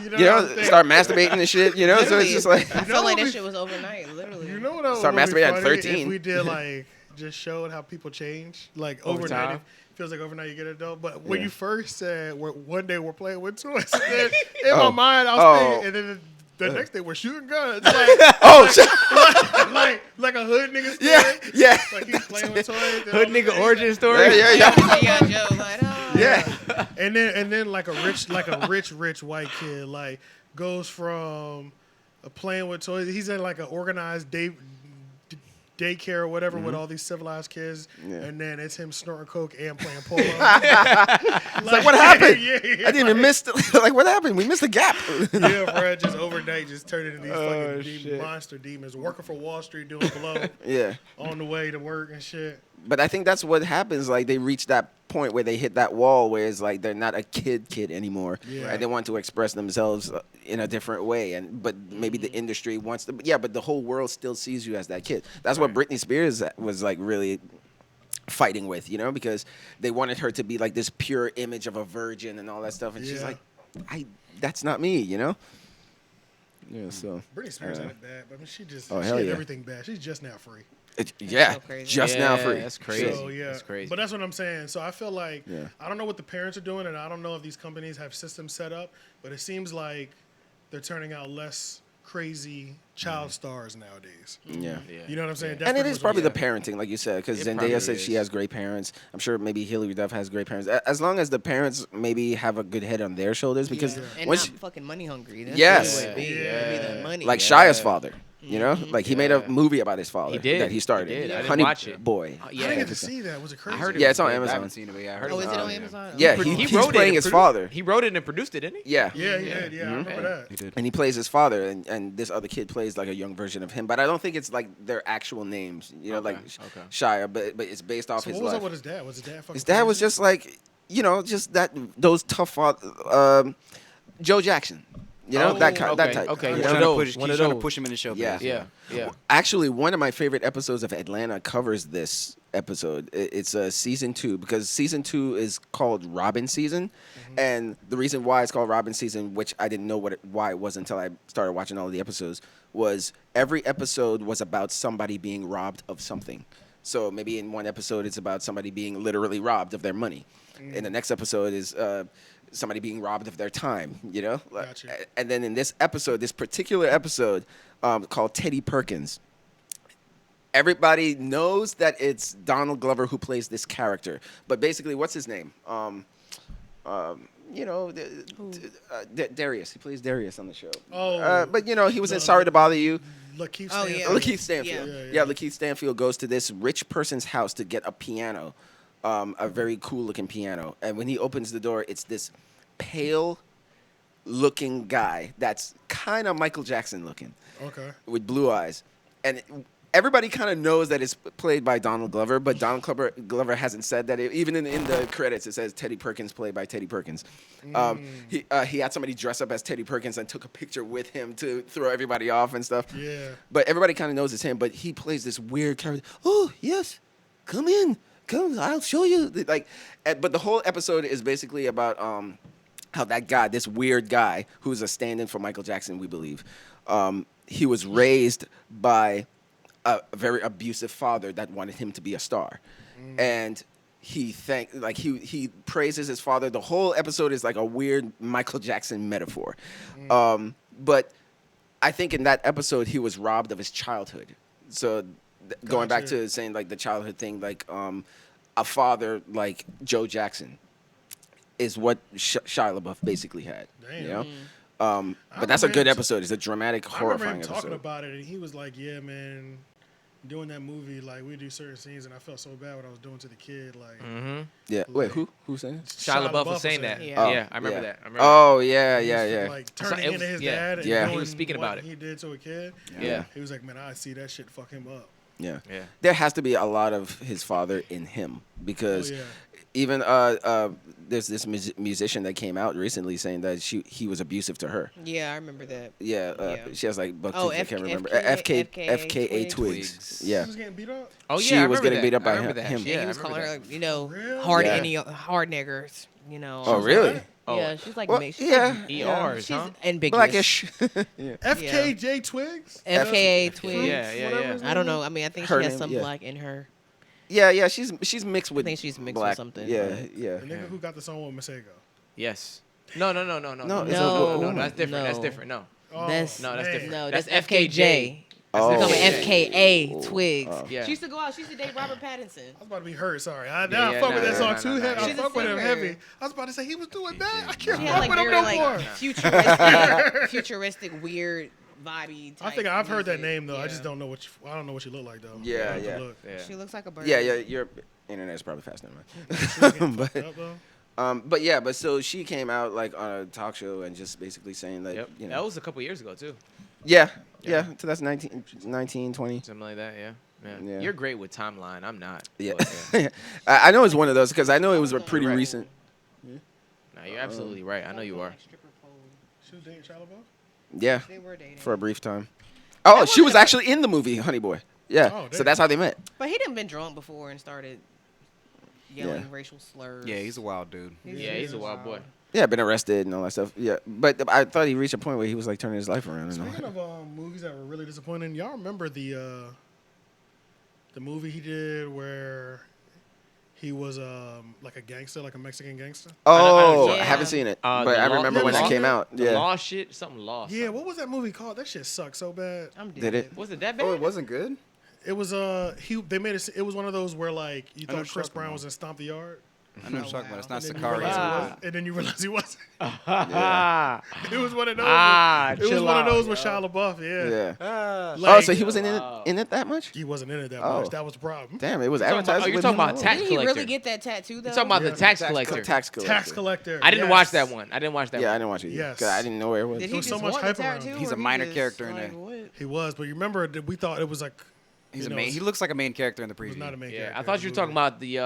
You know, you what I'm know, saying? start masturbating and shit, you know. So Literally, it's just like, I know felt like what that we- shit was overnight, literally. You know what? Start would be masturbating at funny 13. If we did like just showed how people change, like Over overnight. time. It feels like overnight you get an adult. But when Yeah. you first said one day we're playing with toys, and then in Oh. my mind I was Oh. thinking, and then the next day we're shooting guns, like oh shit, like a hood nigga. Story. yeah, yeah, Like he's playing with toys. and Hood all nigga this- origin story. yeah, yeah, yeah. Yeah, Joe, like, oh. Yeah. And then like a rich white kid like goes from playing with toys. He's in like an organized daycare or whatever with all these civilized kids, Yeah. and then it's him snorting coke and playing polo. Like what happened? Yeah, I didn't even miss. Like what happened? We missed the gap. yeah, bro. Just overnight, just turned into these Oh, fucking shit. monster demons. Working for Wall Street, doing blow Yeah. on the way to work and shit. But I think that's what happens. Like they reach that point where they hit that wall where it's like they're not a kid anymore, Yeah. and they want to express themselves in a different way. And but maybe the industry wants to. Yeah, but the whole world still sees you as that kid. That's what Britney Spears was like really fighting with, you know, because they wanted her to be like this pure image of a virgin and all that stuff, and she's Yeah. like, that's not me, you know. Yeah. So. Britney Spears had it bad, but I mean, she Oh, she hell had yeah. everything bad. She's just now free. Yeah. so crazy. Just now Yeah, free. that's crazy. So yeah, That's crazy. But that's what I'm saying. So I feel like Yeah. I don't know what the parents are doing, and I don't know if these companies have systems set up, but it seems like they're turning out less crazy child stars nowadays. Yeah. You know what I'm saying? That's And it pretty is much probably what the parenting, like you said, because It probably Zendaya said she is. has great parents. I'm sure maybe Hillary Duff has great parents. As long as the parents maybe have a good head on their shoulders, because And once not fucking money hungry. That's Yes. really what it be. Yeah. It be the money. like Yeah. Shia's father, You know, like he made a movie about his father He did. that he started. He did. I didn't Honey watch it. Boy. I Yeah. didn't get to see that. Was it crazy? I heard it Yeah, was it's on good. I Amazon. haven't seen it, but yeah, I heard Oh, it is was it on good. Amazon? Yeah, Okay. he's wrote it playing and his produ- father. He wrote it and produced it, didn't he? Yeah. Yeah, he did. Yeah, I remember that. He did. And he plays his father, and this other kid plays like a young version of him. But I don't think it's like their actual names, you know, like okay. Shia. But it's based off So his what was life. up with his dad? Was his dad fucking His dad was crazy? just like, you know, just those tough Joe Jackson. You know, Oh, that type. okay. You He's know? trying to push- One he's of trying to those. push him in the show. Yeah. Yeah, yeah. Actually, one of my favorite episodes of Atlanta covers this episode. It's season 2 because season 2 is called Robin season, and the reason why it's called Robin season, which I didn't know why it was until I started watching all of the episodes, was every episode was about somebody being robbed of something. So maybe in one episode it's about somebody being literally robbed of their money. In the next episode is somebody being robbed of their time, you know? Gotcha. And then in this episode, this particular episode called Teddy Perkins, everybody knows that it's Donald Glover who plays this character. But basically, what's his name? You know, Darius. He plays Darius on the show. Oh. But, you know, he was in Sorry to Bother You. Lakeith Oh, Stanfield. yeah. Lakeith Stanfield. Yeah. Yeah, Lakeith Stanfield goes to this rich person's house to get a piano, a very cool looking piano. And when he opens the door, it's this pale looking guy that's kind of Michael Jackson looking Okay. with blue eyes. And everybody kind of knows that it's played by Donald Glover, but Donald Glover hasn't said that. Even in the credits, it says Teddy Perkins played by Teddy Perkins. He had somebody dress up as Teddy Perkins and took a picture with him to throw everybody off and stuff. Yeah. But everybody kind of knows it's him. But he plays this weird character. Oh yes, come in, come. I'll show you. Like, but the whole episode is basically about how that guy, this weird guy, who's a stand-in for Michael Jackson, we believe, he was raised by a very abusive father that wanted him to be a star, and he praises his father. The whole episode is like a weird Michael Jackson metaphor, but I think in that episode he was robbed of his childhood. So going back Gotcha. to saying like the childhood thing, like a father like Joe Jackson is what Shia LaBeouf basically had. Damn. You know. I But that's a remember good him- episode. It's a dramatic, I remember horrifying him episode. talking about it, and he was like, "Yeah, man, doing that movie, like we do certain scenes, and I felt so bad what I was doing to the kid, like." Yeah. Wait, who's saying it? Shia LaBeouf was saying that. Yeah. Yeah, I remember that. I remember Oh yeah, He yeah, was, yeah. Like turning it into was- his yeah. dad and Yeah. He doing was speaking what about it. he did to a kid. Yeah. He was like, "Man, I see that shit fuck him up." Yeah. Yeah. There has to be a lot of his father in him because Oh, yeah. even there's this musician that came out recently saying that he was abusive to her. Yeah, I remember that. Yeah, Yeah. she has like buck Oh, teeth, I can't remember. FKA Twigs. Twigs. Yeah. She was getting beat up. Oh yeah, She I was remember getting that. beat up by I remember him. that. Yeah, Yeah, he I was remember calling that. her, you know, Really? Yeah. hard niggers, you know. Oh really? Oh. Yeah, she's like Well, mixed. yeah. ERs, She's huh? ambiguous. Blackish. yeah. FKJ Twigs. FKA Twigs. Yeah. I don't know. I mean, I think Her she has name, some yeah. black in her. Yeah, she's mixed with. think she's mixed with black. something, Yeah, but- yeah. The nigga who got the song with Masego. Yes. No. No, No, it's a No, woman. that's different. That's no. different. No. Oh, That's No, that's man. different. No, That's that's FKJ. FKJ. Oh. We're talking FKJ. FKA Twigs. Yeah. She used to go out. She used to date Robert Pattinson. I was about to be hurt. Sorry. I yeah, fuck with nah, that song nah, too. nah, Head. nah. I She's a fuck with him singer. heavy. I was about to say he was doing that. I can't She fuck had like with him very no more. like futuristic, weird vibey. I type think I've heard that music. name though. I just Yeah. don't know what. I don't know what you look like though. Yeah, I have to yeah. look. Yeah. She looks like a bird. Yeah, your internet is probably faster than She getting mine. fucked up, though. But so she came out like on a talk show and just basically saying that, Yep. you know, That was a couple years ago too. yeah. So that's 19, 20. Something like that. Yeah. Yeah. You're great with timeline. I'm not. Yeah. But, I know it's one of those because I know it was pretty Right. recent. No, you're absolutely right. I know you are. She was dating Shia LaBeouf? Yeah, They were dating. for a brief time. Oh, she was actually in the movie Honey Boy. Yeah, Oh, so damn. that's how they met. But he done been drunk before and started yelling racial slurs. Yeah, he's a wild dude. Yeah, he's a wild boy. Yeah, been arrested and all that stuff. Yeah, but I thought he reached a point where he was like turning his life around. And all Speaking that. of movies that were really disappointing, y'all remember the movie he did where he was like a gangster, like a Mexican gangster? Oh, Yeah. I haven't seen it, The but I Law- remember the when Law- it came out. The Yeah. law shit, something lost. Yeah, what was that movie called? That shit sucked so bad. I'm dead. Did it? Was it that bad? Oh, it wasn't good. It was they made it. It was one of those where like you I know thought what you're Chris talking Brown about. was in Stomp the Yard. I know what you're talking about. It's not And then you Sicario. realize he wasn't- and then you realize he wasn't. Ah, It was one of those. It was chill one of out, those with yo. Shia LaBeouf. Yeah. Yeah. Like, So he wasn't Wow. in it that much? He wasn't in it that Oh. much. That was the problem. Damn, it was talking about- advertised. are you with talking him about alone? tax Didn't he collector? really get that tattoo though? You talking about Yeah. the tax collector? Tax collector. Tax collector. I didn't Yes. watch that one. I didn't watch that Yeah, I one. didn't watch it. Yes. Because I didn't know where it was. Did There he was just so much want the hype around tattoo, him. He's or a he minor just, character in like, there. what? He was, but you remember that we thought it was like He's you a know, main. He looks like a main character in the It was preview. not a main Yeah, character. I thought you were talking about the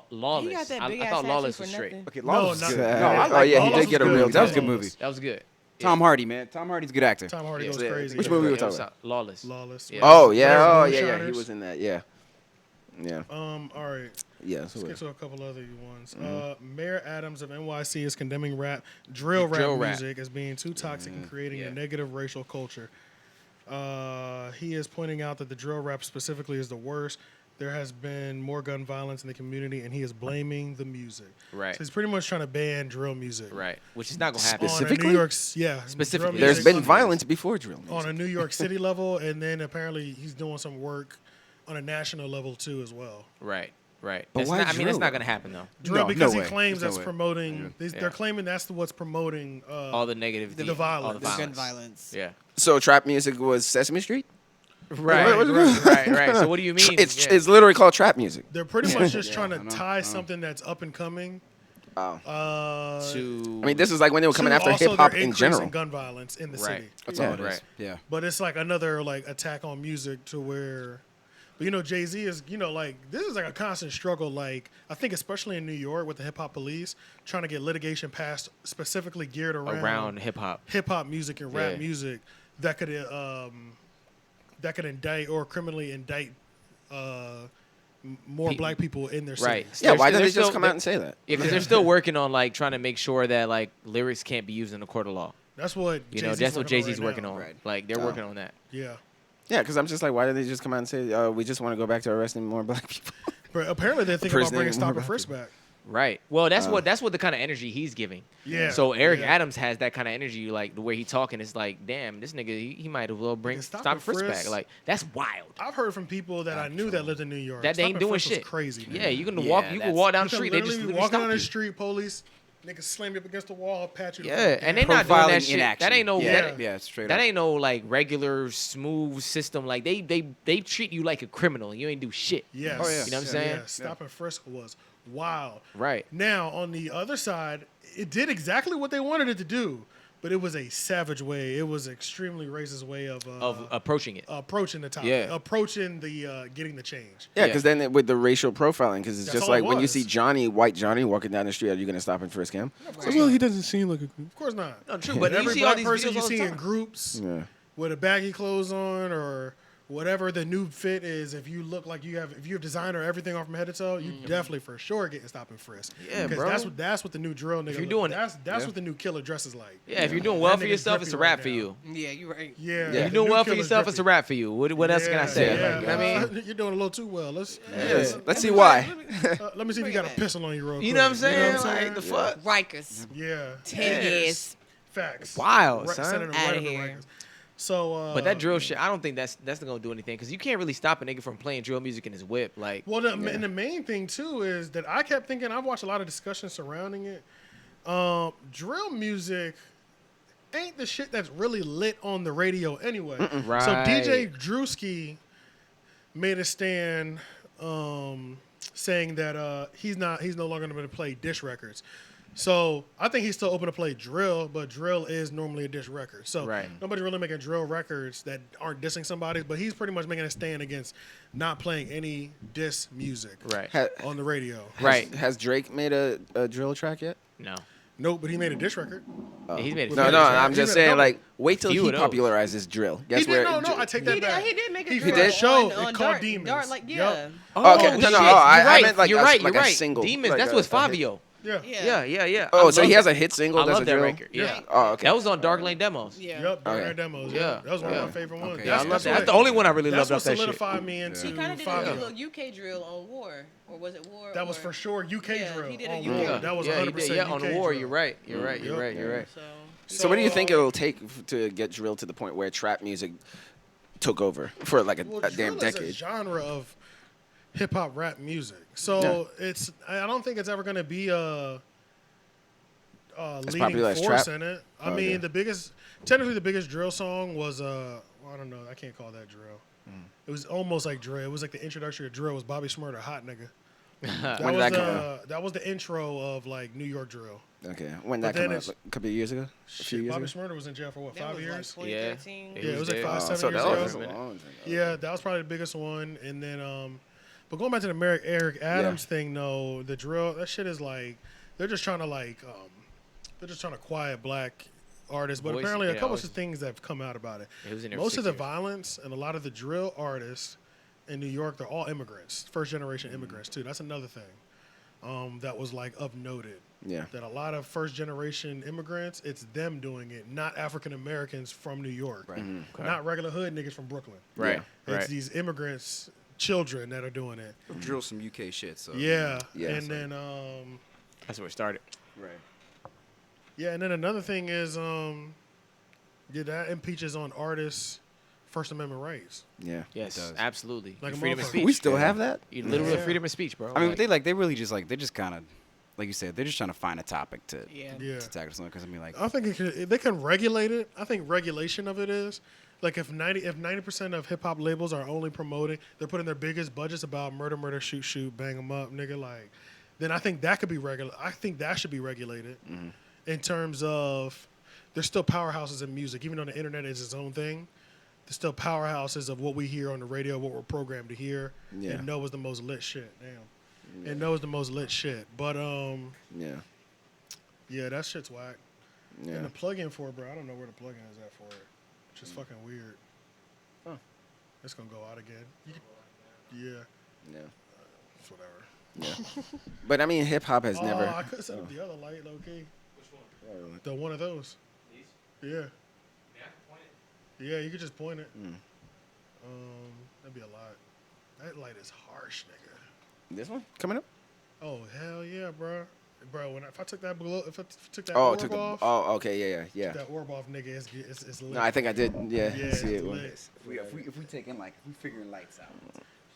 Lawless. He got that big I ass thought tattoo Lawless for was straight. nothing. Okay, No, Lawless not is that. good. Yeah. No, I Oh, like yeah, he Lawless did get a was real good. That was a tattoo. good movie. That was good. Tom Hardy, man. Tom Hardy's a good actor. Tom Hardy Yeah. goes Yeah. crazy. Which Yeah. movie we were Yeah, talking about? Lawless. Lawless. Yeah. Oh, yeah. Oh, Whatever, yeah, yeah. He Moonshiners. was in that. Yeah. Yeah. All right. Yeah. Let's So get to a couple other ones. Mm-hmm. Mayor Adams of NYC is condemning drill rap Drill rap. music as being too toxic and creating Yeah. a negative racial culture. He is pointing out that the drill rap specifically is the worst. There has been more gun violence in the community, and he is blaming the music. Right. So he's pretty much trying to ban drill music. Right. Which is not gonna happen. On a Specifically? New York, yeah, Specifically. drill there's music been violence before drill music. on a New York City level, and then apparently he's doing some work on a national level too as well. Right. Right. But That's why not, I mean, that's drill? not gonna happen though. Drill No, because no he way. claims There's that's no way. promoting. Yeah. They're claiming that's what's promoting All the negative, the all violence. the The gun violence. violence. Yeah. So trap music was Sesame Street? Right. Right. So what do you mean? It's Yeah. it's literally called trap music. They're pretty much just trying to I know, tie I know. something that's up and coming. Oh. to I mean, this is like when they were coming to after also hip hop their in increase general. gun violence in the Right. city. That's Yeah. all it is. Right. Yeah. But it's like another like attack on music to where, but you know, Jay-Z is, you know, like this is like a constant struggle. Like I think especially in New York with the hip hop police trying to get litigation passed specifically geared around hip hop. music and rap Yeah. music that could indict or criminally indict more black people in their Right. cities. Yeah, why They're didn't they still- just come out and say that? Yeah, because they're still working on like trying to make sure that like lyrics can't be used in a court of law. That's what You know, Jay-Z's that's what working on Jay-Z's right working now. on. Right. Like they're Oh. working on that. Yeah, Yeah, because I'm just like, why did they just come out and say, we just want to go back to arresting more black people? but apparently they're thinking about Prisoner bringing and more Stop and black Frisk people. back. Right. Well, that's what the kind of energy he's giving. Yeah. So Eric yeah. Adams has that kind of energy, like the way he talking is like, damn, this nigga, he might as well bring Yeah, Stop and Frisk back. Like that's wild. I've heard from people that I knew that lived in New York That they Stop ain't and doing Frisk was shit. Crazy. Man. Yeah, you can Yeah, walk, you can that's- walk down You the can street, they literally just be literally walking stop down the you. street, police niggas slam you up against the wall, pat you. the Yeah, fuck and they down. not doing Profiling that in shit. action. That ain't no Yeah. that, Yeah, straight that up. ain't no like regular smooth system. Like they treat you like a criminal. You ain't do shit. Yes. Oh, yeah. You know what I'm saying? Yeah. Stop and Frisk was wild. Right. Now on the other side, it did exactly what they wanted it to do, but it was a savage way. It was an extremely racist way of Approaching it. approaching the topic, Yeah. approaching the getting the change. Yeah, because then with the racial profiling, because it's That's just all it like when you was. see white Johnny walking down the street, are you going to stop and frisk him? Well, he doesn't seem like a... Of course not. No, true, But but you every see all black these person videos you all the see in time. groups Yeah. with a baggy clothes on or whatever the new fit is, if you look like if you have designer everything on from head to toe, you definitely for sure getting Stop and Frisk. Yeah, 'Cause bro. that's what the new drill nigga. you're look- doing- that's what the new killer dresses like. Yeah, if you're doing That well for nigga's yourself, it's a drippy wrap right for now. you. Yeah, you're right. Yeah, Yeah. If the you're doing new well for killer's yourself, it's a drippy. wrap for you. What else can I say? Yeah, Like, I mean, you're doing a little too well. Let's Let's see why. let me see if you got a pistol on you real quick. you know what I'm saying? You know what I'm Like the fuck. Rikers. Yeah. 10 years. Facts. Wild, Right, son. Senator Outta right over here. Rikers. So, But that drill shit, I don't think that's not gonna do anything because you can't really stop a nigga from playing drill music in his whip. Like, well, and the main thing too is that I kept thinking. I've watched a lot of discussion surrounding it. Drill music ain't the shit that's really lit on the radio anyway. So Right. DJ Drewski made a stand saying that he's no longer going to play dish records. So I think he's still open to play drill, but drill is normally a dish record. So Right. nobody's really making drill records that aren't dissing somebody, but he's pretty much making a stand against not playing any diss music right? on the radio. Right. Has Drake made a drill track yet? No, Nope, but he made a dish record. he's made it. With No, Menace, no, right? I'm He just made a saying, couple. like, wait till Few he of those. popularizes drill. Guess He did, where? no, I take that He back. did make a He drill did? Show. on It called Dark, Demons. Dark, like, Yup. yeah. Oh, okay, shit. no, You're I right. meant like you're a, right. like You're a right. single. Demons. like That's a- with a hit. Fabio. Yeah. Yeah. Oh, I so love he has that. a hit single. I That's love a that drill. record. Yeah. Oh, okay. That was on Dark Lane Demos. Yeah. Yep, Dark Okay. Air Demos. Yeah. Yeah, that was one of Yeah. my favorite ones. Okay. Yeah, I That's love that. what- That's the only one I really That's loved what off that shit. solidified me into He kind of did a Fabio. little UK drill on War, or was it War? That was or- for sure UK Yeah, drill. he did a on UK. War. Yeah, That was yeah, he 100% did. Yeah, on UK War. drill. You're right. You're right. You're Yep. right. You're right. So, So what do you think it'll take to get drill to the point where trap music took over for like Well, a drill damn is a decade? genre of hip hop rap music. So I don't think it's ever going to be a leading popular as force trap? in it. I Oh, mean, okay. technically the biggest drill song was well, I don't know, I can't call that drill. It was almost like drill. It was like the introduction to drill was Bobby Shmurda, Hot Nigga. When did that come out? That was the intro of like New York drill. Okay. When But that come then out? A couple of years ago? A few years Bobby ago? Shmurda was in jail for what, That 5 was years? like Yeah. 2013. Yeah, Yeah, it was like there. 5, 7 so years that ago. was a long time. Yeah, that was probably the biggest one. And then, but going back to the Eric Adams thing, though, the drill, that shit is like, they're just trying to quiet black artists. But Voice, apparently, a yeah, couple of voice. things that have come out about it. It was in there for Most of 6 the years. violence and a lot of the drill artists in New York, they're all immigrants, first generation immigrants too. That's another thing that was like of noted. Yeah. That a lot of first generation immigrants, it's them doing it, not African Americans from New York, Right. Okay. not regular hood niggas from Brooklyn. Right. It's Right. these immigrants, children that are doing it. Drill some UK shit. So Yeah. Yeah, And so- then That's where it started. Right. yeah, and then another thing is that impeaches on artists' First Amendment rights. Yeah. Yes, does. absolutely. Like a Freedom of motherfucker. speech. We still have that? You literally Yeah. freedom of speech, bro. I mean, Like, they really just like, they're just kind of, like you said, they're just trying to find a topic to Yeah. Yeah. to tackle something. Because I mean, like, I think they can regulate it. I think regulation of it is like if 90% of hip hop labels are only promoting, they're putting their biggest budgets about murder, shoot, shoot, bang them up, nigga. Like, then I think that could be I think that should be regulated in terms of there's still powerhouses in music, even though the internet is its own thing. There's still powerhouses of what we hear on the radio, what we're programmed to hear, Yeah. and know is the most lit shit. Damn, and know is the most lit shit. But Yeah. yeah, that shit's whack. Yeah. And the plug-in for it, bro, I don't know where the plug-in is at for it. Which is fucking weird. Huh. It's gonna go out again. Yeah, Yeah. it's whatever. Yeah. But I mean, hip hop has Oh, never. I could set up the other light, low key. The one of those. Yeah. Yeah, you could just point it. That'd be a lot. That light is harsh, nigga. This one coming up? Oh hell yeah, bro. Bro, if I took that if I took that Oh, orb took the. off, Oh, okay. Yeah. that orb off, nigga, it's lit. No, I think I did. Yeah. Yeah, See it's it. lit. if we taking like, if we figuring lights out.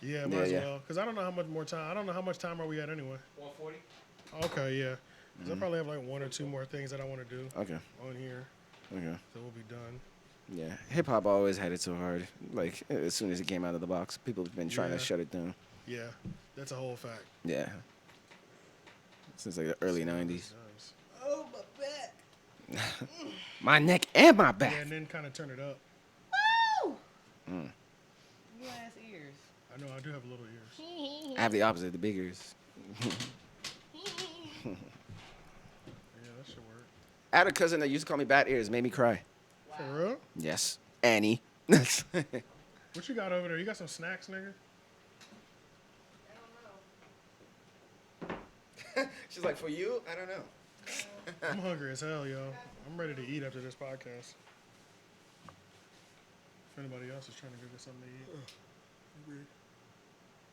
Yeah, might Yeah, as yeah. well. Because I don't know how much more time. I don't know how much time are we at anyway. 140. Okay, yeah. 'Cause I probably have like 1 or 2 more things that I want to do Okay. on here, Okay. so we'll be done. Yeah. Hip hop always had it so hard. Like as soon as it came out of the box, people have been trying Yeah. to shut it down. Yeah, that's a whole fact. Yeah. Since like the early '90s. Nice. Oh, my back. My neck and my Yeah, back. and then kind of turn it up. Woo! You ass ears. I know I do have little ears. I have the opposite, the big ears. Yeah, that should work. I had a cousin that used to call me bat ears, made me cry. For real? Yes. Annie. What you got over there? You got some snacks, nigga? She's like, for you? I don't know. I'm hungry as hell, yo. I'm ready to eat after this podcast. If anybody else is trying to go get something to eat.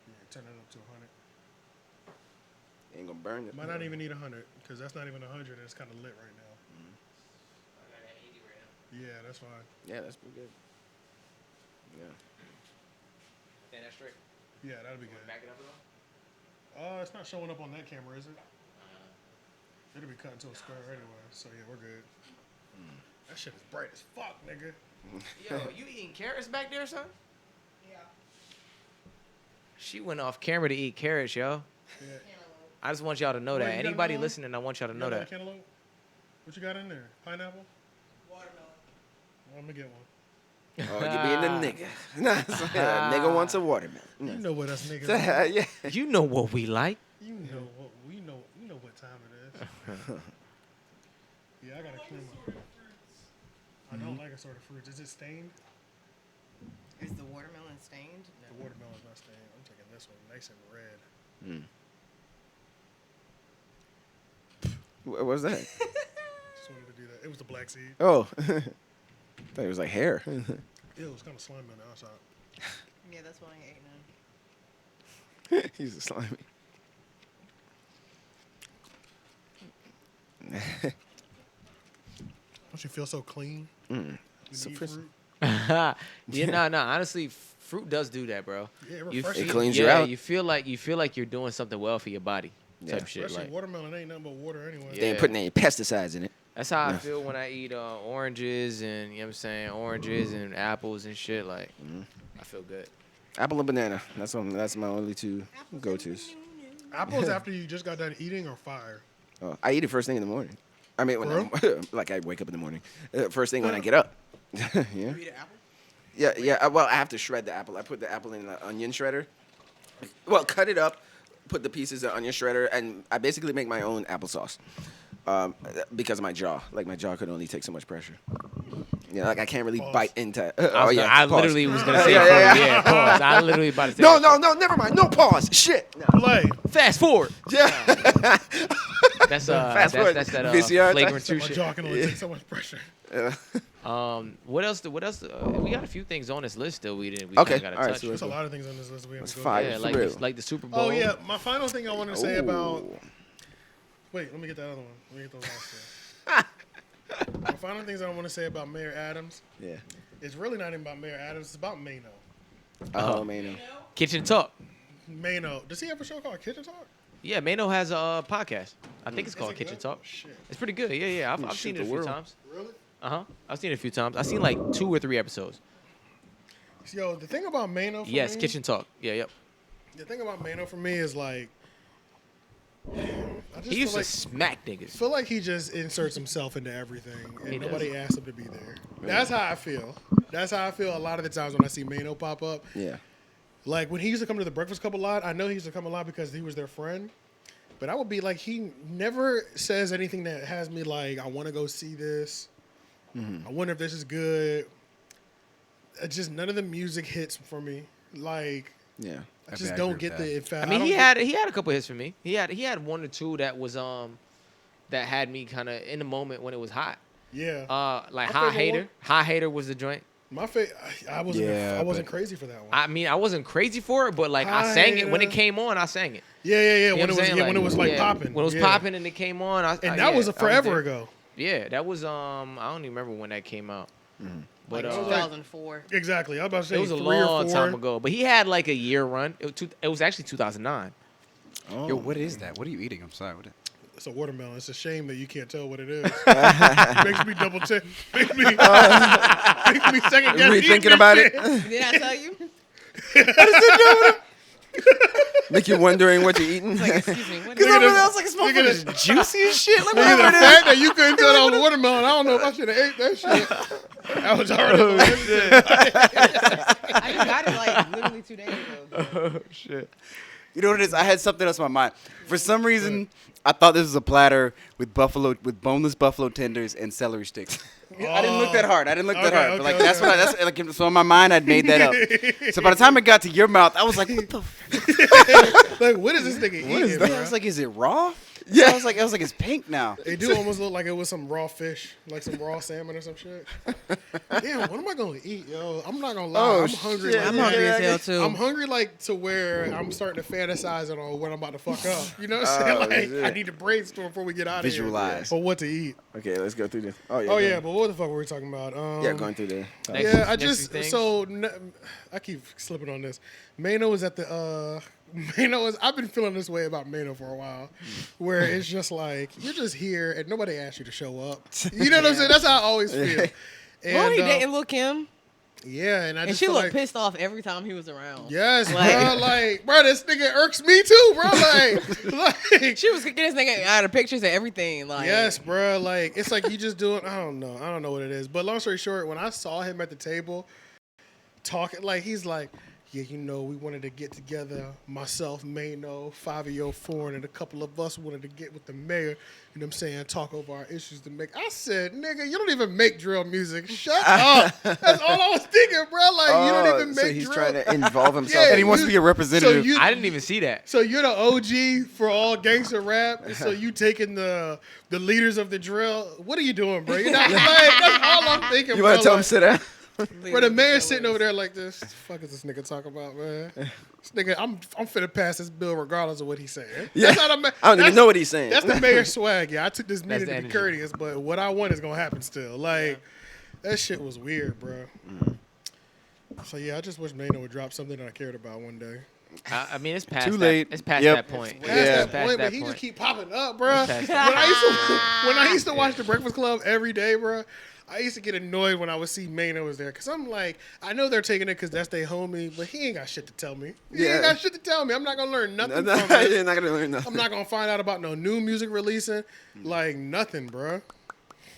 Yeah, turn it up to 100. Ain't gonna burn it. Might not even need 100, because that's not even 100 and it's kind of lit right now. Yeah, that's fine. Yeah, that's pretty good. Yeah. Yeah, that's straight. Yeah, that'll be good. Back it up at all? It's not showing up on that camera, is it? It'll be cut into a square anyway, so yeah, we're good. That shit is bright as fuck, nigga. Yo, you eating carrots back there, son? Yeah. She went off camera to eat carrots, yo. Yeah. I just want y'all to know Wait, that. you got Anybody another one? listening, I want y'all to You know got another that. cantaloupe? What you got in there? Pineapple? Watermelon. Well, I'm gonna get one. Oh, you being a nigga. Nah, so, yeah, nigga wants a watermelon. You know what us niggas. Yeah. You know what we like. You know what we know. You know what time it is. Yeah, I gotta clean my. I don't like assorted fruits. Is it stained? Is the watermelon stained? The No. watermelon's not stained. I'm taking this one, nice and red. What was that? Just wanted to do that. It was the black seed. Oh. Thought it was like hair. It was kind of slimy on the outside. Yeah, that's why I ain't none. He's a slimy. Don't you feel so clean? Mm. When So you eat frisky. fruit? Yeah, no. Honestly, Fruit does do that, bro. Yeah, You refreshing. It cleans you out. You feel like you're doing something well for your body. Type shit. Especially Like watermelon ain't nothing but water anyway. They ain't putting any pesticides in it. that's how I feel when I eat oranges and you know what I'm saying, oranges and apples and shit. Like I feel good. Apple and banana. That's my only two go-tos. Apples after you just got done eating or fire? Oh, I eat it first thing in the morning. I mean, like I wake up in the morning. First thing when I get up. Yeah. You eat an apple? Yeah. Well, I have to shred the apple. I put the apple in the onion shredder. Well, cut it up, put the pieces in the onion shredder, and I basically make my own applesauce. Because of my jaw. Like, my jaw could only take so much pressure. Yeah, like I can't really bite into. I pause. literally was gonna say pause. I literally about to say No, never mind. No pause. Shit. No. Play. Fast forward. Yeah. That's Fast forward. that's that VCR flagrant So 2 my shit. jaw can only take so much pressure. What else? We got a few things on this list still. We Okay, Gotta all right, touch. so There's a lot of things on this list we haven't That's go fire. through. Yeah, For real. like the Super Bowl. Oh yeah, my final thing I want to say about. Ooh. Wait, let me get that other one. Let me get those last two. My final things I want to say about Mayor Adams. Yeah. It's really not even about Mayor Adams. It's about Mano. Oh, man. Kitchen Talk. Mano. Does he have a show called Kitchen Talk? Yeah, Mano has a podcast. I think it's Is called it Kitchen good? Talk. Shit. It's pretty good. Yeah. I've shoot seen it the a few world. times. Really? I've seen it a few times. I've seen like 2 or 3 episodes. Yo, the thing about Mano for Yes, me, Kitchen Talk. Yeah, yep. The thing about Mano for me is like, I just He used feel to like, smack niggas. feel like he just inserts himself into everything, and He does. nobody asked him to be there. That's how I feel. That's how I feel a lot of the times when I see Mano pop up. Yeah. Like when he used to come to the Breakfast Club a lot, I know he used to come a lot because he was their friend. But I would be like, he never says anything that has me like, I want to go see this. I wonder if this is good. Just none of the music hits for me. Like, Yeah. I just don't get the. In fact, I mean, don't he get- had a couple hits for me. He had 1 or 2 that was that had me kind of in the moment when it was hot. Yeah. Like My High favorite Hater. one- High Hater was the joint. My favorite. I wasn't. Yeah, I wasn't but- crazy for that one. I mean, I wasn't crazy for it, but like I High sang it when it Hater. came on. I sang it. Yeah. You know When what it I'm was, saying? when it was like yeah, popping. When it was yeah. popping and it came on. And that was yeah, a forever there. ago. Yeah, that was I don't even remember when that came out. But Like was 2004. Exactly. I was about to say it was a 3 or 4. long time ago. But he had like a year run. It was actually 2009. Yo, what is that? What are you eating? I'm sorry. What is It's a watermelon. It's a shame that you can't tell what it is. Makes me double check. Makes me second guess. Rethinking eating about this it. shit. Did I tell you? Make you wondering what you're eating. Like, excuse me. What Look at this- like it's look at this- juicy as shit. Like, Nigga, the fact that you couldn't tell that was watermelon, I don't know if I should have ate that shit. I was already. I just got it like literally 2 days ago. You know what it is? I had something else in my mind. For some reason, I thought this was a platter with boneless buffalo tenders and celery sticks. I didn't look that hard. But like okay, that's what like so in my mind I'd made that up. So by the time it got to your mouth, I was like, what the Like, what is this nigga what is eating, that? bro? I was like, is it raw? Yeah. I was like it's pink now. It do almost look like it was some raw fish, like some raw salmon or some shit. Damn, what am I gonna eat, yo? I'm not gonna lie, Oh, I'm hungry. shit. Like, I'm hungry as hell too. I'm hungry like to where I'm starting to fantasize on what I'm about to fuck up. You know what I'm saying? Like, shit. I need to brainstorm before we get out of here. Visualize. Or what to eat. Okay, let's go through this. Oh yeah. Oh go yeah, ahead. but what the fuck were we talking about? Yeah, going through the. Next- Yeah, I next just few things. I keep slipping on this. Mano is at the Mano is. I've been feeling this way about Mano for a while, where it's just like you're just here and nobody asked you to show up. You know what I'm saying? That's how I always feel. And, Well, he dating Lil Kim, yeah, and I and just she feel looked like, pissed off every time he was around. yes, Like- bro, this nigga irks me too, bro. Like She was getting this nigga out of pictures and everything. Like, yes, bro. Like it's like you just doing. I don't know what it is. But long story short, when I saw him at the table talking, like he's like, yeah, you know, we wanted to get together. Myself, Mano, 504, and a couple of us wanted to get with the mayor. You know what I'm saying? Talk over our issues to make. I said, nigga, you don't even make drill music. Shut up. That's all I was thinking, bro. Like you don't even make So he's drill. trying to involve himself. Yeah, And he wants to be a representative. So you, I didn't even see that. so you're the OG for all gangster rap. And so you taking the leaders of the drill. What are you doing, bro? You're not like that's all I'm thinking. You bro. want to tell him Like, sit down? bro, the mayor's sitting over there like this. What the fuck is this nigga talking about, man? This nigga, I'm finna pass this bill regardless of what he's saying. Yeah. That's not a I don't even know what he's saying. That's the mayor's swag. Yeah, I took this That's meeting the to be energy. courteous, but what I want is gonna happen still. Like that shit was weird, bro. So yeah, I just wish Mano would drop something that I cared about one day. I mean, it's past Too late. It's past Yep. that point. Past Yeah. that point, but he just keep popping up, bro. Past When I used to watch The Breakfast Club every day, bro, I used to get annoyed when I would see Mano was there, cause I'm like, I know they're taking it cause that's their homie, but he ain't got shit to tell me. He ain't got shit to tell me. I'm not gonna learn nothing from it. You're not gonna learn nothing. I'm not gonna find out about no new music releasing, like nothing, bro.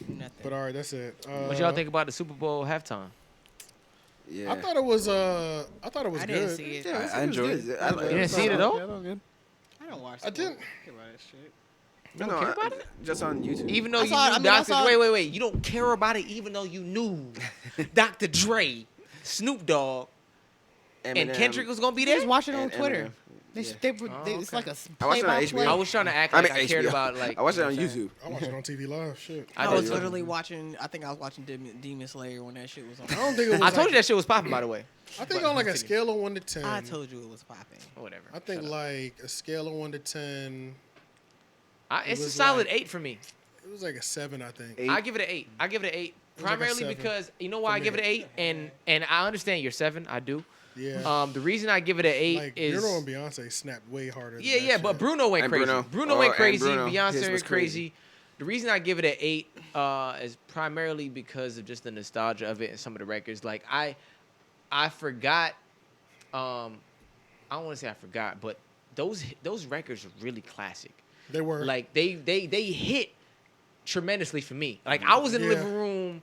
Nothing. But all right, that's it. What y'all think about the Super Bowl halftime? Yeah. I thought it was I good. didn't see it. Yeah, I enjoyed it. I like You didn't see it at all? I don't watch. I didn't. Care about that shit. No, care about it? just on YouTube. Even though I you saw it- knew I mean, I Dr. saw Dre, it- wait, you don't care about it even though you knew Dr. Dre, Snoop Dogg, and Eminem. Kendrick was gonna be They just there? watch it on And Twitter. Eminem. They, Yeah. it's like a I watched it on play-by-play. HBO. I was trying to act I like mean, I cared HBO. about like. I watched it on you know what I'm saying? YouTube. I watched it on TV live. Shit. I I did was too. literally watching. I think I was watching Demon Slayer when that shit was on. I don't think it was. I told you like- that shit was popping, by the way. I think on like a scale of 1 to 10. I told you it was popping. Whatever. I think like a scale of 1 to 10. It's a was solid like- 8 for me. It was like a 7, I think. I give it an 8. I give it an 8 was like a primarily 7 because you know why for I give me. it an 8, and I understand you're 7. I do. Yeah. The reason I give it an 8 Like is Bruno and Beyonce snapped way harder. Than yeah, that but shit. Bruno went And crazy. Bruno. Bruno Oh, went and crazy. Bruno. His Beyonce was went crazy. crazy. The reason I give it an 8 is primarily because of just the nostalgia of it and some of the records. Like I forgot. I don't want to say I forgot, but those records are really classic. They were Like they hit tremendously for me. Like I was in the Yeah. living room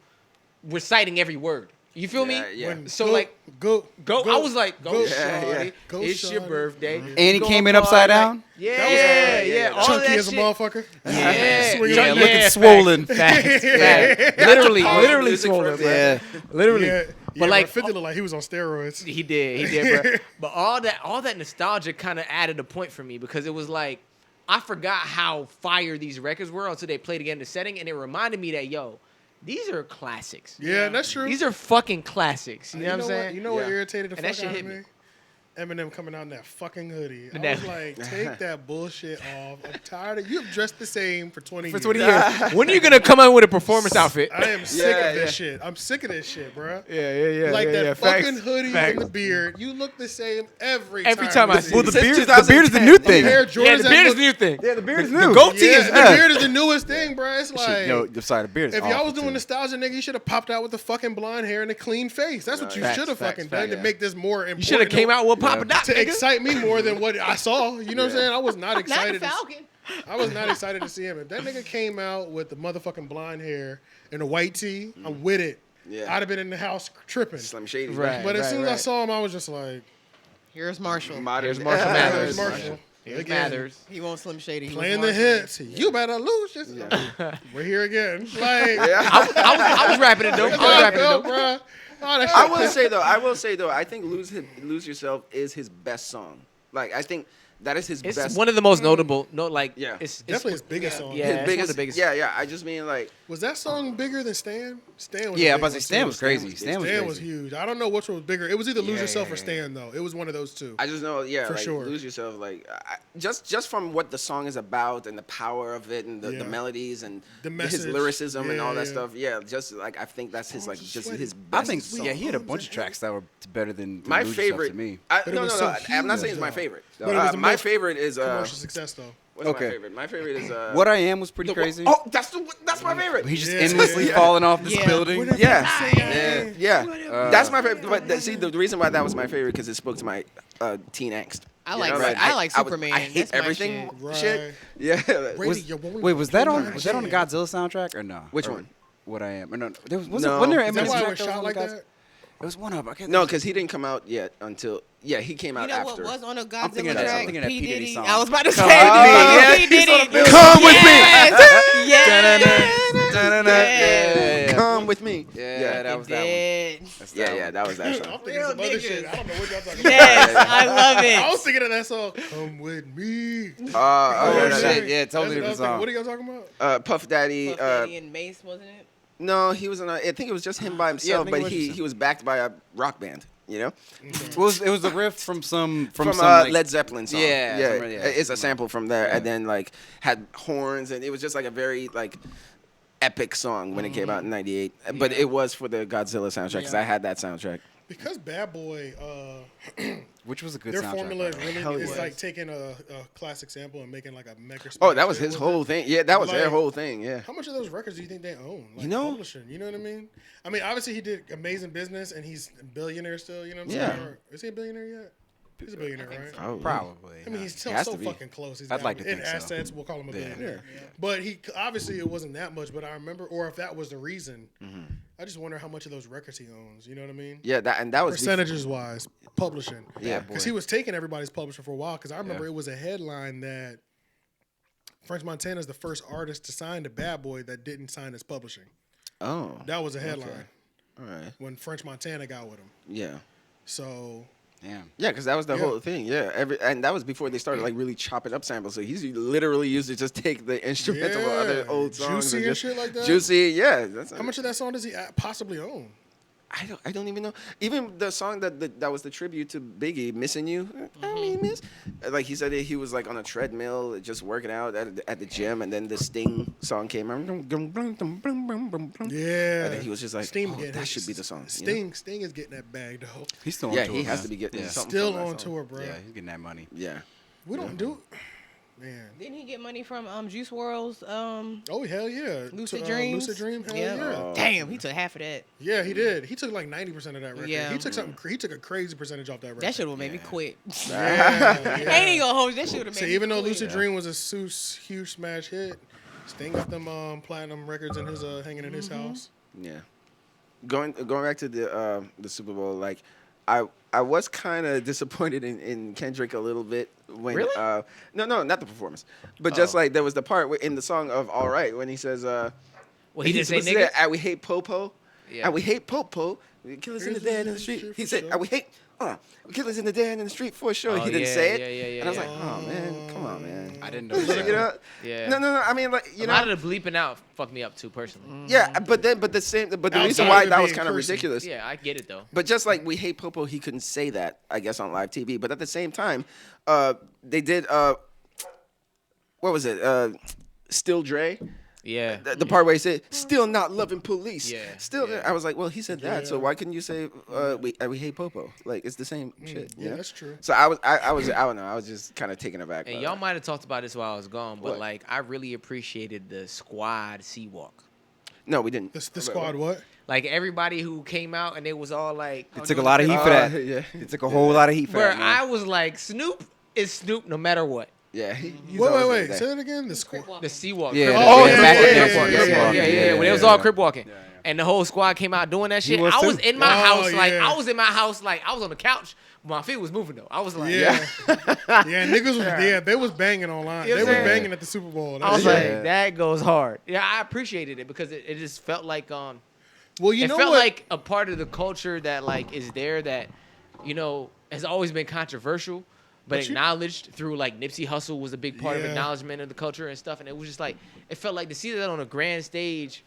reciting every word. You feel Yeah, me? yeah. when So, go, like, go. I was like, go, Yeah, shorty. yeah. Go, It's your shorty. birthday. Mhm. And he Go came in party. upside down? Yeah, That was yeah. All Chunky that as a shit. motherfucker. Yeah, Swinging yeah, like looking facts, swollen. Facts, literally music swollen, for- bro. Yeah. Literally. Yeah, But like, 50 looked like he was on steroids. he did, bro. But all that nostalgia kind of added a point for me because it was like I forgot how fire these records were until they played again in the setting, and it reminded me that these are classics. Yeah, that's true. These are fucking classics. You know what I'm saying? You know what Yeah. irritated the And that fuck shit out of hit me? me. Eminem coming out in that fucking hoodie. I That- was like, take that bullshit off. I'm tired of you. Have dressed the same for 20 For years. 20 years. When are you gonna come out with a performance outfit? I am sick Yeah, of this yeah. shit. I'm sick of this shit, bro. Yeah. Like that Facts. fucking hoodie Facts. and the beard. You look the same every Every time I you see see Well, it. the Since beard is the new 2010. thing. Hair Yeah, Jordans the that beard is look- the new thing. Yeah, the beard is The new. goatee Yeah, is the up. beard is the newest thing, bro. It's like, No, sorry, the beard is if y'all awful, was doing too. nostalgia, nigga, you should have popped out with the fucking blonde hair and a clean face. That's what you Facts, should have facts, fucking facts, done to yeah. make this more important. You should have came out with Papa Doc, to nigga. excite me more than what I saw. You know what I'm saying? I was not Not the excited. Falcon. I was not excited to see him. If that nigga came out with the motherfucking blonde hair and a white tee, I'm with it. Yeah. I'd have been in the house tripping. Slim Shady. Right. But as soon as I right. saw him, I was just like, Here's Marshall. Here's Marshall there's Mathers. Marshall. Here's Again, Mathers. He won't Slim Shady. He playing was the Marshall. hits. You better lose yourself. We're here again. Like, I was rapping it though. I was rapping it though. bro. Oh, that shit. I will say though, I think Lose Yourself is his best song. Like I think that is his It's best. one of the most notable. Yeah. It's Definitely his biggest song. Yeah, his it's biggest. one of the biggest. Yeah. I just mean like Was that song bigger than Stan? Stan was a Yeah, big I'm about to say one, Stan too. was crazy. Stan was Stan crazy. was huge. I don't know which one was bigger. It was either Lose Yeah, Yourself yeah, or Stan, though. It was one of those two. I just know, yeah, For like sure. Lose Yourself, like just from what the song is about and the power of it and the Yeah. melodies and The his message. lyricism and all Yeah, that yeah. stuff. Yeah, just like I think that's his like just his I best. think, song. yeah, he had a bunch of tracks that were better than My Lose Yourself favorite to me. But it no, was no, so no. I'm not huge, saying it's my though. favorite. But it was the My most favorite is Commercial success, though. what's Okay. my favorite? My favorite is What I Am was pretty crazy. Oh, that's my favorite. He's just Yeah. endlessly Yeah. falling off this Yeah. building. Whatever Yeah. you say, Yeah, that's my favorite. But see, the reason why that was my favorite because it spoke to my teen angst. I You like know, I like Superman. I hate That's my everything. shit. Shit. Right. Yeah. Wait, was that on the Godzilla soundtrack or no? Which Or one? What I Am? Or no, there was, No. wasn't there an Is that Eminem why it track was that shot on like the Godzilla? that? There was one of. I can't No, think because he didn't come out yet until he came out You know after. what was on a I'm Godzilla thinking of that- track? I'm thinking of that P. Diddy song. I was about to say Come with me, yeah. P. Diddy. Come with me. Yes. Come with me. Yeah, that was that one. Did. That's Yeah, that yeah, one. that was that I'm song. thinking some Real other niggas. shit. I don't know what y'all talking Yes, about. I love I was it. thinking of that song. Come with me. Oh, no, shit. yeah, totally That's different what I was thinking. song. What are y'all talking about? Puff Daddy. Puff Daddy and Mace, wasn't it? No, he was in. I think it was just him by himself, think it but was he just him. he was backed by a rock band. You know, It was a riff from some from like, Led Zeppelin song. Yeah, yeah, somebody- yeah. it's a sample from there, Yeah. and then like had horns, and it was just like a very like epic song when it came out in '98. But it was for the Godzilla soundtrack because I had that soundtrack. Because Bad Boy, which was a good their soundtrack. formula by the way. really is like taking a classic sample and making like a mega. Oh, that was his with whole it. thing. Yeah, that was their Like, whole thing. Yeah. How much of those records do you think they own? Like You know? publishing. You know what I mean? I mean, obviously he did amazing business, and he's a billionaire still. You know what I'm Yeah. saying? Or, is he a billionaire yet? He's a billionaire, right? Probably. I mean, he's still Has so to be. fucking close. He's I'd like to in think so. assets. We'll call him a Yeah. billionaire. But he obviously it wasn't that much. But I remember, or if that was the reason, I just wonder how much of those records he owns. You know what I mean? Yeah, that was Percentages wise, publishing. Yeah, because he was taking everybody's publishing for a while. Because I remember it was a headline that French Montana is the first artist to sign to Bad Boy that didn't sign his publishing. Oh. That was a headline All right. when French Montana got with him. Yeah. So Damn. Yeah, because that was the Yeah. whole thing. Yeah, and that was before they started like really chopping up samples. So he's literally used to just take the instrumental of other old songs, Juicy and just, shit like that? Juicy, yeah. That's, how much of that song does he possibly own? I don't even know. Even the song that was the tribute to Biggie, "Missing You." I mean, miss. Like he said, he was like on a treadmill, just working out at the gym, and then the Sting song came out. Yeah, And then he was just like, Sting oh, getting that his- should be the song. you know? Sting is getting that bag though. He's still on Yeah, tour. he has man. to be getting Yeah. something Still from that on song. tour, bro. Yeah, he's getting that money. Yeah. We don't do, man. Didn't he get money from Juice WRLD's Oh hell yeah, Lucid Dreams? Lucid Dream, hell Yeah. yeah. Damn, he took half of that. Yeah, he did. He took like 90% of that record. Yeah. He took something. He took a crazy percentage off that record. That should have made me quit. Yeah, I yeah. ain't gonna hold you. That should have made So me even though quit. Lucid Dream was a huge smash hit, Sting got them platinum records in his hanging in his house. Yeah. Going back to the Super Bowl, like I was kind of disappointed in Kendrick a little bit when Really? No, not the performance, but just like there was the part in the song of All Right when he says Well, he didn't say supposed to say, niggas. we hate Popo. Yeah. And we hate Popo. We kill us in the dead in the street. He said, we hate we kill us in the dead in the street for sure. Oh, He didn't yeah, say it. yeah, and I was yeah. like, oh man, come on, man. I didn't know You that. know? Yeah. No. I mean, like, you A know. lot of the bleeping out fucked me up too personally. Yeah, but the Outside reason of why it that was being kind of cursing. ridiculous. Yeah, I get it though. But just like we hate Popo, he couldn't say that, I guess, on live TV. But at the same time, they did, what was it? Still Dre? Yeah. The part where he said, still not loving police. Yeah, Still, yeah. I was like, well, he said that, so why couldn't you say, we hate Popo? Like, it's the same shit. you Yeah, know? that's true. So I don't know, I was just kind of taken aback. And by y'all that. might have talked about this while I was gone, but What? like I really appreciated the squad sea walk. No, we didn't. The squad what? Like everybody who came out and it was all like, It took a lot of heat for that. Yeah. It took a whole lot of heat for where that, man. I was like, Snoop is Snoop no matter what. Yeah. he's Wait, always wait. like that. Say that again. The squad. The sea walk. Yeah, Crip that- walk. Oh, yeah, yeah, back yeah, then, yeah, Crip walk, yeah, Crip yeah, walk. Yeah. When it was yeah. all crip walking. And the whole squad came out doing that shit. was I was too. in my Oh, house, like yeah. I was in my house, like I was on the couch, but my feet was moving though. I was like, Yeah. Yeah, niggas was they was banging online. You know They what were I'm saying? banging at the Super Bowl. I was Yeah. like, that goes hard. Yeah, I appreciated it because it just felt like well, you it know felt what? like a part of the culture that like is there that, you know, has always been controversial, but you- acknowledged through like Nipsey Hussle was a big part of Yeah. acknowledgement of the culture and stuff. And it was just like it felt like to see that on a grand stage,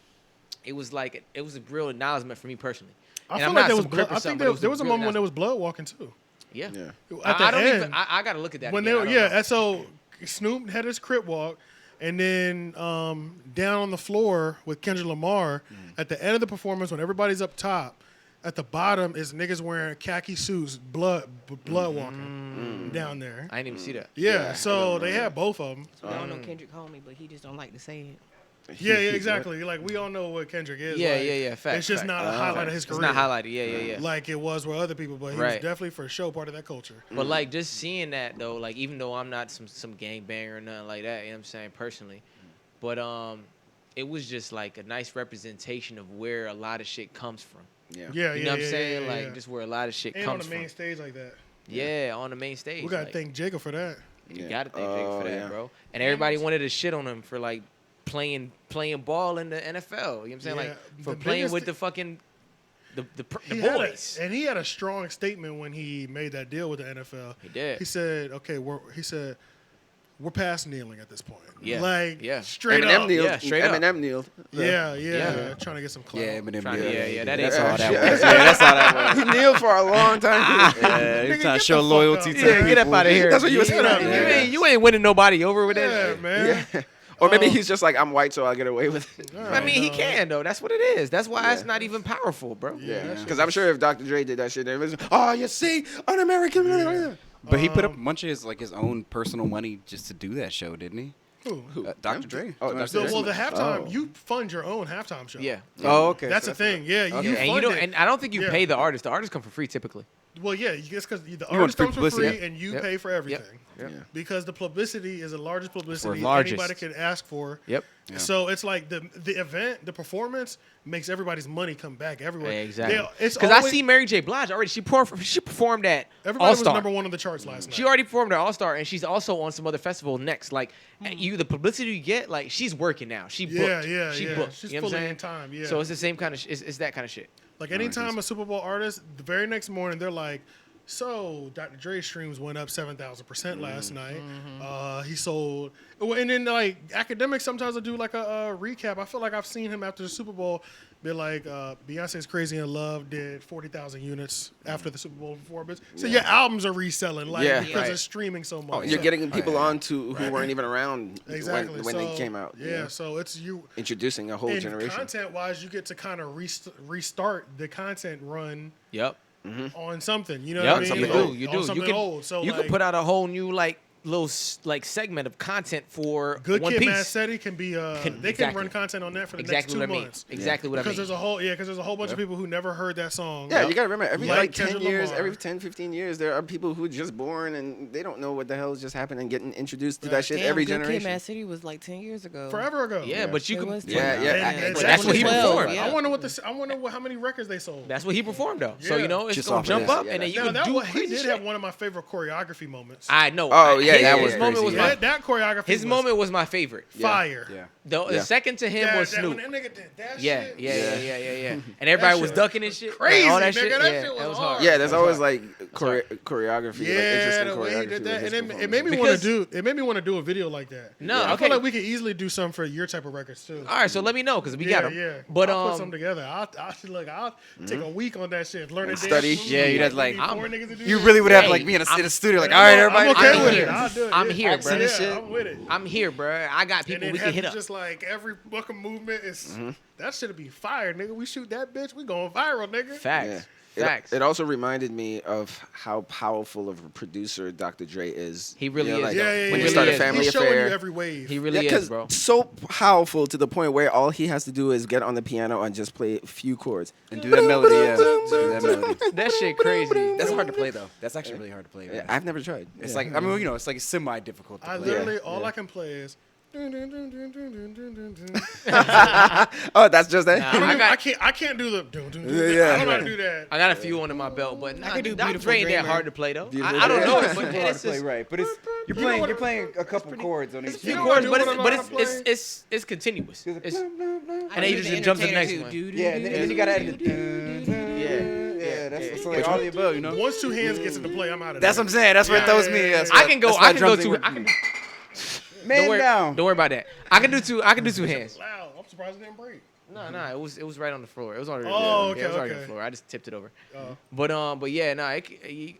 it was like it was a real acknowledgement for me personally. I And feel I'm like not there was some crip or I think something, there, but it there was a real moment when there was blood walking too. Yeah. Yeah. At the I don't end, even. I gotta look at that. when they again. were, I don't know. and so Snoop had his crip walk, and then down on the floor with Kendrick Lamar at the end of the performance when everybody's up top. At the bottom is niggas wearing khaki suits, blood walking down there. I didn't even see that. Yeah, so they had both of them. I don't know Kendrick homie, but he just don't like to say it. Yeah, exactly. Like we all know what Kendrick is. Yeah, like, yeah. Facts, It's just facts. not a highlight of his It's career. not highlighted. Yeah. Like it was with other people, but he was Right. definitely for sure part of that culture. But like just seeing that though, like even though I'm not some gangbanger or nothing like that, you know what I'm saying, personally. But it was just like a nice representation of where a lot of shit comes from. Yeah. Yeah, You know what I'm saying? Like just where a lot of shit and on comes the main from. stage like that. Yeah, on the main stage. We gotta like, thank Jacob for that. You Yeah. gotta thank Jake for that, yeah. bro. And everybody wanted to shit on him for like playing ball in the NFL. You know what I'm saying? Yeah, Like for the playing biggest with thi- the fucking the He had boys. and he had a strong statement when he made that deal with the NFL. He did. He said, "Okay, we're past kneeling at this point. Yeah, like yeah. straight Eminem up. kneeled. Yeah, straight up. Eminem kneeled. Yeah, trying to get some clout. Yeah, Eminem. Trying to- yeah, that That's ain't all that Yeah. was. Yeah, that's all that was. He kneeled for a long time. Yeah, he's Nigga, trying get to show the fuck loyalty up. to Yeah, the get up people. out of here. That's what you was Get up, saying. man. You ain't winning nobody over with that Yeah, shit. man. Yeah. Or maybe he's just like, I'm white, so I'll get away with it. I mean, he can though. That's what it is. That's why it's not even powerful, bro. Yeah, because I'm sure if Dr. Dre did that shit, it was, oh, you see, un-American. Yeah. But he put up a bunch of his own personal money just to do that show, didn't he? Who? Dr. Dre. Oh, Dr. Dre. Well, the halftime, you fund your own halftime show. Yeah. Oh, okay. That's the thing. Yeah, you And fund it. and I don't think you pay the artist. The artists come for free typically. Well, yeah, it's because the want artist free comes for free publicity. and you Yep. pay for everything. Yep. Because the publicity is the largest publicity largest. anybody can ask for. Yep. Yeah. So it's like the event, the performance makes everybody's money come back everywhere. Exactly. It's Because I always- see Mary J. Blige already. She performed at everybody All was Star. number one on the charts last night. She already performed at All Star, and she's also on some other festival next. Like the publicity you get, like she's working now. She booked. She booked. She's You know what I'm fully saying? in time. Yeah. So it's the same kind of. It's that kind of shit. Like anytime a Super Bowl artist, the very next morning they're like, "So Dr. Dre's streams went up 7,000% last night. He sold." And then like academics sometimes will do like a recap. I feel like I've seen him after the Super Bowl be like, "Beyonce's Crazy in Love did 40,000 units after the Super Bowl performance." So your albums are reselling, like because it's streaming so much. You're getting people on to who weren't even around Exactly. when So, they came out. Yeah, so it's you. Introducing a whole And generation. content-wise, you get to kind of restart the content run Yep. on something. You know Yep. what I mean? Something Like, old. You on do. something You can. old. So You like, can put out a whole new little segment of content for Good One Kid, Piece. Mad City can be. They can Exactly. run content on that for the Exactly next what I 2 mean. months. Exactly what I Because mean. there's a whole bunch of people who never heard that song. Yeah, you gotta remember, every Like 10 Kendrick years, Lamar. every 10, 15 years, there are people who are just born and they don't know what the hell is just happening, getting introduced to that shit Damn, every Good Kid, generation. Mad City was like 10 years ago. Forever ago. Yeah, but you It can. was Yeah, 10. yeah. And But that's what he 2012, performed. yeah. I wonder how many records they sold. That's what he performed though. So Yeah. you know it's Just gonna off of jump this. up, Yeah, and then you Now, can that do one, he crazy did shit. have one of my favorite choreography moments. I know. Oh, yeah, his, that his was moment crazy, was yeah. my. that choreography. His moment was my favorite. fire. Yeah. The Yeah. second to him was When Snoop. that nigga did that Yeah, shit. yeah. And everybody That was shit ducking and shit. crazy, All that nigga. shit. That Yeah, shit was that was hard. hard. Yeah, there's always hard. like choreography, like Yeah, interesting the way he choreography. did that, with and his it made me want Because- to do. It made me want to do a video like that. No, I okay. feel like we could easily do something for your type of records too. All right, so let me know because we got him. Yeah. But I'll put something together. I'll take a week on that shit, learn a And dance study. move, Yeah, you'd have, we like- need four niggas to do You this. really would have Hey, like me in a I'm- studio, like, all right, everybody. I'm okay I'm with here. it. I'll do it. I'm yeah. here, bro. Yeah, I'm with it. I'm here, bro. I got And people then we can have hit you up. just like every fucking movement is that should be fire, nigga. We shoot that bitch, we going viral, nigga. Facts. Yeah. Facts. It also reminded me of how powerful of a producer Dr. Dre is. He really is, like, though. Yeah. When When he you start a is, family He's showing affair. you every wave. He really Yeah, is, bro. so powerful to the point where all he has to do is get on the piano and just play a few chords. And do that melody, yeah. Do that melody. That shit crazy. That's hard to play though. That's actually really hard to play. Yeah, man. I've never tried. It's Yeah. like, I mean, you know, it's like semi-difficult to I play. literally Yeah, all yeah. I can play is. Oh, that's just that. Nah. I can't do the. Yeah. I don't know how to do that. I got a few under my belt, but nah, could do Dr. Beautiful Dre ain't that Dreamer. hard to play though. Beautiful I don't Dreamer. know it, It's but hard it's to play, just right? But it's you're You know what- playing a couple chords on each. few You know chords, what I but do when I'm it's playing? it's continuous. It's, I and then do you the just jump to the next Entertainer one. too. Yeah, and then you gotta add the. Yeah. That's like all the above, you know. Once two hands gets into play, I'm out of That's there. what I'm saying. That's what it throws me. That's I what- can go. that's I why can go drums ain't to. with I can. me. Man Don't worry, down. don't worry about that. I can do two. I can do two hands. Wow, I'm surprised it didn't break. No, it was right on the floor. It was already. Oh, yeah, okay, it was already on okay. the floor. I just tipped it over. Oh. But yeah, no,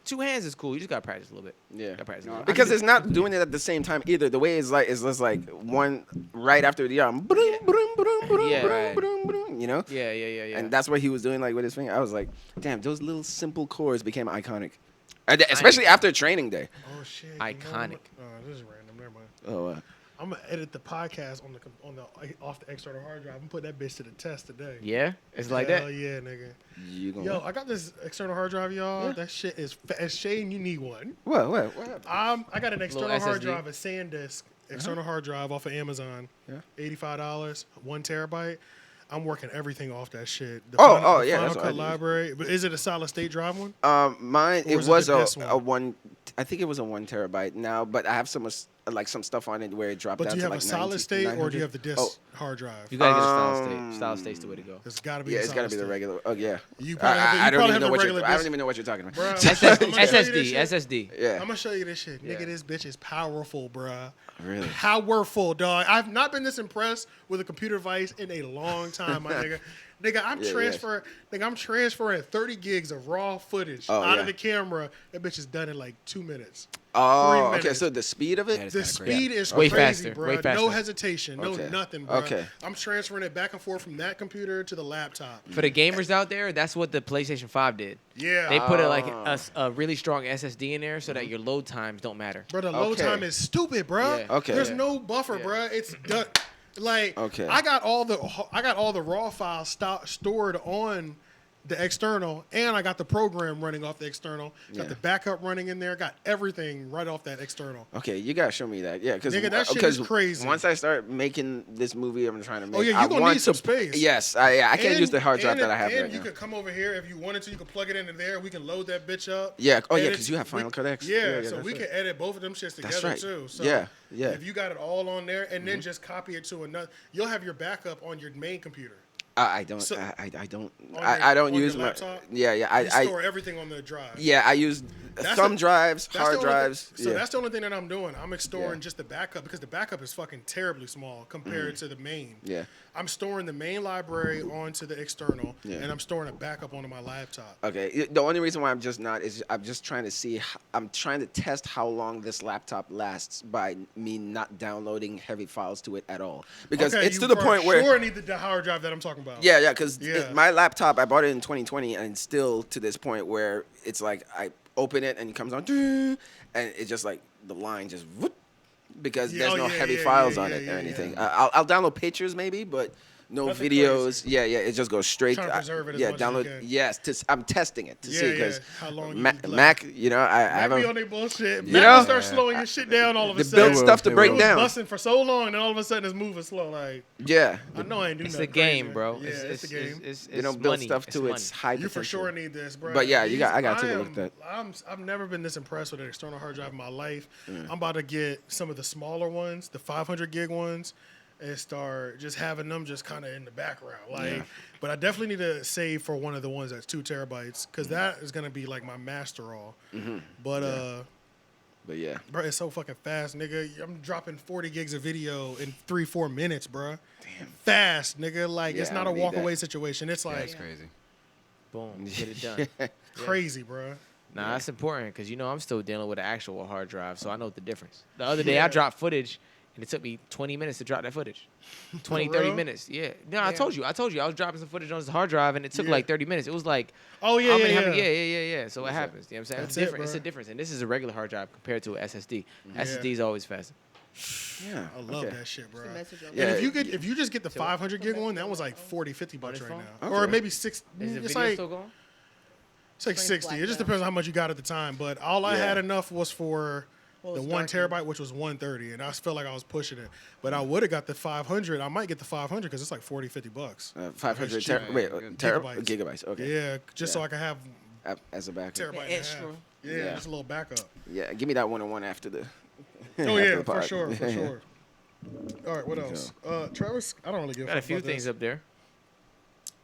two hands is cool. You just gotta practice a little bit. Yeah. Gotta practice a little bit. Because it's not doing it at the same time either. The way it's just like one right after the other. Boom, boom, boom, boom, Yeah, boom, right. boom, boom, you know? Yeah. And that's what he was doing like with his finger. I was like, damn, those little simple chords became iconic. And especially after training day. Oh shit. you know Iconic. what? Oh, this is random. Never mind. Oh, I'm gonna edit the podcast on the off the external hard drive and put that bitch to the test today. Yeah, it's like Hell that. yeah, nigga. you gonna Yo, I got this external hard drive, y'all. That shit is as Shane. You need one. what happened? I got an external hard SSD. drive, a SanDisk external hard drive off of Amazon. Yeah. $85, 1 terabyte. I'm working everything off that shit. The Oh, yeah, Final that's what I Cut do. Library. But is it a solid state drive one? Mine, Or it is it was the best a one? one. I think it was a 1 terabyte now, but I have some stuff on it where it dropped But out do you to have like a solid state or do you have the disk Oh. hard drive? You gotta get a style state. Style state's the way to go. It's got to be. Yeah, a it's got to solid be the state. regular. Oh yeah. You probably have the- you I don't probably even have know the what regular you're. I don't disc. even know what you're talking about. Bruh, I'm gonna show you this SSD, shit. SSD. Yeah. I'm gonna show you this shit. Yeah. Nigga, this bitch is powerful, bruh. Really? Powerful, dog. I've not been this impressed with a computer device in a long time, my nigga. Nigga, I'm transferring 30 gigs of raw footage out of the camera. That bitch is done in like 2 minutes. 3 Oh, minutes. okay. So the speed of it? The speed is way crazy, faster, bro. way faster. No hesitation, no nothing, bro. Okay. I'm transferring it back and forth from that computer to the laptop. For the gamers out there, that's what the PlayStation 5 did. Yeah. They put a really strong SSD in there so that your load times don't matter. Bro, the load time is stupid, bro. Yeah. Okay. There's no buffer, bro. It's done. Like, Okay. I got all the raw files stored on the external, and I got the program running off the external. Got the backup running in there. Got everything right off that external. Okay, you gotta show me that. Yeah, because Nigga, that shit is crazy. Once I start making this movie, I'm trying to make. Oh yeah, I you gonna want need some to- space. Yes, I can't use the hard drive that I have and right you now. could come over here if you wanted to. You could plug it into there. We can load that bitch up. Yeah. Oh yeah, Edit- because you have Final Cut X. Yeah, so that's we right. can edit both of them shits together That's right. too. So Yeah. if you got it all on there and then just copy it to another, you'll have your backup on your main computer. I don't. So- I don't. On I don't on your use my. laptop? Yeah. You I store everything on the drive. yeah. I use That's thumb the- drives, That's hard the only drives. So yeah. that's the only thing that I'm doing. I'm storing Yeah. just the backup because the backup is fucking terribly small compared to the main. Yeah. I'm storing the main library onto the external, Yeah. and I'm storing a backup onto my laptop. Okay. The only reason why I'm just not is I'm just trying to see. I'm trying to test how long this laptop lasts by me not downloading heavy files to it at all, because Okay, it's you to the for point where. sure need the hard drive that I'm talking about. Yeah, because Yeah. my laptop, I bought it in 2020, and still to this point where it's like I open it and it comes on, and it's just like the line just whoop, because Yeah, there's no heavy files on it or anything. I'll download pictures maybe, but no Nothing videos. Yeah, it just goes straight. Trying to preserve it as yeah, much as you download. can. Yes, I'm testing it to see because how long you Mac, left. Mac, I Mac be on haven't. their bullshit. You Mac know? will start slowing your shit down all of a The sudden. build stuff to They break It will. was down. busting for so long, and all of a sudden it's moving slow. Like, Yeah, I know I ain't doing It's nothing a game, crazy. bro. Yeah, it's a game. It's you don't build money. stuff It's to money. its high You for potential. sure need this, bro. But yeah, I got to I look at that. I've never been this impressed with an external hard drive in my life. I'm about to get some of the smaller ones, the 500 gig ones, and start just having them just kind of in the background. Like, but I definitely need to save for one of the ones that's 2 terabytes because that is gonna be like my master all. But But yeah. bro, it's so fucking fast, nigga. I'm dropping 40 gigs of video in 3-4 minutes, bro. Damn. Fast, nigga. Like, it's Yeah, not I a need walk that. away situation. It's like That's crazy. Boom, get it done. crazy, bro. Nah, that's important because I'm still dealing with an actual hard drive, so I know the difference. The other day I dropped footage, and it took me 20 minutes to drop that footage. 20, For 30 real? minutes. Yeah. No, I told you. I was dropping some footage on this hard drive, and it took like 30 minutes. It was like, Oh, yeah, yeah. So it happens. You know what I'm saying? That's It's it, different. It's bro. a difference, and this is a regular hard drive compared to an SSD. SSD is always faster. Yeah. I love okay. that shit, bro. Message on Yeah. And if you just get the 500 gig one, that was like 40, 50 bucks this right phone? now. Okay. Or maybe 6. Is the It's video like, still going? it's like Plain 60. black It just though. depends on how much you got at the time. But all I Yeah. had enough was for Well, the it's 1 dark, terabyte, which was 130. And I felt like I was pushing it. But I would have got the 500. I might get the 500 because it's like 40, 50 bucks. 500 It's cheap. terabytes. Gigabytes. Gigabytes. Okay. Yeah, just so I can have As a backup. terabyte and a extra. half. Yeah, Yeah. just a little backup. Yeah. Give me that 101 after the. Oh, after yeah, the for pod. sure, for sure. All right, what else? Travis, I don't really give a Got a fuck few about things this. up there.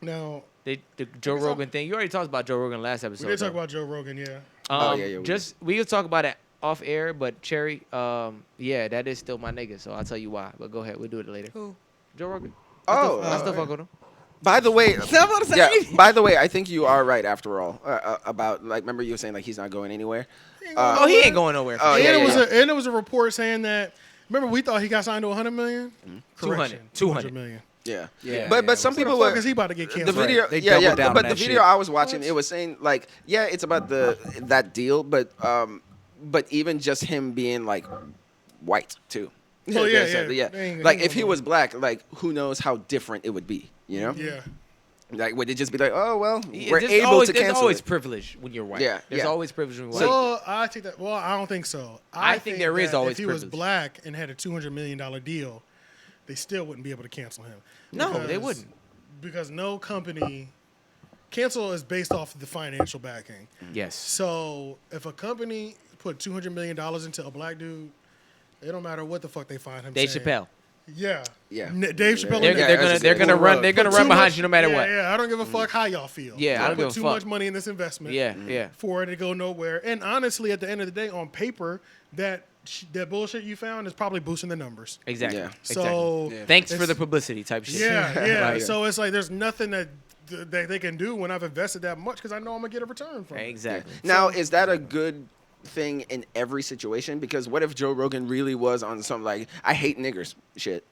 Now, The Joe Rogan thing. You already talked about Joe Rogan last episode. we did talk though. about Joe Rogan, yeah. Oh, yeah, we Just we could talk about it off air, but Cherry, yeah, that is still my nigga. So I'll tell you why. But go ahead, we'll do it later. Who? Joe Rogan. Oh, I still okay. fuck with him. By the way, I'm about to say. yeah. By the way, I think you are right after all about like. Remember you were saying like he's not going anywhere. Oh, he ain't going nowhere. Oh, And yeah, it was yeah. and it was a report saying that. Remember, we thought he got signed to 100 million. Correction, 200 million. Yeah. Yeah. But some Where the people fuck were. is he about to get The canceled? video, They yeah, doubled yeah. down But on the that video shit. I was watching, it was saying like, yeah, it's about that deal, but even just him being like white too. Oh, yeah, So, yeah. They ain't- Like they if he ain't was black, like who knows how different it would be, you know? Yeah. Like would it just be like, oh well, Yeah, we're there's able always, to there's cancel always it. privilege when you're white. Yeah, There's yeah. always privilege when you're white. Well, I think that. Well, I don't think so. I think there is that always if he was privilege. black and had a $200 million deal, they still wouldn't be able to cancel him. No, they Because- wouldn't. Because no company cancel is based off of the financial backing. Yes. So if a company put $200 million into a black dude, it don't matter what the fuck they find him. Dave saying. Chappelle. Yeah. Yeah. Dave Chappelle. They're, and they're Nick. gonna that's they're just gonna it. run they're gonna Put run too behind much- you no matter yeah, what. Yeah, I don't give a fuck how y'all feel. Yeah, I don't put give a too fuck. much money in this investment. Yeah, yeah. For it to go nowhere. And honestly, at the end of the day, on paper, that bullshit you found is probably boosting the numbers. Exactly. Yeah. Exactly. So Yeah. Thanks for it's- the publicity type shit. yeah, yeah. Right. So it's like there's nothing that that they can do when I've invested that much because I know I'm gonna get a return from it. Exactly. Now, is that a good thing in every situation? Because what if Joe Rogan really was on some like I hate niggers shit,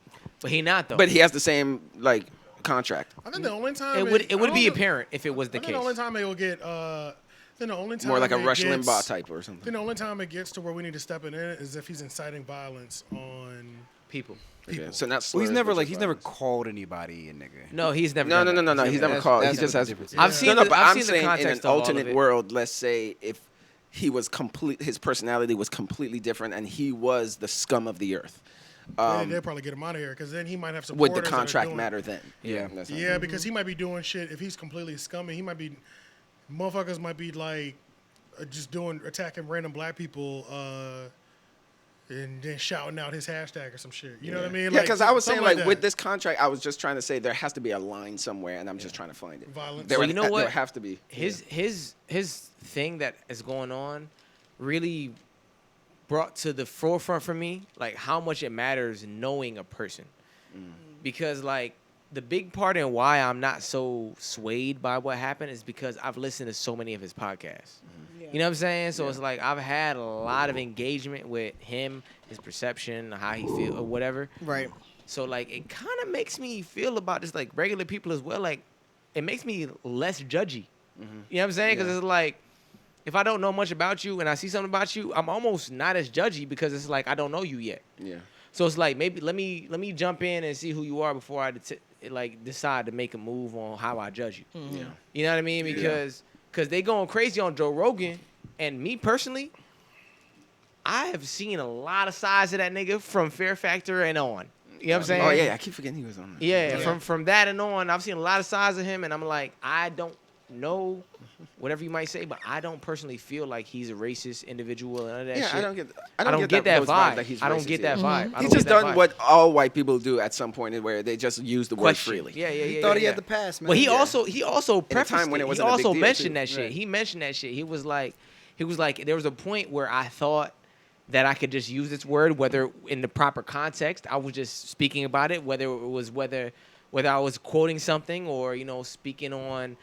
But he not though. but he has the same like contract? I think the only time it would be apparent if it was the I think case. the only time it will get then the only time More like a it Rush gets- Limbaugh type or something. Then the only time it gets to where we need to step in is if he's inciting violence on People. people. Okay, so not Well, he's slurs, never but like just he's never violence. called anybody a nigga. No, he's never. No, done no, no, that. no, no. He's never That's- called. that's He just a has. difference. I've seen. No, the, but I've I'm seen the saying in an context of all of alternate it. world, let's say if he was his personality was completely different, and he was the scum of the earth. They'll probably get him out of here because then he might have Would supporters the that are contract doing- matter then? Yeah. That's what I'm Yeah, saying. because he might be doing shit. If he's completely scummy, he might be. Motherfuckers might be like just attacking random black people and then shouting out his hashtag or some shit. You know what I mean? Yeah, because I was saying something like with that. this contract, I was just trying to say there has to be a line somewhere, and I'm just trying to find it. Violence. There Well, would- you know what? There have to be. His thing that is going on really brought to the forefront for me like how much it matters knowing a person. Because like the big part in why I'm not so swayed by what happened is because I've listened to so many of his podcasts. You know what I'm saying? So it's like I've had a lot of engagement with him, his perception, how he feel or whatever. Right. So like it kind of makes me feel about just like regular people as well. Like it makes me less judgy. You know what I'm saying? Because it's like if I don't know much about you and I see something about you, I'm almost not as judgy because it's like I don't know you yet. Yeah. So it's like maybe let me jump in and see who you are before I decide to make a move on how I judge you. Yeah. You know what I mean? Because they going crazy on Joe Rogan, and me personally, I have seen a lot of sides of that nigga from Fear Factor and on. You know what I'm saying? Oh yeah, I keep forgetting he was on. That. Yeah, from that and on, I've seen a lot of sides of him, and I'm like, I don't know whatever you might say, but I don't personally feel like he's a racist individual and all that Yeah, shit. I don't get. I don't get that those vibe. that he's I don't racist get that either. vibe. I He's don't just get that done vibe. what all white people do at some point, where they just use the word Question. freely. Yeah. He thought he had the pass, man. But he Yeah. also prefaced time when it He wasn't a big also deal, mentioned too. that shit. Right. He mentioned that shit. He was like there was a point where I thought that I could just use this word, whether in the proper context, I was just speaking about it, whether I was quoting something or speaking on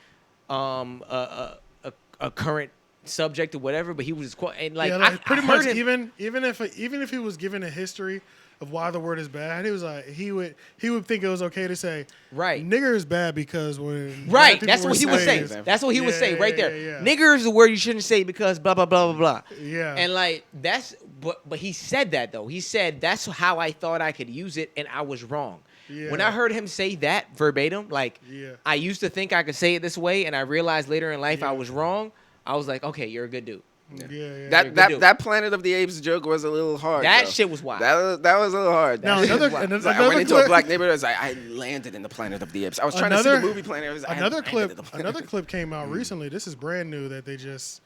a current subject or whatever. But he was just quoting like pretty I much heard him, even if he was given a history of why the word is bad, he was like he would think it was okay to say Right. nigger is bad because when Right, black people that's were what he would say. slaves- That's what he would say right there. Yeah. Nigger is the word you shouldn't say because blah blah blah blah blah. Yeah. And like but he said that though. He said that's how I thought I could use it, and I was wrong. Yeah. When I heard him say that verbatim, like Yeah. I used to think I could say it this way, and I realized later in life Yeah. I was wrong. I was like, okay, you're a good dude. Yeah. That Planet of the Apes joke was a little hard. That though. shit was wild. That was a little hard. Now That shit another, was wild. another, It's like, I another went into clip, a black neighborhood. I was like, I landed in the Planet of the Apes. I was trying to see the movie Planet. I was like, I another landed clip. in the Planet Another of the clip came out recently. This is brand new that they just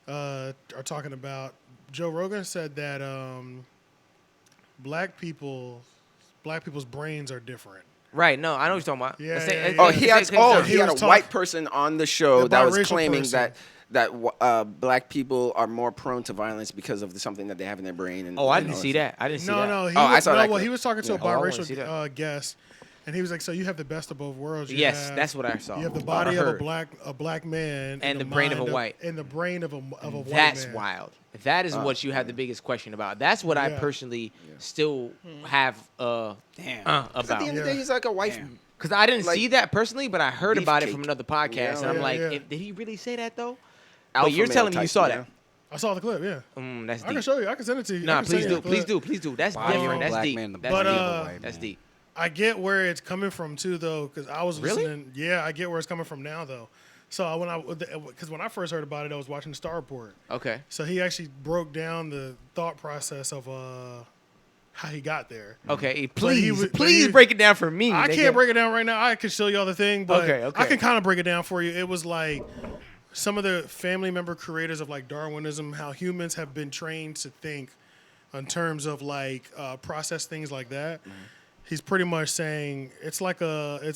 are talking about. Joe Rogan said that black people's brains are different. Right? No, I know what you're talking about. Yeah, The same- yeah, yeah. Oh, the he same- had same oh stuff. he had a was white talk- person on the show The that was biracial claiming person. that black people are more prone to violence because of something that they have in their brain. And Oh, I and didn't all see this. that. I didn't see No, that. no. He Oh, I was, saw no, that well, clip. he was talking to a Oh, I wanna see biracial that. guest, and he was like, "So you have the best of both worlds. You Yes, have- that's what I saw. You have the I body of heard. a black man And the brain of a mind white. and the brain of a white That's man. wild. That is what you have the biggest question about. That's what I Yeah. personally still have Damn. At the about. end of the day, he's like a wife. Damn. Because I didn't Like, see that personally, but I heard about it beefcake. from another podcast, Yeah. and I'm Yeah, like, yeah. did he really say that though? alpha But you're male telling me you type, saw yeah. that. I saw the clip. Yeah, That's I can deep. show you. I can send it to you. I Nah, can send please you do, the please clip. do, please do. That's Body of a different. That's black deep. man, the That's body But, of a uh, white That's man. deep. I get where it's coming from too, though, because I was Really? listening. Yeah, I get where it's coming from now, though. So when I first heard about it, I was watching the Star Report. Okay. So he actually broke down the thought process of how he got there. Okay. But he Please, was- but please he- break it down for me. I nigga. can't break it down right now. I can show you all the thing, but Okay. I can kind of break it down for you. It was like some of the family member creators of like Darwinism, how humans have been trained to think in terms of like process things like that. He's pretty much saying it's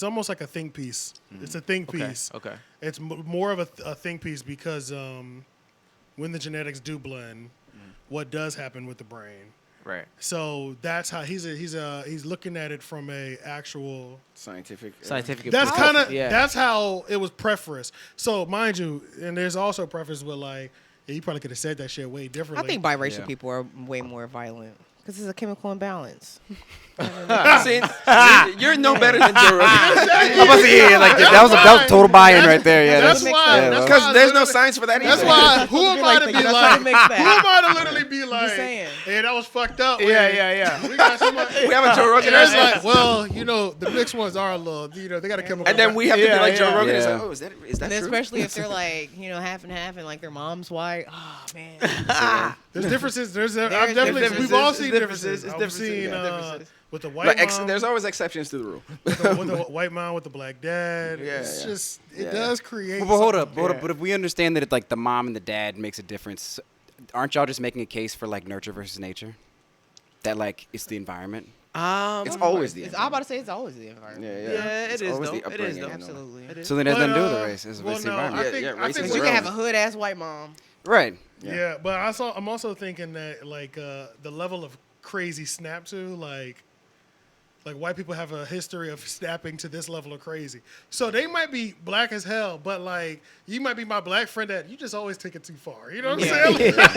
almost like a think piece. It's a think Okay. piece. Okay. It's more of a think piece because when the genetics do blend, what does happen with the brain? Right. So that's how he's looking at it from a actual Scientific. That's kind of yeah. that's how it was prefaced. So mind you, and there's also preface with like, yeah, you probably could have said that shit way I differently. think biracial people are way more violent because it's a chemical imbalance. See, you're no better than Joe Rogan. I'm about to say, like that was a total buy-in right there. Yeah, That's why. Because there's no science for that either. That's why. Who am I to be like? Mix that. Who am I to literally be like? saying. Hey, that was fucked up. Yeah. We got somebody. We have a Joe Rogan. It's like, well, the mixed ones are a little, they got a chemical. And then we have to be like Joe Rogan. Yeah. It's like, oh, is that And true? especially if they're like, half and half, and like their mom's white. Oh man. There's differences. We've differences. all seen It's differences. differences. I've It's seen differences. with the white But mom. there's always exceptions to the rule. with the white mom with the black dad. Yeah, It's yeah. just it Yeah. does create. But hold something. up. But if we understand that like the mom and the dad makes a difference, aren't y'all just making a case for like nurture versus nature? That like it's the environment. It's always the I'm about to say it's always the environment. Yeah, it It's is always though. the It is upbringing, though. you know. Absolutely. It is. So then it has nothing to do with the But, race. It's well, the no, environment. I think Yeah, race I is think You we can have have a hood ass white mom. Right. Yeah, but I'm also thinking that like the level of crazy snap to like white people have a history of snapping to this level of crazy. So they might be black as hell, but like you might be my black friend that you just always take it too far. You know what I'm saying? Because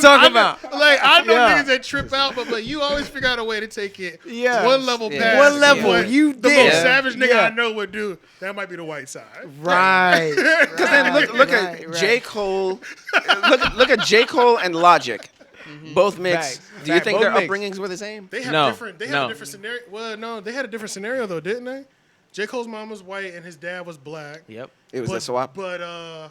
I know niggas that trip out, but you always figure out a way to take it one level past One level. what You the did. most savage nigga I know would do. That might be the white side. Right. Because then look at J. Cole. Look at J. Cole and Logic. Both mixed. Facts. Do you Facts. think Both their mixed. upbringings were the same? They have No, different. They had no. a different scenario. Well, no, they had a different scenario though, didn't they? J. Cole's mom was white and his dad was black. Yep. It was but, a swap. But I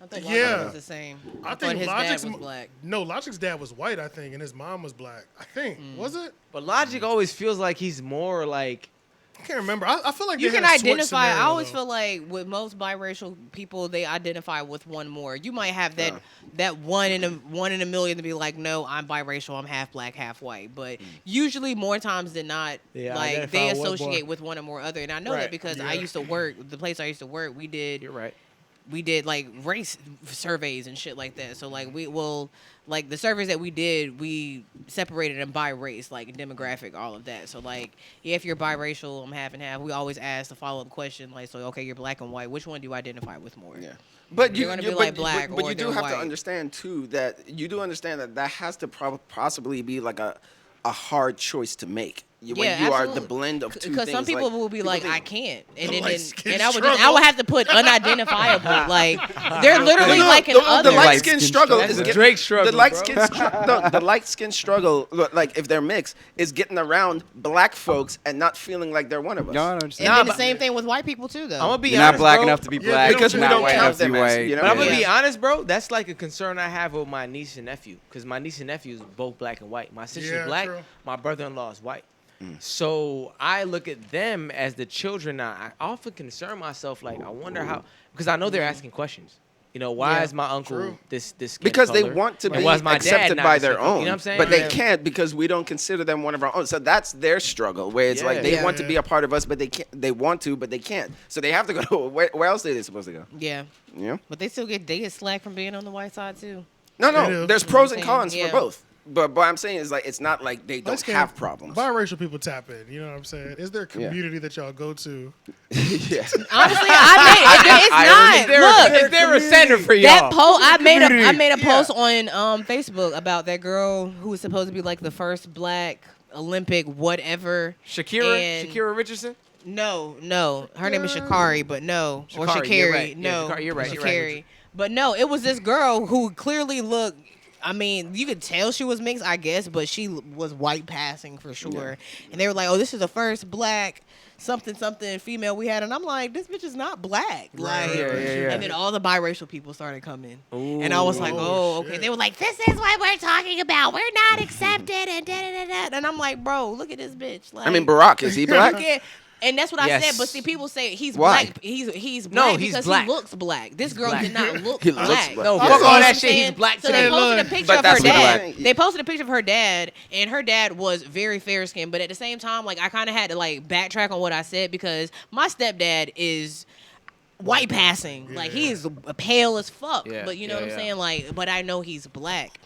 thought Yeah. Logic was the same. I thought think his Logic's dad was black. No, Logic's dad was white, I think, and his mom was black. I think was it? But Logic always feels like he's more like I can't remember. I feel like You they can had a switch identify. I scenario, always though. feel like with most biracial people, they identify with one more. You might have that one in a million to be like, no, I'm biracial. I'm half black, half white. But usually, more times than not, Yeah, like identify they with one associate more. with one or more other. And I know Right. that because I Yeah. used to work. The place I used to work, we did. you're right. We did like race surveys and shit like that. So like like the surveys that we did, we separated them by race, like demographic, all of that. So like, yeah, if you're biracial, I'm half and half. We always ask the follow up question like, so okay, you're black and white. Which one do you identify with more? Yeah. But You're gonna be like black but or you do they're have white. to understand too that that has to possibly be like a hard choice to make. When Yeah, you are absolutely. the blend of two things. Because some people will be like, think- I can't, and The then light-skinned I struggle. would have to put unidentifiable. Like they're literally like an the other. light skin struggle That's is a get- Drake struggle, The light bro. skin the light skin struggle, like if they're mixed, is getting around black folks and not feeling like they're one of us. No, I And understand. then the but- same thing with white people too, though. I'm gonna be You're honest, not black bro. enough to be Yeah, black. because we not don't white count enough to be them as, white. you know? But I'm gonna Yeah. be honest, bro. That's like a concern I have with my niece and nephew, because my niece and nephew is both black and white. My sister's Yeah, black. true. My brother-in-law is white. So I look at them as the children. I often concern myself, like I wonder how, because I know they're asking questions. You know, why Yeah, is my uncle true. this skin Because they color? want to And be why is my dad accepted not by this their skin color? own, You know what I'm saying? but they Yeah. can't because we don't consider them one of our own. So that's their struggle, where it's like they Yeah. want to be a part of us, but they can't. They want to, but they can't. So they have to go to where else are they supposed to go? Yeah, Yeah. but they get slack from being on the white side too. No, They no. do. There's pros and Saying, cons yeah. for both. But I'm saying is like it's not like they don't Light-skinned have problems. Biracial people tap in. You know what I'm saying? Is there a community that y'all go to? Yeah. Honestly, it's not. Is there, Look, is there a center for y'all? that post I made a post on Facebook about that girl who was supposed to be like the first black Olympic whatever. Shakira, and- Shakira Richardson. No, her name is Shakari, but no, or Sha'Carri, you're Shakari, right. Yeah, no, Sha'Carri, you're right, you're Sha'Carri. right. But no, it was this girl who clearly looked. I mean, you could tell she was mixed, I guess, but she was white passing for sure. And they were like, "Oh, this is the first black something female we had," and I'm like, "This bitch is not black." Like, Yeah. and then all the biracial people started coming, and I was like, Ooh. "Oh, okay." Shit. They were like, "This is what we're talking about. We're not accepted," and da da da da. And I'm like, "Bro, look at this bitch." Like, I mean, Barack is he you black? can't- And that's what I Yes. said. But see, people say he's Why? black. He's No, black he's because black. he looks black. This girl black. did not look He looks black. black. No, fuck fuck all all that that I'm shit. saying? He's black So too. they posted a Look. picture But of that's her what I'm dad. saying. They posted a picture of her dad, and her dad was very fair skinned. But at the same time, like I kind of had to like backtrack on what I said because my stepdad is. white passing. Like he is pale as fuck. Yeah, But you know what I'm yeah. saying? Like, but I know he's black.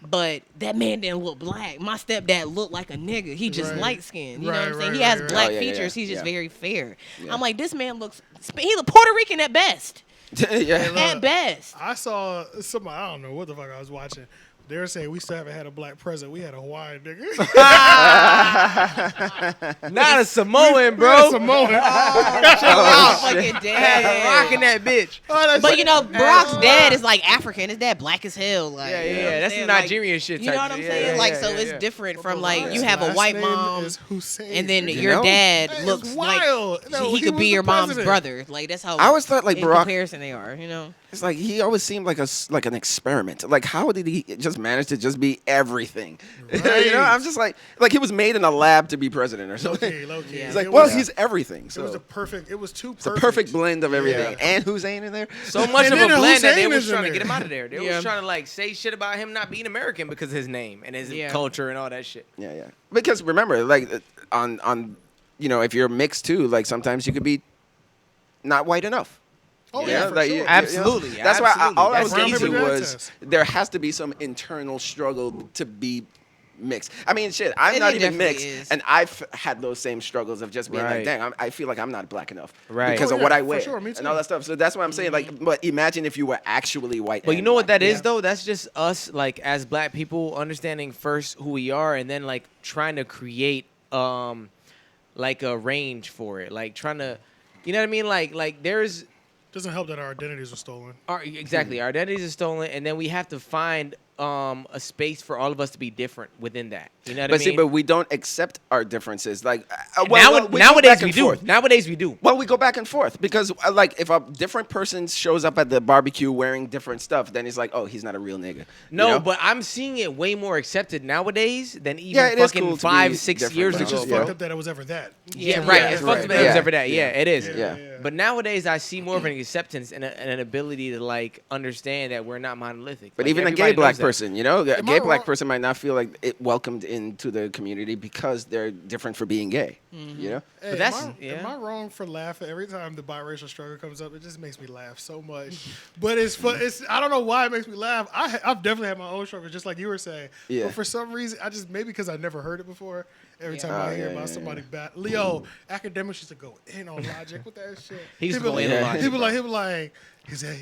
But that man didn't look black. My stepdad looked like a nigga. He just Right. light skinned. You know Right, what I'm saying? right, He has right, black right. Oh, yeah, yeah, features. He's just yeah. very fair. Yeah. I'm like, this man he look Puerto Rican at best. yeah. At best. I saw somebody, I don't know what the fuck I was watching. They were saying we still haven't had a black president. We had a Hawaiian nigga. Not a Samoan, Bro, bro. Samoan. Oh, fucking dead. Rocking that bitch. But you know, Barack's dad is like African. His dad black as hell. Like, Yeah, you know yeah, what I'm that's saying? the Like, Nigerian shit. You know type what I'm shit. saying? Yeah, Like, yeah, so yeah, it's yeah. different from like His you have a last white name mom, is Hussein. and then You your know? dad That is looks wild. like No, he he could was be the your mom's president. brother. Like that's how I always thought like in Barack. comparison they are. You know. It's like he always seemed like like an experiment. Like how did he just manage to just be everything? Right. You know, I'm just like he was made in a lab to be president or Low something. key, low key. Yeah. He's like, It well, was- he's everything. It So was a perfect. It was too it's a perfect. perfect blend of everything. Yeah. And Hussein in there. So much And of then a blend that they Hussein was is in trying to there. get him out of there. They Yeah. was trying to like say shit about him not being American because of his name and his Yeah. culture and all that shit. Yeah, yeah. Because remember, like on if you're mixed too, like sometimes you could be not white enough. Oh You yeah, know, for like, sure. Absolutely. That's why absolutely. all I That's was getting easy. to Brown paper was test. there has to be some internal struggle to be mixed. I mean, shit, I'm It not even definitely mixed, is. and I've had those same struggles of just being like, Right. dang, I feel like I'm not black enough Right. because Oh, of what yeah, I for wear sure, me and too. all that stuff. So that's what I'm saying. Like, but imagine if you were actually white. But you and know what black. that is Yeah. though? That's just us like as black people understanding first who we are and then like trying to create like a range for it. Like trying to you know what I mean? Like there's Doesn't help that our identities were stolen. exactly our identities are stolen and then we have to find a space for all of us to be different within that. You know what I But mean? see, but we don't accept our differences. Like we go nowadays back we and do. forth. Nowadays we do. Well, we go back and forth because, like, if a different person shows up at the barbecue wearing different stuff, then it's like, oh, he's not a real nigga. No, you know? but I'm seeing it way more accepted nowadays than even Yeah, it is fucking cool to 5, be 6 different, years though. It's ago, just bro. fucked up that it was ever that. Yeah, Yeah, right. yeah, It's right. fucked up that it Yeah. was ever that. Yeah, it is. Yeah. But nowadays, I see more of an acceptance and an ability to like understand that we're not monolithic. But Like, even a everybody gay black knows that. person, you know, a Am gay I black wrong? person might not feel like it welcomed into the community because they're different for being gay. You know, Hey, But that's- am yeah. I wrong for laughing every time the biracial struggle comes up? It just makes me laugh so much. But it's fun. It's I don't know why it makes me laugh. I've definitely had my own struggle, just like you were saying. Yeah. But for some reason, I just maybe because I never heard it before. Every time Oh, I hear yeah, about yeah, somebody bad, Leo academics used to go in on logic with that shit. He used to be go in on logic, He was bro. like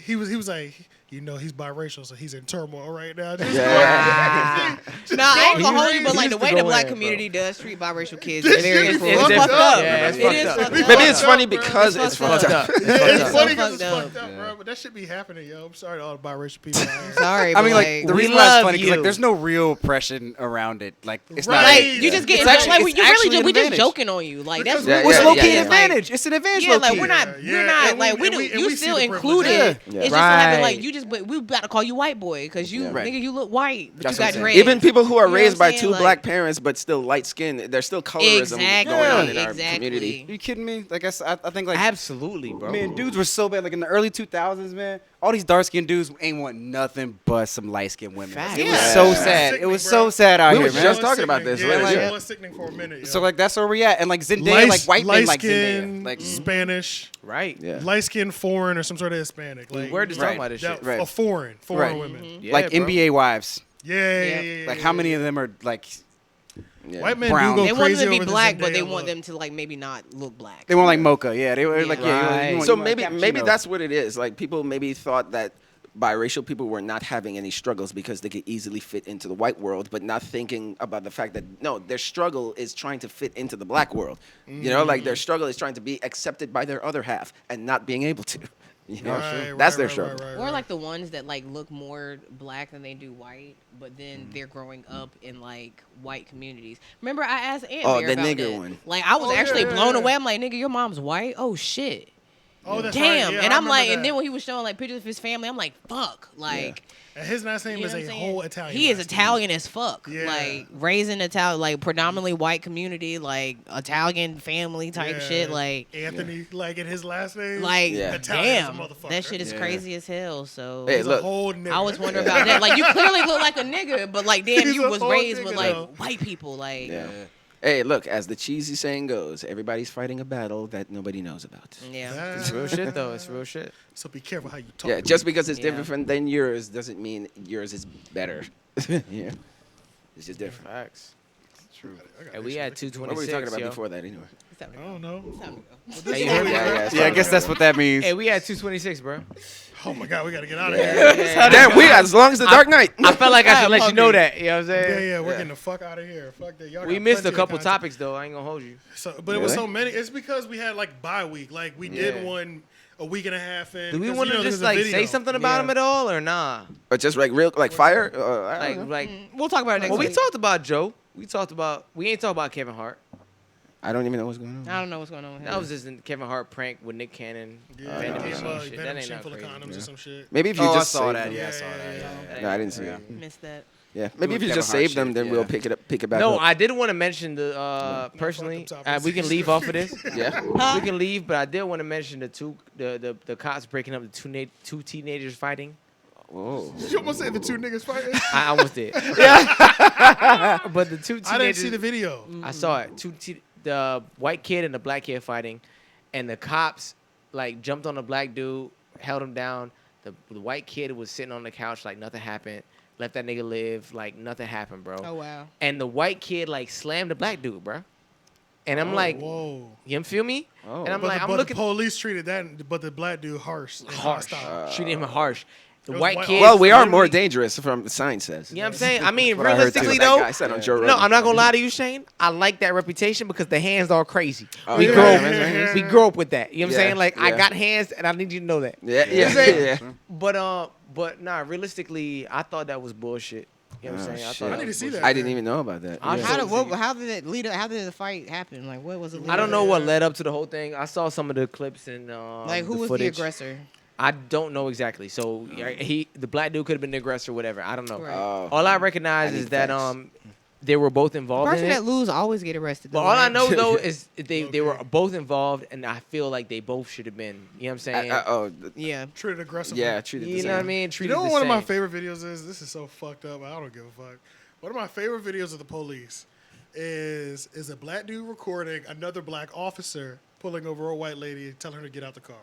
he was like. You know he's biracial, so he's in turmoil right now. Just Yeah. No, I ain't gonna hold you, but He like the used way to the go black in, bro. community does treat biracial kids This is very shit is it's fucked fucked up. up. Yeah, it's It fucked is up. fucked maybe up. it's funny because It's it's fucked fucked up. up. It's It's fucked up. funny because Fucked it's up. fucked up, bro. But that shit be happening, yo. I'm sorry to all the biracial people out here. Sorry, I but mean, like the we reason why it's love funny because like you. there's no real oppression around it. Like it's Right. not like Yeah. you just get It's like actually- you it's really actually just an we just advantage. joking on you. Like that's Yeah, What's yeah, low key yeah. an advantage? It's an advantage. Yeah, like low-key. we're not, Yeah, like and we we- do. and You we see still the included. privilege. Yeah. It's just so happened Right. like you just, but we about to call you white boy because you, Yeah. Right. nigga, you look white, but That's you what got I'm saying. dreads. Even people who are You know what raised I'm by saying? two Like- black parents but still light skinned, there's still colorism Exactly. going on in our Exactly. community. Are you kidding me? Like I think like Absolutely, bro. man, dudes were so bad. Like in the early 2000s, man, all these dark skinned dudes ain't want nothing but some light skinned women. Facts. It was Yeah. so That's sad. sickening, It was bro. so sad out We here, was man. just talking about this. Yeah, Like, it was sickening for a minute. Yo. So like that's where we at, and like Zendaya, like white men like skin, Zendaya, like Spanish, Right. Yeah. light skin, foreign, or some sort of Hispanic. Like We're just Right. talking about this that- shit. Right. a foreign Right. women. Yeah, like bro. NBA wives. Yeah. Like how many of them are like Yeah. White men Brown. do go They want crazy them to be over the black, but they Zendaya want look. them to like maybe not look black. they want like mocha? Yeah, they were like Right. you want So like maybe cappuccino. that's what it is. Like people maybe thought that biracial people were not having any struggles because they could easily fit into the white world, but not thinking about the fact that no, their struggle is trying to fit into the black world. You know, like their struggle is trying to be accepted by their other half and not being able to. You know, Right, that's right, their right, struggle. right, Or right. like the ones that like look more black than they do white, but then they're growing up in like white communities. Remember, I asked Aunt Oh, Bear the about nigger that. one. Like I was Oh, actually yeah, blown yeah. away. I'm like, nigga, your mom's white? Oh shit. Oh, that's Damn. right. Yeah, And I I'm like, remember and then that. when he was showing like pictures of his family, I'm like, fuck. Like, And his last name you know is what a I'm saying? whole Italian. He is last name. Italian as fuck. Yeah. Like raised in Italian, like predominantly white community, like Italian family type Yeah. shit. Like, Anthony, like in his last name. like Yeah. Italian as a damn, motherfucker. that shit is Yeah. crazy as hell. So Hey, He's look. a whole nigga. I always wonder about that. Like you clearly look like a nigga, but like damn, He's you a was whole raised nigga, with like though. white people. Like Yeah. Hey, look, as the cheesy saying goes, everybody's fighting a battle that nobody knows about. Yeah. It's real shit though. It's real shit. So be careful how you talk. Yeah, just because it's Yeah. different than yours doesn't mean yours is better. Yeah, it's just different. Facts. True. And we had What were we 226. talking about yo. before that anyway? It's time to I go. don't know. It's time to go. But Hey, this you is heard what that? we Yeah, heard. Yeah, I guess that's what that means. Hey, we had 226, bro. Oh my God, we gotta get out of Yeah. here. Damn, we as long as the Dark Knight. I felt like I should let you know hungry. that. You know what I'm Yeah, saying? yeah, we're getting the fuck out of here. Fuck that. Y'all We got missed a plenty of couple content. topics though. I ain't gonna hold you. So, but it was Really? so many. It's because we had like bye week. Like we did Yeah. one a week and a half in. Do we 'cause, want to there's just a like video. say something about Yeah. him at all or nah? Or just like real, like fire. I Like, don't know. like. We'll talk about it next Well, we week. talked about Joe. We ain't talked about Kevin Hart. I don't even know what's going on. I don't know what's going on with him. That was just a Kevin Hart prank with Nick Cannon. Yeah, Venom he and came some up, shit. Venom That ain't shit not full of crazy. condoms or some shit. Maybe if you Oh, I just saw save that. them. Yeah, I saw that. Yeah. No, I didn't see it. Missed that. Yeah, maybe if you Kevin just Hart save them, shit, then yeah. we'll pick it back No, up. I did want to mention the personally. fuck the top We can leave off of this. Yeah. We can leave, but I did want to mention the cops breaking up the two teenagers fighting. Whoa. You almost said the two niggas fighting. I almost did. Yeah. But the two teenagers. I didn't see the video. I saw it. The white kid and the black kid fighting, and the cops like jumped on the black dude, held him down. The white kid was sitting on the couch like nothing happened. Left that nigga live like nothing happened, bro. Oh wow. And the white kid like slammed the black dude, bro. And I'm like, Whoa. you feel me? Oh. And I'm But, like, the, I'm but looking the police treated that, but the black dude harsh. and harsh. hostile. Treating him harsh. The It was white white- kid. Well, we are literally- more dangerous from the sign says. You know what I'm saying? I mean, What I heard too. realistically That though, guy said on Joe no, Rogan. I'm not gonna lie to you, Shane. I like that reputation because the hands are crazy. Oh, we yeah, grow, yeah, we grow up with that. You know what I'm Yeah, saying? Like I yeah. got hands, and I need you to know that. Yeah, You know what I'm yeah, saying? yeah. But nah, realistically, I thought that was bullshit. You know what I'm Oh, saying? shit. thought I that need to was see bullshit. that. I didn't even know about that. I Yeah. How did it lead? How did the fight happen? Like what was it? I don't know what led up to the whole thing. I saw some of the clips and Like who the was footage. the aggressor? I don't know exactly. So the black dude could have been the aggressor, whatever. I don't know. Right. All I recognize I need is that facts. they were both The involved person in it. that lose always get arrested. But though, all I right? know though is they Okay. were both involved, and I feel like they both should have been. You know what I'm saying? Oh, Yeah. Treated aggressively. yeah, treated the you same. know what I mean? You Treated know what the one of my same. favorite videos is? This is so fucked up. I don't give a fuck. One of my favorite videos of the police is a black dude recording another black officer pulling over a white lady and telling her to get out the car.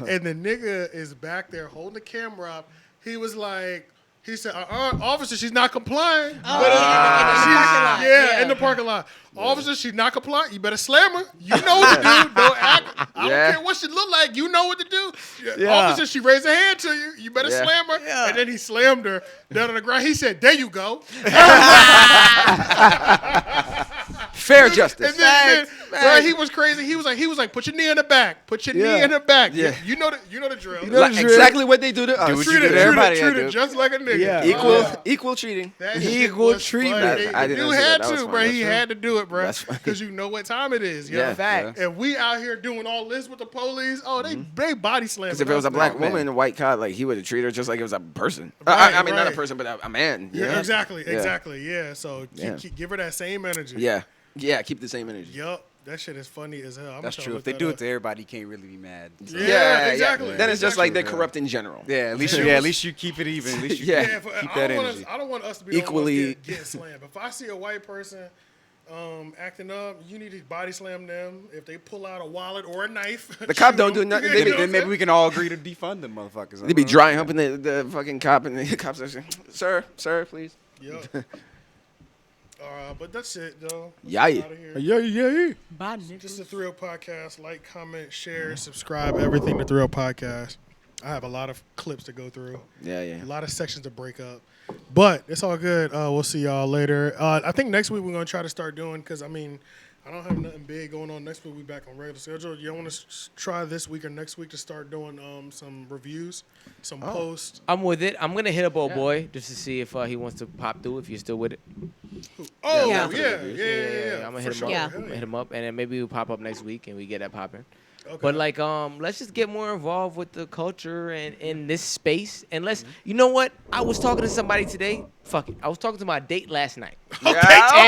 And the nigga is back there holding the camera up. He was like, he said, officer, she's not complying. Oh, But, yeah, in the parking lot. yeah, in the parking lot. Officer, she's not complying. You better slam her. You know what to do. Don't act. I Yeah. don't care what she look like. You know what to do. Yeah. Officer, she raised her hand to you. You better Yeah. slam her. Yeah. And then he slammed her down on the ground. He said, there you go. Fair justice. And then bro, he was crazy. He was like, put your knee in the back. Put your knee in the back. Yeah. You know the drill. Like, exactly what they do to us. what you Treat do it, to everybody, treat dude. it just like a nigga. Yeah. Equal cheating. That shit Equal was treatment. funny. I didn't You see that. had That was to, funny. bro. That's He true. had to do it, bro. That's funny. Because you know what time it is. Yeah. Fact. And we out here doing all this with the police. Oh, they body slam. Because if it was a black woman, a white cop, like he would have treated her just like it was a person. I mean, not a Right. person, but a man. Yeah, Yeah, exactly. Yeah. Exactly. Yeah. So Yeah. give her that same energy. Yeah. Keep the same energy. Yup. That shit is funny as hell. I'm That's trying to true. look If they that do up. it to everybody, you can't really be mad. Yeah, exactly. Then it's just like they're Exactly. corrupt in general. Yeah, at least Yeah, you, it at was- least you keep it even. At least you Yeah. Yeah, keep that energy. I don't want us to be Equally- equally get slammed. If I see a white person acting up, you need to body slam them. If they pull out a wallet or a knife, The cop shoot don't do them. nothing. You They know be- what Then I'm maybe saying? we can all agree to defund them motherfuckers. They be dry humping the fucking cop, and the cops are saying, sir, please. Yup. But that's it, though. Yeah. Outta here. Yeah. Bye, nigga. Just the Thrill Podcast. Like, comment, share, subscribe. Everything the Thrill Podcast. I have a lot of clips to go through. Yeah. A lot of sections to break up. But it's all good. We'll see y'all later. I think next week we're going to try to start doing, because, I mean, I don't have nothing big going on next week. We'll be back on regular schedule. You want to try this week or next week to start doing some reviews, some posts? I'm with it. I'm gonna hit up old boy just to see if he wants to pop through. If you're still with it. Oh, Yeah. yeah. I'm gonna for hit him sure. up. Yeah. I'm gonna hit him up, and then maybe we'll pop up next week and we get that popping. Okay. But like, let's just get more involved with the culture and in this space. And let's, you know what? I was talking to somebody today. Fuck it. I was talking to my date last night. Okay, And you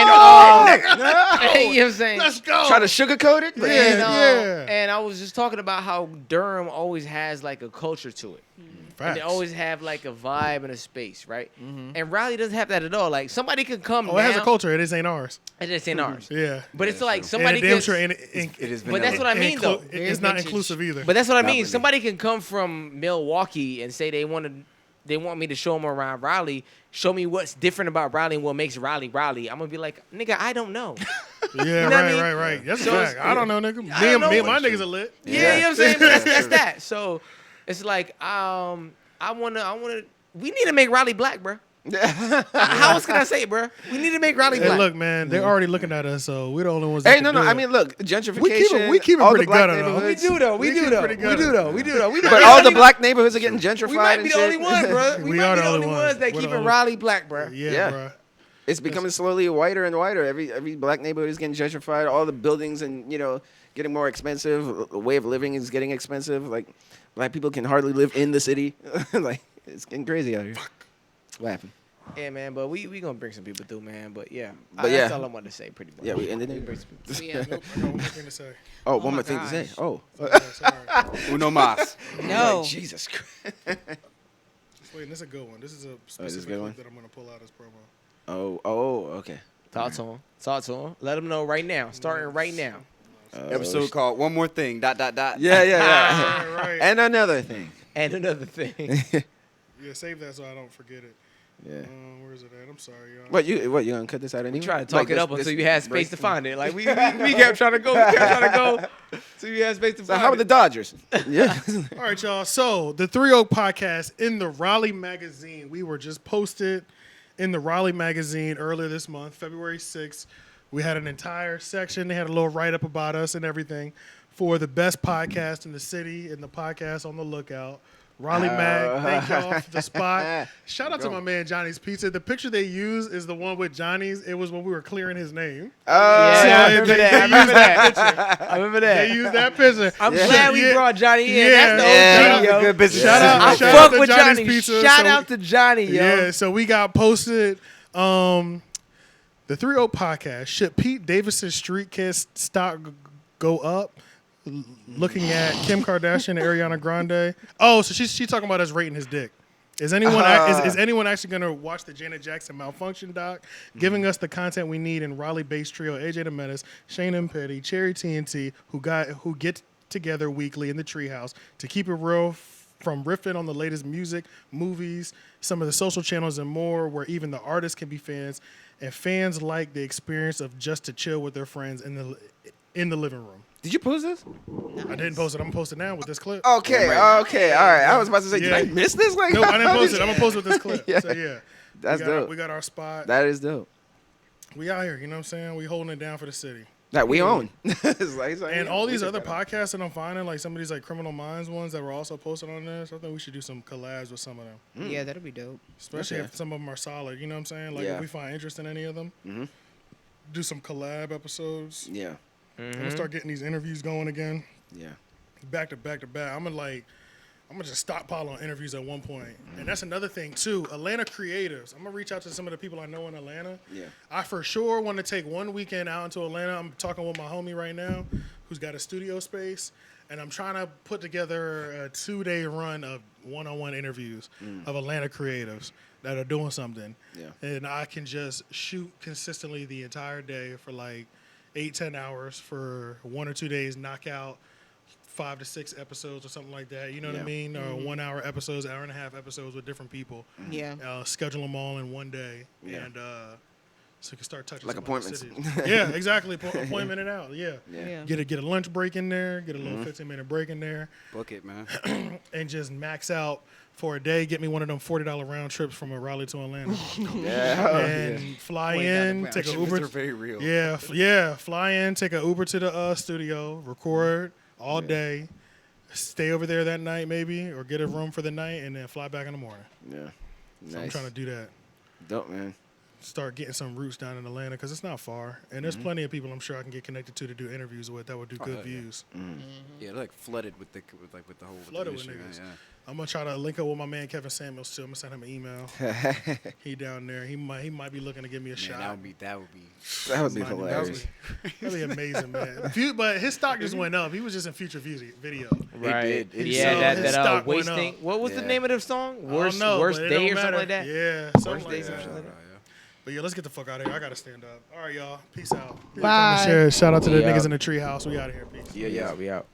know what I'm saying? let's go. Try to sugarcoat it, but Yeah. And I was just talking about how Durham always has like a culture to it. Facts. And they always have like a vibe and a space, right? And Raleigh doesn't have that at all. Like somebody could come. Oh, it has a culture. It just ain't ours. It just ain't ours. Yeah. But it's like And somebody it damn could. sure ain't. It is But that's what I mean, though. It's not inclusive either. But that's what I mean. really. Somebody can come from Milwaukee and say they want me to show them around Raleigh. Show me what's different about Raleigh and what makes Raleigh Raleigh. I'm gonna be like, nigga, I don't know. Yeah, You know what I mean? right. That's So a fact. I don't know, nigga. I don't know. Me and my niggas are lit. Yeah, you know what I'm saying? But that's that. So it's like, I wanna. We need to make Raleigh black, bro. How else can I say it, bro? We need to make Raleigh Hey, black. look, man, they're already looking at us, so we're the only ones. That Hey, can no. do I it. mean, look, gentrification. We keep it all pretty the black good, though. we neighborhoods. do though. We We do keep though. pretty We good. do though. We do though. We might But be all the only- black neighborhoods are getting gentrified. We might be and the shit. only one, bro. We We might are be the the only only ones ones. that We're the keeping only- Raleigh black, bro. Yeah, bro. It's becoming slowly whiter and whiter. Every black neighborhood is getting gentrified. All the buildings and getting more expensive. The way of living is getting expensive. Like black people can hardly live in the city. Like it's getting crazy out here. What happened? Yeah, man. But we gonna bring some people through, man. But yeah, But that's yeah. all I wanted to say, pretty much. Yeah, we ended We it. bring some people. Yeah. Nope, I got one more thing to say. Oh, Oh one my more thing to say. gosh. Oh, Yeah, sorry. Uno más. No. Like, Jesus Christ. Wait, this is a good one. This is a is a specific good one? clip that I'm gonna pull out as promo. Oh, okay. Talk to him. Talk to him. Let them know right now. Starting right now. Episode called One More Thing. ... Yeah. Right. And another thing. And another thing. Yeah, save that so I don't forget it. Yeah. Where is it at? I'm sorry, y'all. What you gonna cut this out anyway? We try to talk Like it this- up until this you had space break? to find it. Like we kept trying to go. We kept trying to go. So you had space to So find how about the it. Dodgers? Yeah. All right, y'all. So the 3 Oak Podcast in the Raleigh Magazine. We were just posted in the Raleigh Magazine earlier this month, February 6th. We had an entire section. They had a little write-up about us and everything for the best podcast in the city and the podcast on the lookout. Raleigh Mag, thank y'all for the spot. Shout out to my man Johnny's Pizza. The picture they use is the one with Johnny's. It was when we were clearing his name. Yeah, So I they- remember they that. I used remember that that. I remember that. They used that picture. I'm Yeah. glad we Yeah. brought Johnny in. Yeah. That's the Yeah. OG, yo. Good business. Shout out- I shout fuck to with Johnny's Johnny. Pizza. Shout So out to Johnny, yo. Yeah, so we got posted the 3 Oak Podcast. Should Pete Davidson's street kids stock go up? Looking at Kim Kardashian and Ariana Grande. Oh, so she's talking about us rating his dick. Is anyone is anyone actually going to watch the Janet Jackson malfunction doc, giving us the content we need in Raleigh-based trio AJ the Menace, Shane and Petty, Cherry TNT, who get together weekly in the Treehouse to keep it real, from riffing on the latest music, movies, some of the social channels, and more, where even the artists can be fans, and fans like the experience of just to chill with their friends in the living room. Did you post this? I didn't post it. I'm gonna post it now with this clip. Okay. All right. I was about to say, did Yeah. I miss this? Like, No, I didn't how post did it. I'm gonna post it with this clip. Yeah. So yeah, That's dope. We got our spot. That is dope. We out here. You know what I'm saying? We holding it down for the city. That we own. It's like, And all we these just other gotta- podcasts that I'm finding, like some of these like Criminal Minds ones that were also posted on this, I think we should do some collabs with some of them. Yeah, that'll be dope. Especially Okay. if some of them are solid. You know what I'm saying? Like Yeah. if we find interest in any of them, do some collab episodes. Yeah. I'm gonna start getting these interviews going again, Yeah. back to back to back. I'm gonna just stockpile on interviews at one point. And that's another thing too. Atlanta creatives. I'm gonna reach out to some of the people I know in Atlanta. Yeah. I for sure want to take one weekend out into Atlanta. I'm talking with my homie right now, who's got a studio space, and I'm trying to put together a 2-day run of one-on-one interviews of Atlanta creatives that are doing something. Yeah. And I can just shoot consistently the entire day for like 8-10 hours for 1 or 2 days, knock out 5 to 6 episodes or something like that. You know what I Yeah. mean? Or 1 hour episodes, hour and a half episodes with different people. Yeah. Schedule them all in one day, Yeah. and so you can start touching Like some other appointments. cities. Yeah, exactly. Appointment it out. Yeah. Yeah. Get a lunch break in there. Get a little 15-minute break in there, Book it, man. and just max out for a day. Get me one of them $40 round trips from Raleigh to Atlanta, Yeah. and fly $40 in, round take an trips Uber. are very real. Yeah, fly in, take an Uber to the studio, record all day, stay over there that night maybe, or get a room for the night, and then fly back in the morning. Yeah. So I'm Nice. trying to do that. Dope, man. start getting some roots down in Atlanta because it's not far, and there's plenty of people I'm sure I can get connected to do interviews with that would do good views. Yeah, they're like flooded with the whole Flooded with industry, niggas. man, I'm gonna try to link up with my man Kevin Samuels too. I'm gonna send him an email. He down there. He might be looking to give me a yeah. shot. Man, that would be hilarious. That'd be amazing, man. But his stock just went up. He was just in Future video. Right. did. Yeah, So that his that stock went wasting. up. What was the Yeah. name of the song? I Worst don't know, worst but it day don't or something matter. like that. Yeah, something Worst like day, that. something like that. But yeah, let's get the fuck out of here. I gotta stand up. All right, y'all. Peace out. Bye. Shout out to the We niggas out. in the treehouse. We out of here. Peace. Yeah, We out.